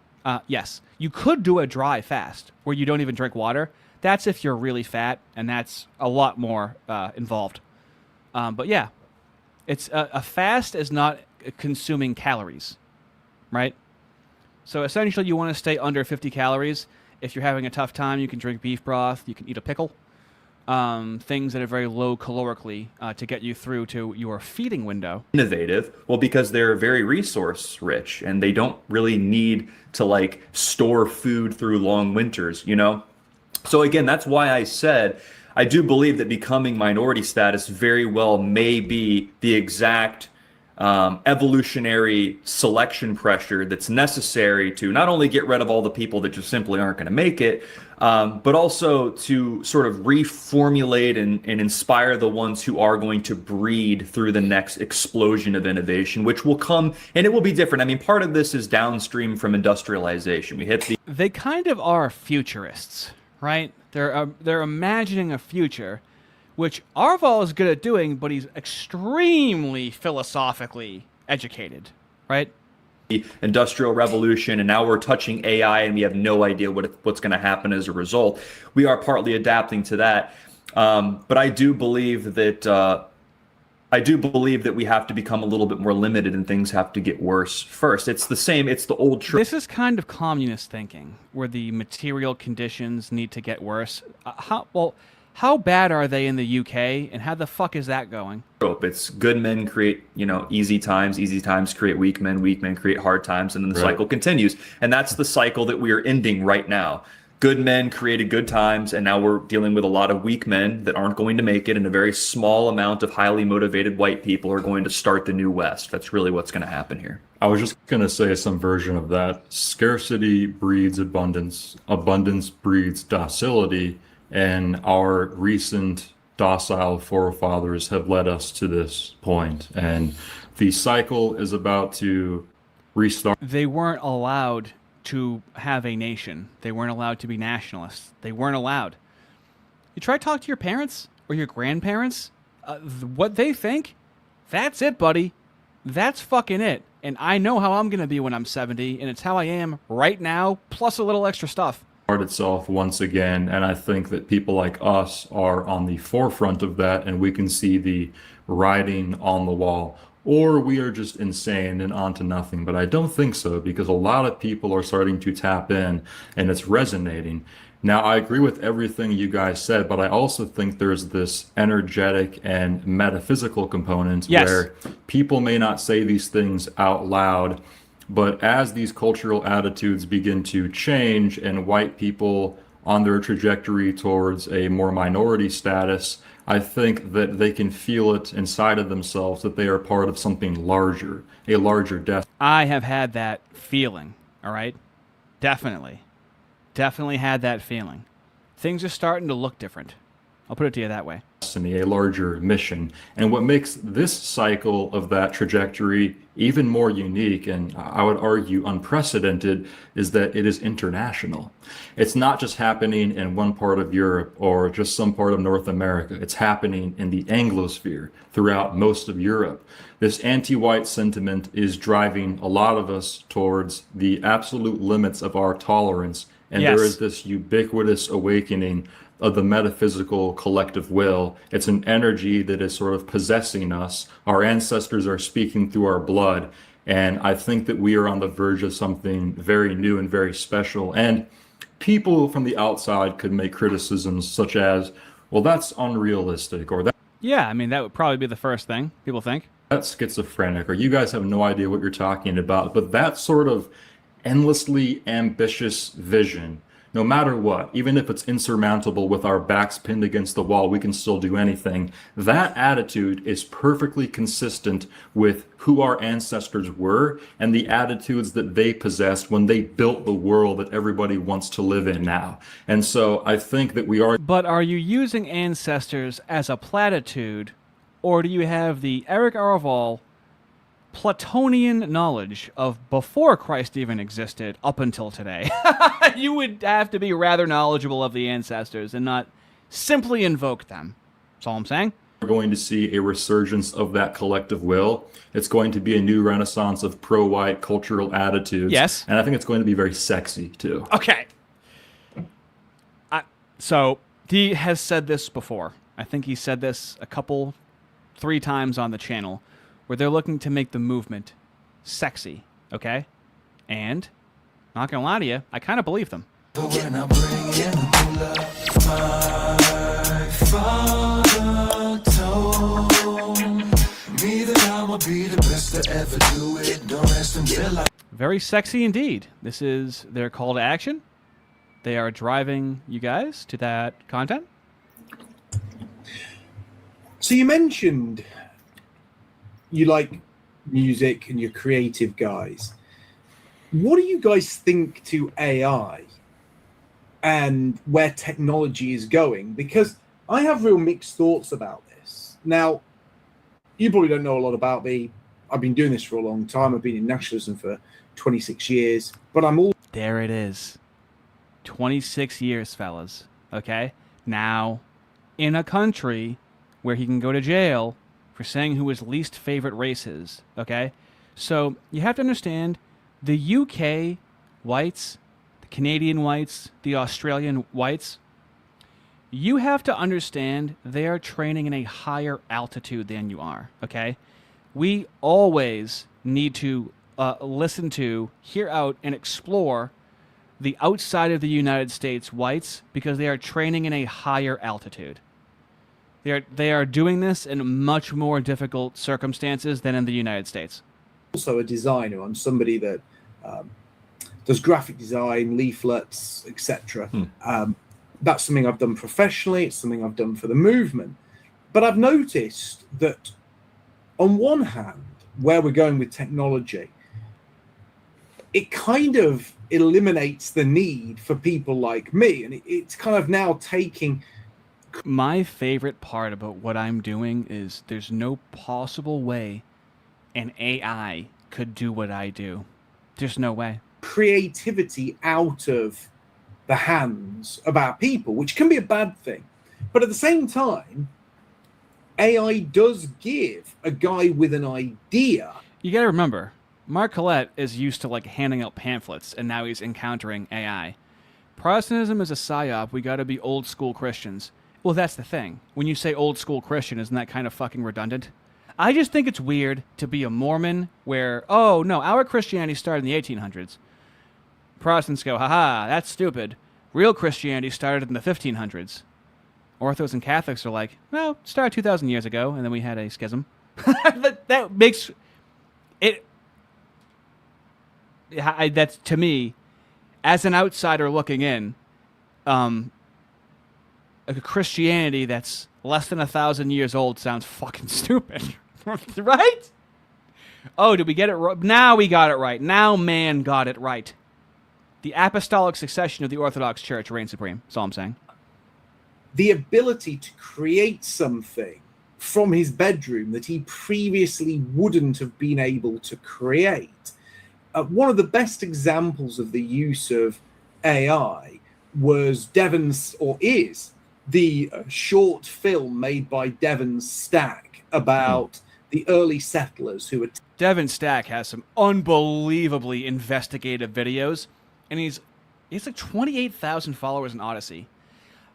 Yes, you could do a dry fast where you don't even drink water. That's if you're really fat, and that's a lot more involved. But yeah, it's a fast is not consuming calories, right? So essentially you want to stay under 50 calories. If you're having a tough time, you can drink beef broth, you can eat a pickle. Things that are very low calorically to get you through to your feeding window. Innovative? Well, because they're very resource rich and they don't really need to store food through long winters, So again, that's why I said I do believe that becoming minority status very well may be the exact evolutionary selection pressure that's necessary to not only get rid of all the people that just simply aren't going to make it, but also to sort of reformulate and inspire the ones who are going to breed through the next explosion of innovation, which will come, and it will be different. I mean, part of this is downstream from industrialization. They kind of are futurists, right? They're imagining a future, which Arval is good at doing, but he's extremely philosophically educated, right? The Industrial Revolution, and now we're touching AI, and we have no idea what's going to happen as a result. We are partly adapting to that, but I do believe that we have to become a little bit more limited, and things have to get worse first. It's the same. It's the old trick. This is kind of communist thinking, where the material conditions need to get worse. How bad are they in the UK, and how the fuck is that going? It's good men create, easy times create weak men create hard times, and then the cycle continues. And that's the cycle that we are ending right now. Good men created good times, and now we're dealing with a lot of weak men that aren't going to make it, and a very small amount of highly motivated white people are going to start the new West. That's really what's going to happen here. I was just going to say some version of that. Scarcity breeds abundance. Abundance breeds docility. And our recent docile forefathers have led us to this point. And the cycle is about to restart. They weren't allowed to have a nation. They weren't allowed to be nationalists. They weren't allowed. You try to talk to your parents or your grandparents. What they think, that's it, buddy. That's fucking it. And I know how I'm going to be when I'm 70, and it's how I am right now, plus a little extra stuff. Itself once again, and I think that people like us are on the forefront of that, and we can see the writing on the wall, or we are just insane and on to nothing. But I don't think so, because a lot of people are starting to tap in, and it's resonating. Now, I agree with everything you guys said, but I also think there's this energetic and metaphysical component where people may not say these things out loud, but as these cultural attitudes begin to change and white people on their trajectory towards a more minority status, I think that they can feel it inside of themselves that they are part of something larger, a larger destiny. I have had that feeling, all right? Definitely. Definitely had that feeling. Things are starting to look different. I'll put it to you that way. A larger mission. And what makes this cycle of that trajectory even more unique, and I would argue unprecedented, is that it is international. It's not just happening in one part of Europe or just some part of North America. It's happening in the Anglosphere throughout most of Europe. This anti-white sentiment is driving a lot of us towards the absolute limits of our tolerance. And there is this ubiquitous awakening of the metaphysical collective will. It's an energy that is sort of possessing us. Our ancestors are speaking through our blood. And I think that we are on the verge of something very new and very special. And people from the outside could make criticisms such as, well, that's unrealistic, or Yeah, I mean, that would probably be the first thing people think. that's schizophrenic, or you guys have no idea what you're talking about. But that sort of endlessly ambitious vision, no matter what, even if it's insurmountable with our backs pinned against the wall, we can still do anything. That attitude is perfectly consistent with who our ancestors were and the attitudes that they possessed when they built the world that everybody wants to live in now. And so I think that we are. But are you using ancestors as a platitude, or do you have the Eric Arval Platonian knowledge of before Christ even existed up until today? You would have to be rather knowledgeable of the ancestors and not simply invoke them. That's all I'm saying. We're going to see a resurgence of that collective will. It's going to be a new renaissance of pro-white cultural attitudes. Yes. And I think it's going to be very sexy, too. Okay. So he has said this before. I think he said this 3 times on the channel, where they're looking to make the movement sexy, okay? And, not gonna lie to you, I kind of believe them. When I bring in the my father told me that I'ma be the best to ever do it. Don't rest until I... Very sexy indeed. This is their call to action. They are driving you guys to that content. So you mentioned you like music and you're creative guys. What do you guys think to AI and where technology is going? Because I have real mixed thoughts about this. Now, you probably don't know a lot about me. I've been doing this for a long time. I've been in nationalism for 26 years, but I'm all... There it is. 26 years, fellas. Okay? Now, in a country where he can go to jail for saying who his least favorite race is. Okay? So, you have to understand, the UK whites, the Canadian whites, the Australian whites, you have to understand they are training in a higher altitude than you are. Okay? We always need to listen to, hear out, and explore the outside of the United States whites because they are training in a higher altitude. They are doing this in much more difficult circumstances than in the United States. Also a designer. I'm somebody that does graphic design, leaflets, etc. That's something I've done professionally. It's something I've done for the movement. But I've noticed that on one hand, where we're going with technology, it kind of eliminates the need for people like me. And it's kind of now taking... My favorite part about what I'm doing is there's no possible way an AI could do what I do. There's no way. Creativity out of the hands of our people, which can be a bad thing. But at the same time, AI does give a guy with an idea. You got to remember, Mark Collett is used to like handing out pamphlets, and now he's encountering AI. Protestantism is a psyop. We got to be old school Christians. Well, that's the thing. When you say old school Christian, isn't that kind of fucking redundant? I just think it's weird to be a Mormon where, oh, no, our Christianity started in the 1800s. Protestants go, haha, that's stupid. Real Christianity started in the 1500s. Orthos and Catholics are like, well, it started 2,000 years ago, and then we had a schism. that makes it... That's, to me, as an outsider looking in, a Christianity that's less than 1,000 years old sounds fucking stupid. Right? Oh, did we get it right? Now we got it right. Now man got it right. The apostolic succession of the Orthodox Church reigns supreme. That's all I'm saying. The ability to create something from his bedroom that he previously wouldn't have been able to create. One of the best examples of the use of AI was is the short film made by Devon Stack about the early settlers who were... Devon Stack has some unbelievably investigative videos, and he's like 28,000 followers in Odyssey.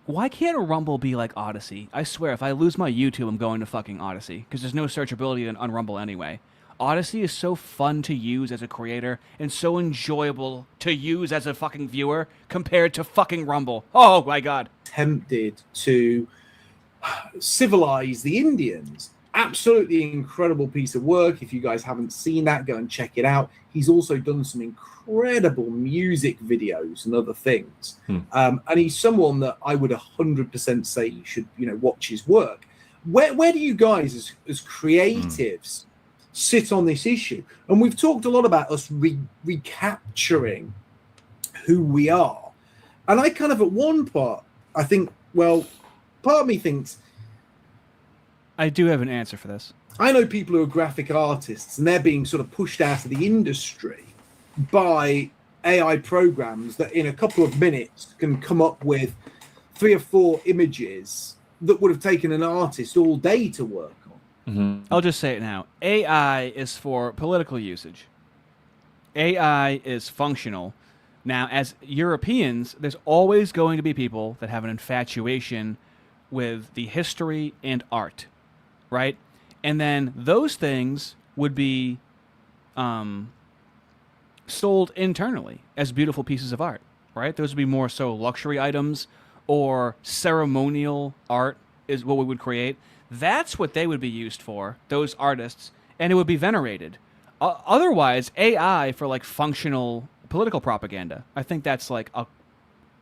Why can't Rumble be like Odyssey? I swear, if I lose my YouTube, I'm going to fucking Odyssey, because there's no searchability on Rumble anyway. Odyssey is so fun to use as a creator and so enjoyable to use as a fucking viewer compared to fucking Rumble. Oh my god. Attempted to civilize the Indians. Absolutely incredible piece of work. If you guys haven't seen that, go and check it out. He's also done some incredible music videos and other things. And he's someone that I would 100% say you should, watch his work. Where do you guys as creatives sit on this issue? And we've talked a lot about us recapturing who we are. And I kind of, at one part, I think, well, part of me thinks, I do have an answer for this. I know people who are graphic artists and they're being sort of pushed out of the industry by AI programs that in a couple of minutes can come up with 3 or 4 images that would have taken an artist all day to work on. I'll just say it now. AI is for political usage. AI is functional. Now, as Europeans, there's always going to be people that have an infatuation with the history and art, right? And then those things would be sold internally as beautiful pieces of art, right? Those would be more so luxury items, or ceremonial art is what we would create. That's what they would be used for, those artists, and it would be venerated. Otherwise, AI for like functional political propaganda, I think that's like a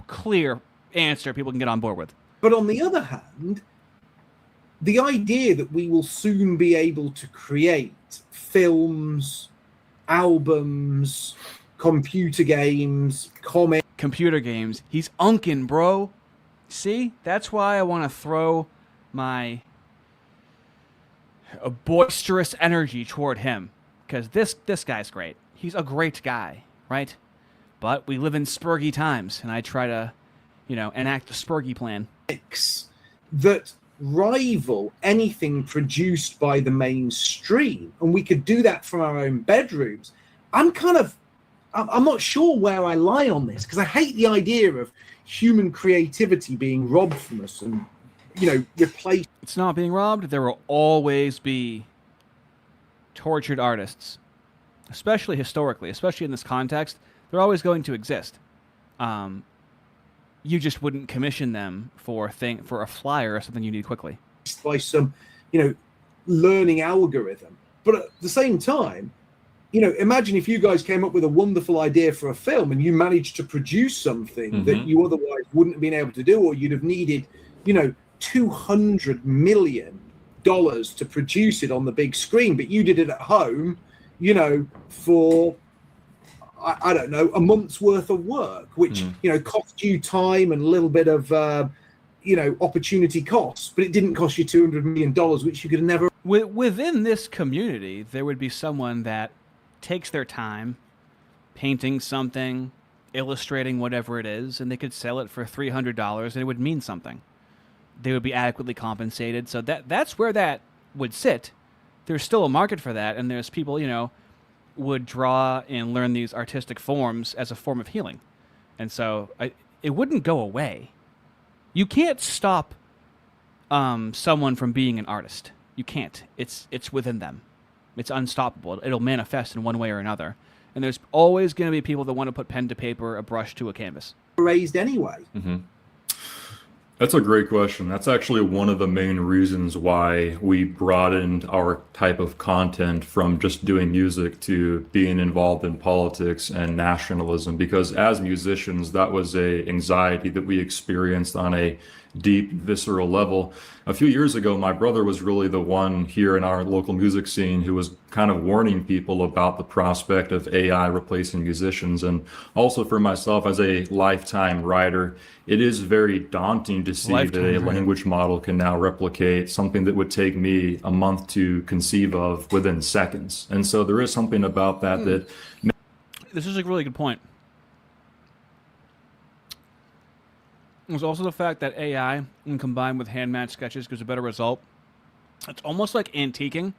clear answer people can get on board with. But on the other hand, the idea that we will soon be able to create films, albums, computer games, comics. Computer games. He's unkin, bro. See? That's why I want to throw my boisterous energy toward him. Because this guy's great. He's a great guy, right? But we live in spurgy times, and I try to, enact the spurgy plan. That rival anything produced by the mainstream, and we could do that from our own bedrooms. I'm not sure where I lie on this, because I hate the idea of human creativity being robbed from us and replaced. It's not being robbed. There will always be tortured artists, especially historically, especially in this context. They're always going to exist. You just wouldn't commission them for a flyer or something you need quickly. By some, learning algorithm. But at the same time, imagine if you guys came up with a wonderful idea for a film and you managed to produce something that you otherwise wouldn't have been able to do, or you'd have needed, $200 million to produce it on the big screen, but you did it at home, for I don't know, a month's worth of work, which, cost you time and a little bit of, opportunity costs, but it didn't cost you $200 million, which you could have never. Within this community, there would be someone that takes their time painting something, illustrating whatever it is, and they could sell it for $300 and it would mean something. They would be adequately compensated. So that's where that would sit. There's still a market for that, and there's people, would draw and learn these artistic forms as a form of healing. And so it wouldn't go away. You can't stop someone from being an artist. You can't. It's within them. It's unstoppable. It'll manifest in one way or another. And there's always going to be people that want to put pen to paper, a brush to a canvas. Raised anyway. That's a great question. That's actually one of the main reasons why we broadened our type of content from just doing music to being involved in politics and nationalism, because as musicians, that was a anxiety that we experienced on a deep, visceral level. A few years ago, my brother was really the one here in our local music scene who was kind of warning people about the prospect of AI replacing musicians. And also for myself as a lifetime writer, it is very daunting to see that a language model can now replicate something that would take me a month to conceive of within seconds. And so there is something about that that... This is a really good point. There's also the fact that AI, when combined with hand-matched sketches, gives a better result. It's almost like antiquing,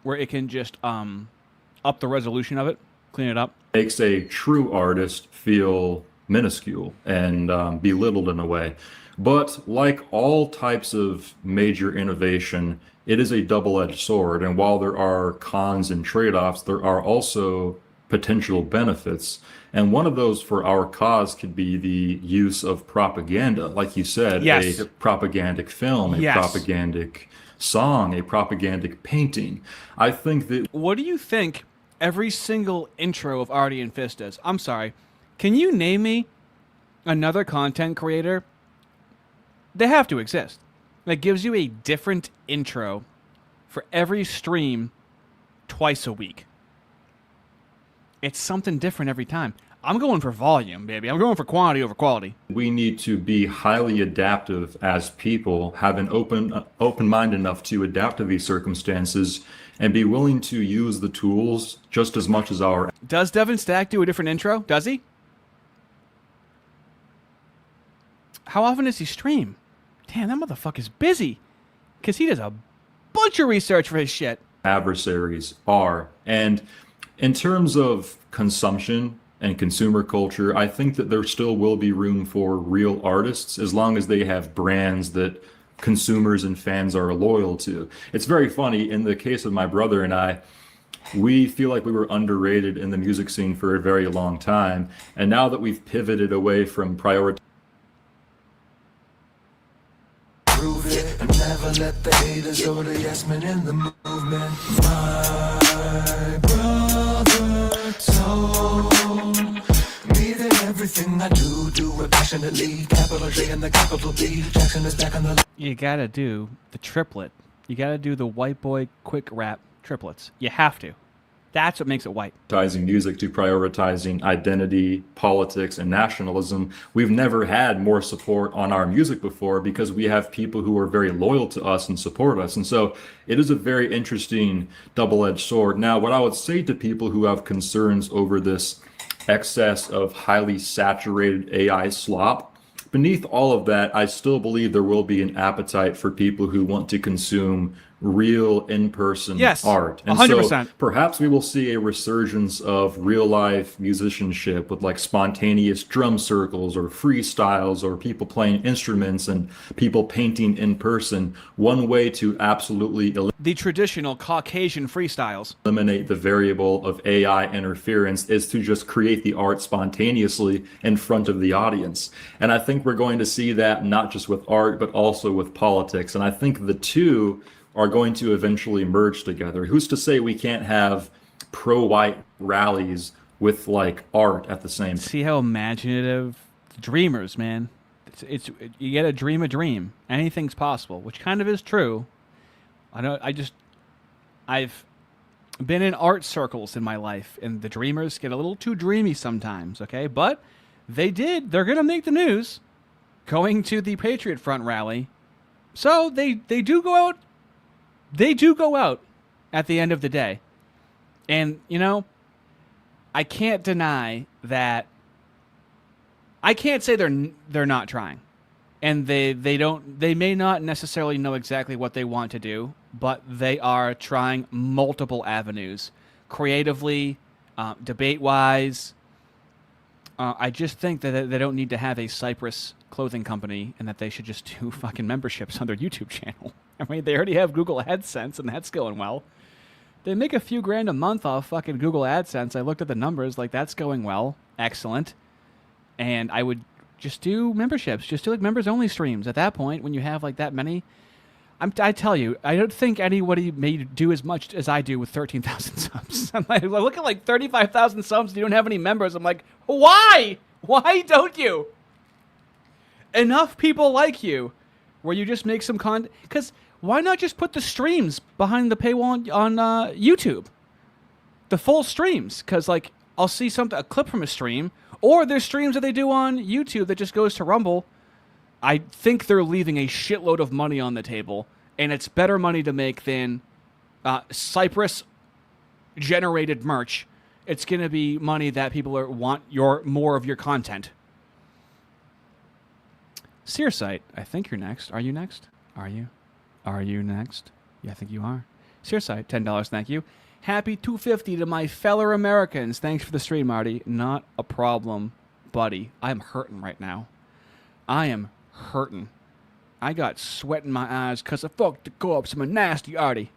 where it can just up the resolution of it, clean it up. Makes a true artist feel minuscule and belittled in a way. But like all types of major innovation, it is a double-edged sword. And while there are cons and trade-offs, there are also potential benefits. And one of those for our cause could be the use of propaganda. Like you said, Yes. a propagandic film, a Yes. propagandic song, a propagandic painting. I think that What do you think every single intro of Ardy and Fist is? I'm sorry. Can you name me another content creator? They have to exist. That gives you a different intro for every stream twice a week. It's something different every time. I'm going for volume, baby. I'm going for quantity over quality. we need to be highly adaptive as people, have an open mind enough to adapt to these circumstances, and be willing to use the tools just as much as our Does Devin Stack do a different intro? Does he? How often does he stream? Damn, that motherfucker's busy. Because he does a bunch of research for his shit. adversaries are. And in terms of consumption and consumer culture, I think that there still will be room for real artists as long as they have brands that consumers and fans are loyal to. It's very funny, in the case of my brother and I, we feel like we were underrated in the music scene for a very long time. And now that we've pivoted away from prioritizing Prove it and never let the haters or the yes men in the movement. My brother told me that everything I do it passionately. Capital J and the capital B. Jackson is back on the. You gotta do the triplet. You gotta do the white boy quick rap triplets. You have to. That's what makes it white. music to prioritizing identity, politics, and nationalism. We've never had more support on our music before because we have people who are very loyal to us and support us. And so it is a very interesting double-edged sword. Now, what I would say to people who have concerns over this excess of highly saturated AI slop, beneath all of that, I still believe there will be an appetite for people who want to consume real in-person Yes, art. And 100%. so perhaps we will see a resurgence of real-life musicianship with like spontaneous drum circles or freestyles or people playing instruments and people painting in person. One way to absolutely The traditional Caucasian freestyles. eliminate the variable of AI interference is to just create the art spontaneously in front of the audience. And I think we're going to see that not just with art, but also with politics. And I think the two are going to eventually merge together. Who's to say we can't have pro-white rallies with like art at the same time? See how imaginative dreamers, man. It's you gotta dream a dream. Anything's possible, which kind of is true. I've been in art circles in my life, and the dreamers get a little too dreamy sometimes, okay? But they're gonna make the news going to the Patriot Front rally. So they do go out. They do go out at the end of the day. And, you know, I can't deny that. I can't say they're not trying. And they may not necessarily know exactly what they want to do, but they are trying multiple avenues, creatively, debate-wise. I just think that they don't need to have a Cypress clothing company and that they should just do fucking memberships on their YouTube channel. I mean, they already have Google AdSense, and that's going well. They make a few grand a month off fucking Google AdSense. I looked at the numbers, like, that's going well. Excellent. And I would just do memberships. Just do, like, members-only streams. At that point, when you have, like, that many... I tell you, I don't think anybody may do as much as I do with 13,000 subs. I'm like, I look at, like, 35,000 subs and you don't have any members. I'm like, why? Why don't you? Enough people like you where you just make some content. Because why not just put the streams behind the paywall on YouTube? The full streams. Because, like, I'll see a clip from a stream, or there's streams that they do on YouTube that just goes to Rumble. I think they're leaving a shitload of money on the table, and it's better money to make than Cypress-generated merch. It's going to be money that people want more of your content. Searsight, I think you're next. Are you next? Are you? Are you next? Yeah, I think you are. Searsight, $10, thank you. Happy 250 to my fellow Americans. Thanks for the stream, Ardy. Not a problem, buddy. I'm hurting right now. I am hurting. I got sweat in my eyes because I fucked the corpse. I'm a nasty Ardy.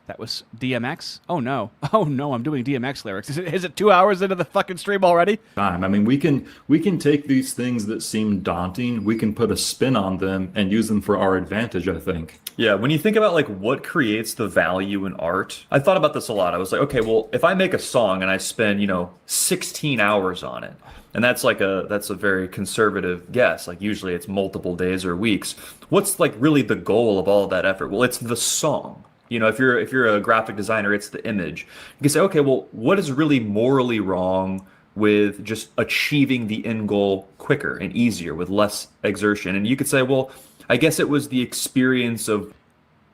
That was DMX? Oh no. Oh no, I'm doing DMX lyrics. Is it 2 hours into the fucking stream already? I mean, we can take these things that seem daunting, we can put a spin on them and use them for our advantage, I think. Yeah, when you think about like what creates the value in art, I thought about this a lot. I was like, okay, well, if I make a song and I spend, 16 hours on it, and that's a very conservative guess. Like usually it's multiple days or weeks. What's like really the goal of all of that effort? Well, it's the song. If you're a graphic designer, it's the image. You can say, okay, well, what is really morally wrong with just achieving the end goal quicker and easier with less exertion? And you could say, well, I guess it was the experience of...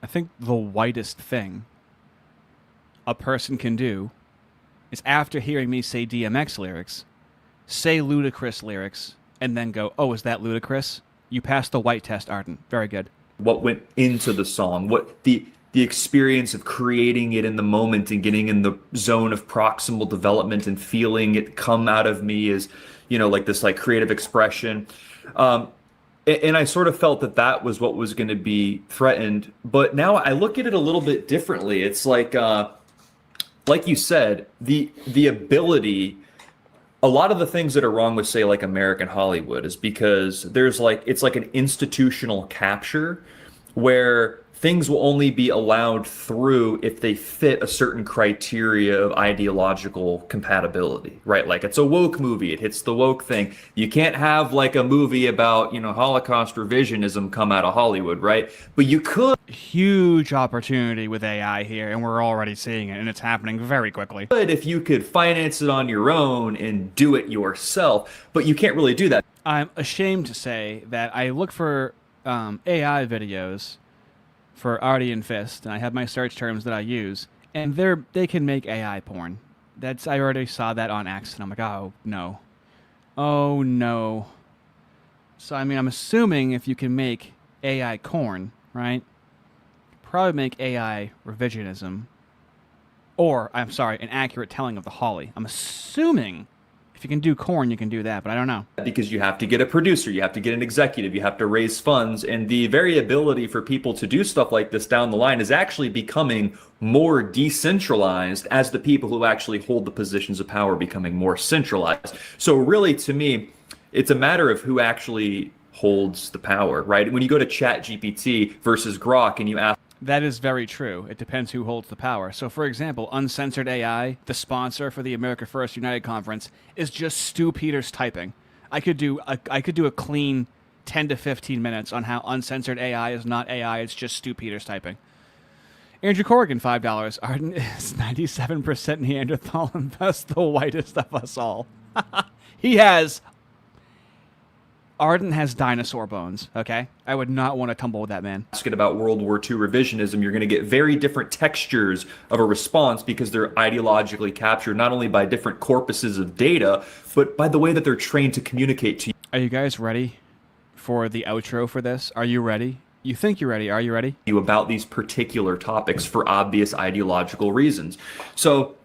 I think the whitest thing a person can do is, after hearing me say DMX lyrics, say ludicrous lyrics, and then go, oh, is that ludicrous? You passed the white test, Arden. Very good. What went into the song, what the experience of creating it in the moment and getting in the zone of proximal development and feeling it come out of me is, like this like creative expression. And I sort of felt that was what was going to be threatened. But now I look at it a little bit differently. It's like you said, the ability... A lot of the things that are wrong with, say, like American Hollywood is because it's like an institutional capture where things will only be allowed through if they fit a certain criteria of ideological compatibility, right? Like it's a woke movie, it hits the woke thing. You can't have like a movie about, Holocaust revisionism come out of Hollywood, right? But you could. Huge opportunity with AI here, and we're already seeing it, and it's happening very quickly. But if you could finance it on your own and do it yourself, but you can't really do that. I'm ashamed to say that I look for AI videos for Ardy and Fist, and I have my search terms that I use, and they can make AI porn. I already saw that on accident. I'm like, oh no. Oh no. So I mean, I'm assuming if you can make AI corn, right? Probably make AI revisionism. Or, I'm sorry, an accurate telling of the Holly. I'm assuming if you can do corn, you can do that, but I don't know. Because you have to get a producer, you have to get an executive, you have to raise funds, and the variability for people to do stuff like this down the line is actually becoming more decentralized as the people who actually hold the positions of power are becoming more centralized. So really, to me, it's a matter of who actually holds the power, right? When you go to ChatGPT versus Grok and you ask... That is very true. It depends who holds the power. So, for example, Uncensored AI, the sponsor for the America First United Conference, is just Stu Peters typing. I could do a clean 10 to 15 minutes on how Uncensored AI is not AI, it's just Stu Peters typing. Andrew Corrigan, $5. Arden is 97% Neanderthal and thus the whitest of us all. Arden has dinosaur bones, okay? I would not want to tumble with that man. Asking about World War II revisionism, you're going to get very different textures of a response because they're ideologically captured not only by different corpuses of data, but by the way that they're trained to communicate to you. Are you guys ready for the outro for this? Are you ready? You think you're ready. Are you ready? About these particular topics for obvious ideological reasons. So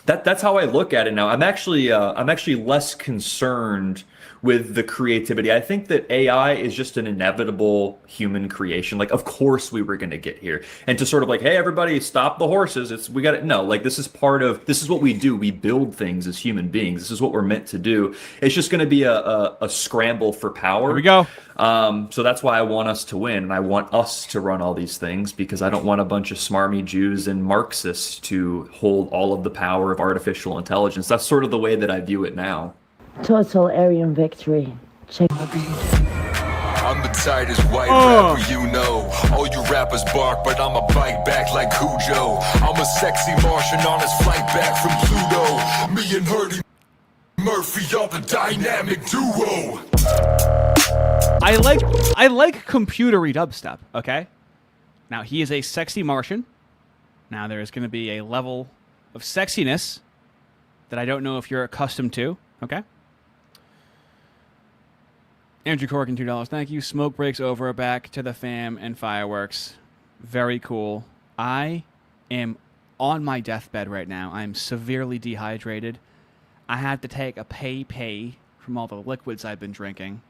that's how I look at it now. I'm actually less concerned with the creativity. I think that AI is just an inevitable human creation. Like, of course we were going to get here. And to sort of like, hey, everybody, stop the horses. This is what we do. We build things as human beings. This is what we're meant to do. It's just going to be a scramble for power. Here we go. So that's why I want us to win. And I want us to run all these things because I don't want a bunch of smarmy Jews and Marxists to hold all of the power of artificial intelligence. That's sort of the way that I view it now. Total Aryan victory. Check. I'm the tightest white rapper you know. All you rappers bark, but I'ma bite back like Cujo. I'm a sexy Martian on his flight back from Pluto. Me and Hardy Murphy are the dynamic duo. I like computery dubstep, okay? Now, he is a sexy Martian. Now, there is going to be a level of sexiness that I don't know if you're accustomed to, okay? Andrew Corkin, $2. Thank you. Smoke breaks over, back to the fam and fireworks. Very cool. I am on my deathbed right now. I'm severely dehydrated. I had to take a pay from all the liquids I've been drinking.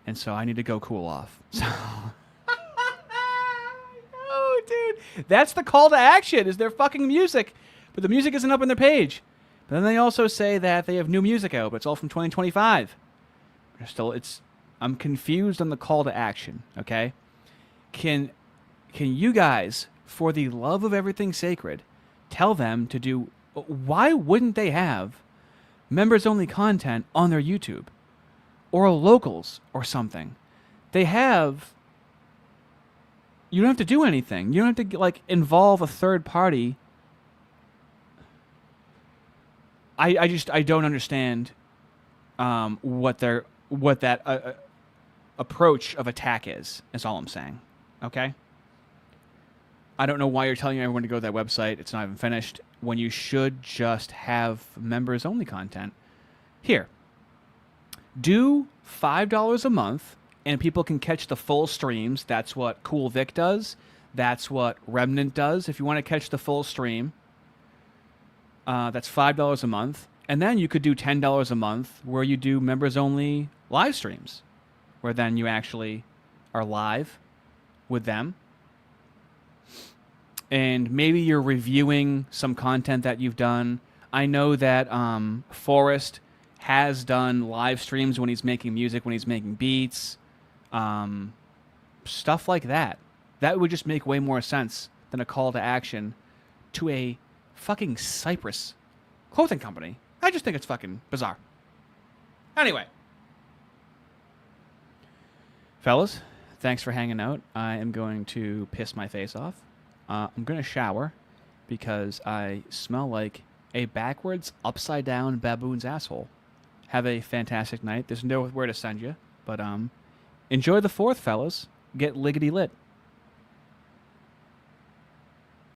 and so I need to go cool off. So, oh, dude, that's the call to action. Is their fucking music, but the music isn't up on their page. But then they also say that they have new music out, but it's all from 2025. I'm confused on the call to action. Okay, can you guys, for the love of everything sacred, tell them to do? Why wouldn't they have members only content on their YouTube or locals or something? They have. You don't have to do anything. You don't have to like involve a third party. I don't understand what that approach of attack is. That's all I'm saying. Okay. I don't know why you're telling everyone to go to that website. It's not even finished when you should just have members only content. Here, do $5 a month and people can catch the full streams. That's what Cool Vic does. That's what Remnant does. If you want to catch the full stream, that's $5 a month. And then you could do $10 a month where you do members only live streams, where then you actually are live with them. And maybe you're reviewing some content that you've done. I know that Forrest has done live streams when he's making music, when he's making beats, stuff like that. That would just make way more sense than a call to action to a fucking Cypress clothing company. I just think it's fucking bizarre. Anyway. Fellas, thanks for hanging out. I am going to piss my face off. I'm going to shower because I smell like a backwards, upside-down baboon's asshole. Have a fantastic night. There's nowhere to send you, but enjoy the 4th, fellas. Get liggity lit.